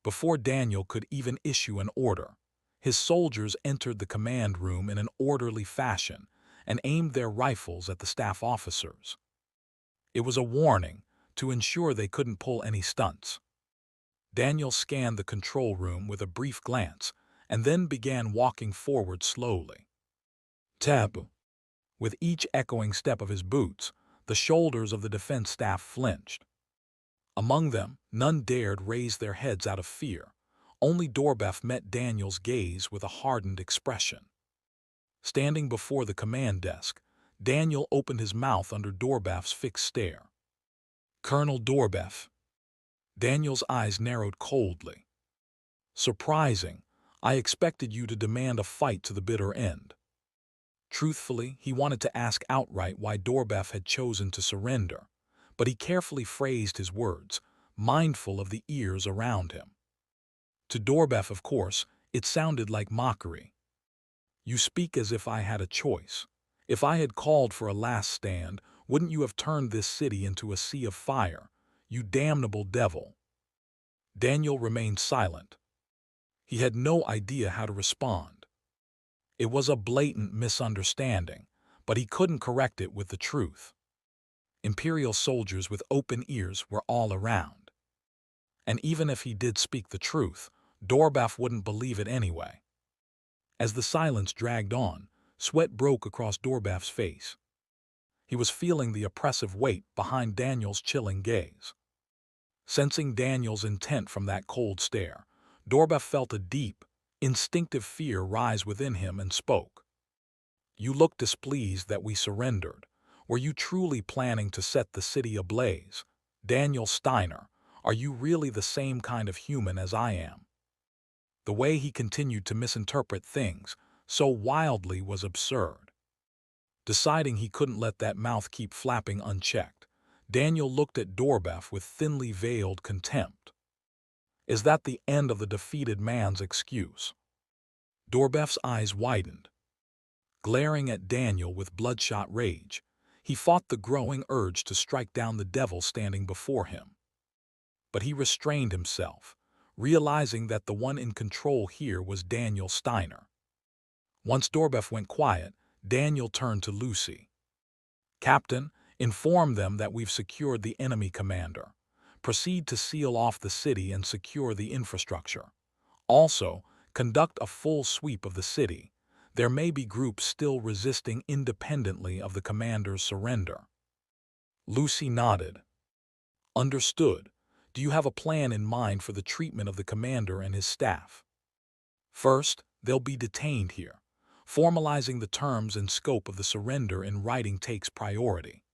Before Daniel could even issue an order, his soldiers entered the command room in an orderly fashion and aimed their rifles at the staff officers. It was a warning to ensure they couldn't pull any stunts. Daniel scanned the control room with a brief glance and then began walking forward slowly. Tab. With each echoing step of his boots, the shoulders of the defense staff flinched. Among them, none dared raise their heads out of fear. Only Dorbef met Daniel's gaze with a hardened expression. Standing before the command desk, Daniel opened his mouth under Dorbef's fixed stare. Colonel Dorbef. Daniel's eyes narrowed coldly. Surprising, I expected you to demand a fight to the bitter end. Truthfully, he wanted to ask outright why Dorbef had chosen to surrender, but he carefully phrased his words, mindful of the ears around him. To Dorbef, of course, it sounded like mockery. You speak as if I had a choice. If I had called for a last stand, wouldn't you have turned this city into a sea of fire, you damnable devil? Daniel remained silent. He had no idea how to respond. It was a blatant misunderstanding, but he couldn't correct it with the truth. Imperial soldiers with open ears were all around. And even if he did speak the truth, Dorbef wouldn't believe it anyway. As the silence dragged on, sweat broke across Dorbef's face. He was feeling the oppressive weight behind Daniel's chilling gaze. Sensing Daniel's intent from that cold stare, Dorbef felt a deep, instinctive fear rise within him and spoke. You look displeased that we surrendered. Were you truly planning to set the city ablaze? Daniel Steiner, are you really the same kind of human as I am? The way he continued to misinterpret things so wildly was absurd. Deciding he couldn't let that mouth keep flapping unchecked, Daniel looked at Dorbef with thinly veiled contempt. Is that the end of the defeated man's excuse? Dorbef's eyes widened. Glaring at Daniel with bloodshot rage, He fought the growing urge to strike down the devil standing before him. But he restrained himself, realizing that the one in control here was Daniel Steiner. Once Dorbef went quiet, Daniel turned to Lucy. "Captain, inform them that we've secured the enemy commander. Proceed to seal off the city and secure the infrastructure. Also, conduct a full sweep of the city. There may be groups still resisting independently of the commander's surrender." Lucy nodded. "Understood. Do you have a plan in mind for the treatment of the commander and his staff?" "First, they'll be detained here. Formalizing the terms and scope of the surrender in writing takes priority.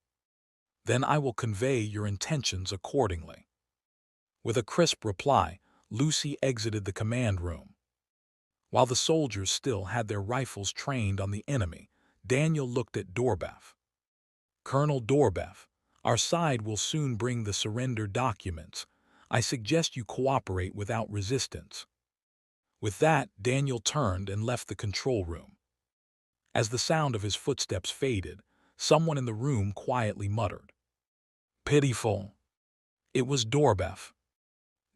Then I will convey your intentions accordingly." With a crisp reply, Lucy exited the command room. While the soldiers still had their rifles trained on the enemy, Daniel looked at Dorbef. "Colonel Dorbef, our side will soon bring the surrender documents. I suggest you cooperate without resistance." With that, Daniel turned and left the control room. As the sound of his footsteps faded, someone in the room quietly muttered, "Pitiful." It was Dorbef.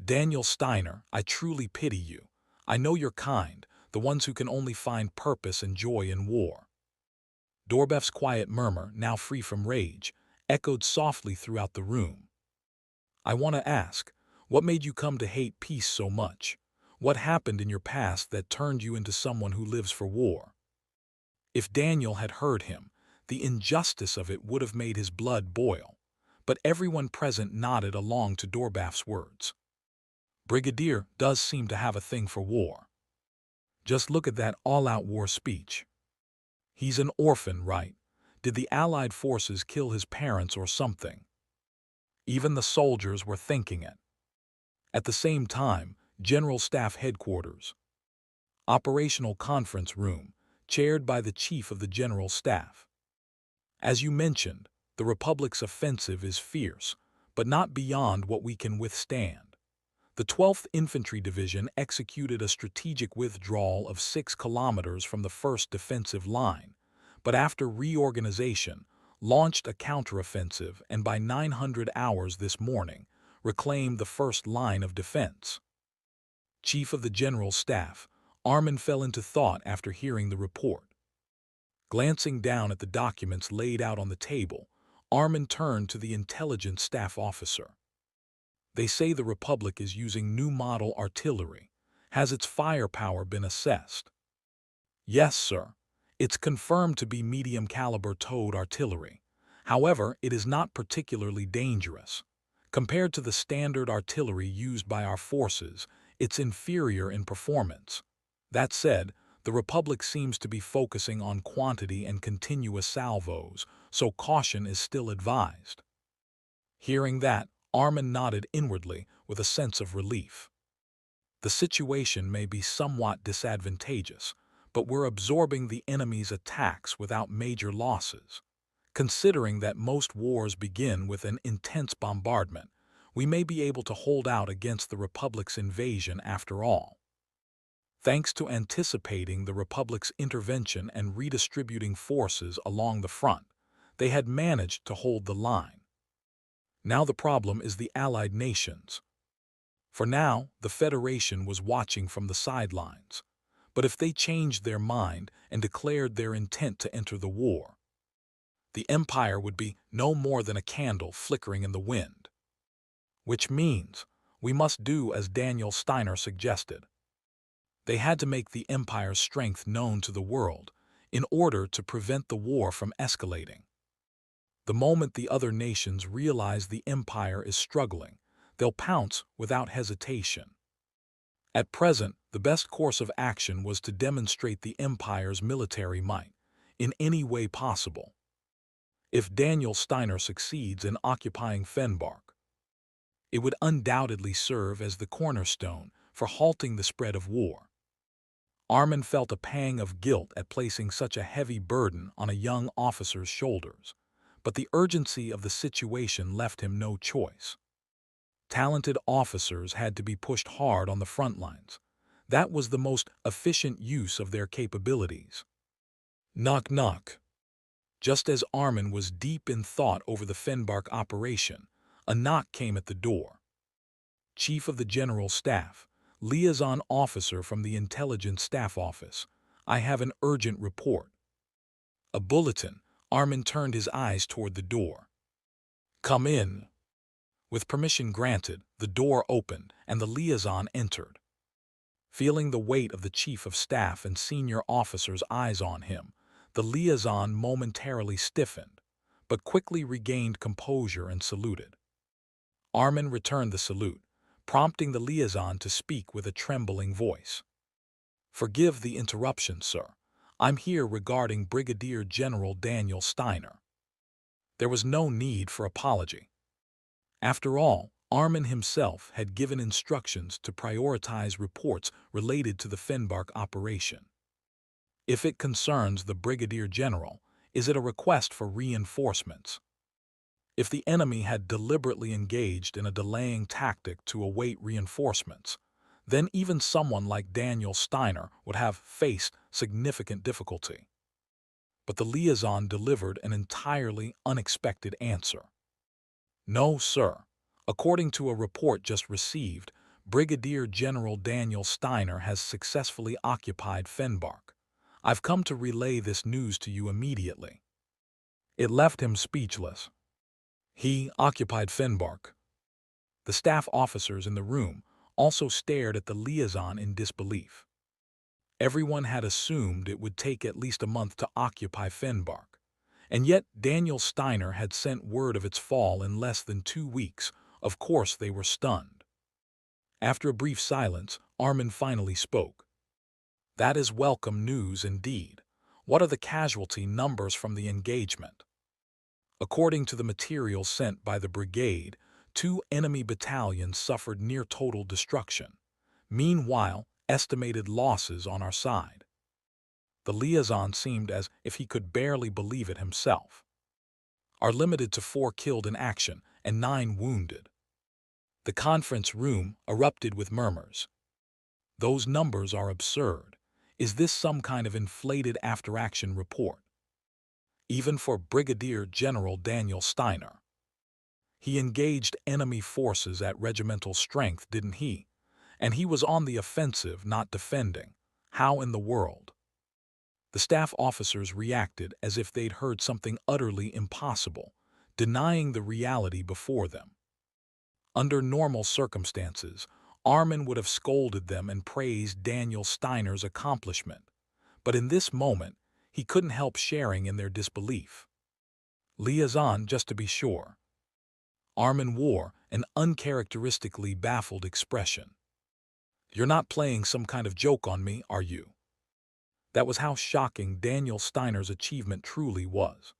"Daniel Steiner, I truly pity you. I know you're kind, the ones who can only find purpose and joy in war." Dorbef's quiet murmur, now free from rage, echoed softly throughout the room. "I want to ask, what made you come to hate peace so much? What happened in your past that turned you into someone who lives for war?" If Daniel had heard him, the injustice of it would have made his blood boil, but everyone present nodded along to Dorbef's words. "Brigadier does seem to have a thing for war. Just look at that all-out war speech. He's an orphan, right? Did the Allied forces kill his parents or something?" Even the soldiers were thinking it. At the same time, General Staff Headquarters. Operational Conference Room, chaired by the Chief of the General Staff. "As you mentioned, the Republic's offensive is fierce, but not beyond what we can withstand. The 12th Infantry Division executed a strategic withdrawal of 6 kilometers from the first defensive line, but after reorganization, launched a counteroffensive and by 900 hours this morning, reclaimed the first line of defense." Chief of the General Staff, Armin fell into thought after hearing the report. Glancing down at the documents laid out on the table, Armin turned to the intelligence staff officer. "They say the Republic is using new model artillery. Has its firepower been assessed?" "Yes, sir. It's confirmed to be medium-caliber towed artillery. However, it is not particularly dangerous. Compared to the standard artillery used by our forces, it's inferior in performance. That said, the Republic seems to be focusing on quantity and continuous salvos, so caution is still advised." Hearing that, Armin nodded inwardly with a sense of relief. The situation may be somewhat disadvantageous, but we're absorbing the enemy's attacks without major losses. Considering that most wars begin with an intense bombardment, we may be able to hold out against the Republic's invasion after all. Thanks to anticipating the Republic's intervention and redistributing forces along the front, they had managed to hold the line. Now the problem is the Allied nations. For now, the Federation was watching from the sidelines. But if they changed their mind and declared their intent to enter the war, the Empire would be no more than a candle flickering in the wind. Which means we must do as Daniel Steiner suggested. They had to make the Empire's strength known to the world in order to prevent the war from escalating. The moment the other nations realize the Empire is struggling, they'll pounce without hesitation. At present, the best course of action was to demonstrate the Empire's military might, in any way possible. If Daniel Steiner succeeds in occupying Fenbark, it would undoubtedly serve as the cornerstone for halting the spread of war. Armin felt a pang of guilt at placing such a heavy burden on a young officer's shoulders, but the urgency of the situation left him no choice. Talented officers had to be pushed hard on the front lines. That was the most efficient use of their capabilities. Knock knock. Just as Armin was deep in thought over the Fenbark operation, a knock came at the door. Chief of the General Staff, liaison officer from the Intelligence Staff Office, I have an urgent report. A bulletin. Armin turned his eyes toward the door. Come in. With permission granted, the door opened and the liaison entered. Feeling the weight of the Chief of Staff and senior officers' eyes on him, the liaison momentarily stiffened, but quickly regained composure and saluted. Armin returned the salute, prompting the liaison to speak with a trembling voice. Forgive the interruption, sir. I'm here regarding Brigadier General Daniel Steiner. There was no need for apology. After all, Armin himself had given instructions to prioritize reports related to the Fenbark operation. If it concerns the Brigadier General, is it a request for reinforcements? If the enemy had deliberately engaged in a delaying tactic to await reinforcements, then even someone like Daniel Steiner would have faced significant difficulty. But the liaison delivered an entirely unexpected answer. No, sir. According to a report just received, Brigadier General Daniel Steiner has successfully occupied Fenbark. I've come to relay this news to you immediately. It left him speechless. He occupied Fenbark. The staff officers in the room also stared at the liaison in disbelief. Everyone had assumed it would take at least a month to occupy Fenbark, and yet Daniel Steiner had sent word of its fall in less than 2 weeks. Of course they were stunned. After a brief silence, Armin finally spoke. That is welcome news indeed. What are the casualty numbers from the engagement? According to the materials sent by the brigade, 2 enemy battalions suffered near total destruction. Meanwhile, estimated losses on our side. The liaison seemed as if he could barely believe it himself. Are limited to 4 killed in action and 9 wounded. The conference room erupted with murmurs. Those numbers are absurd. Is this some kind of inflated after-action report? Even for Brigadier General Daniel Steiner. He engaged enemy forces at regimental strength, didn't he? And he was on the offensive, not defending. How in the world? The staff officers reacted as if they'd heard something utterly impossible, denying the reality before them. Under normal circumstances, Armin would have scolded them and praised Daniel Steiner's accomplishment, but in this moment, he couldn't help sharing in their disbelief. Liaison, just to be sure. Armin wore an uncharacteristically baffled expression. You're not playing some kind of joke on me, are you? That was how shocking Daniel Steiner's achievement truly was.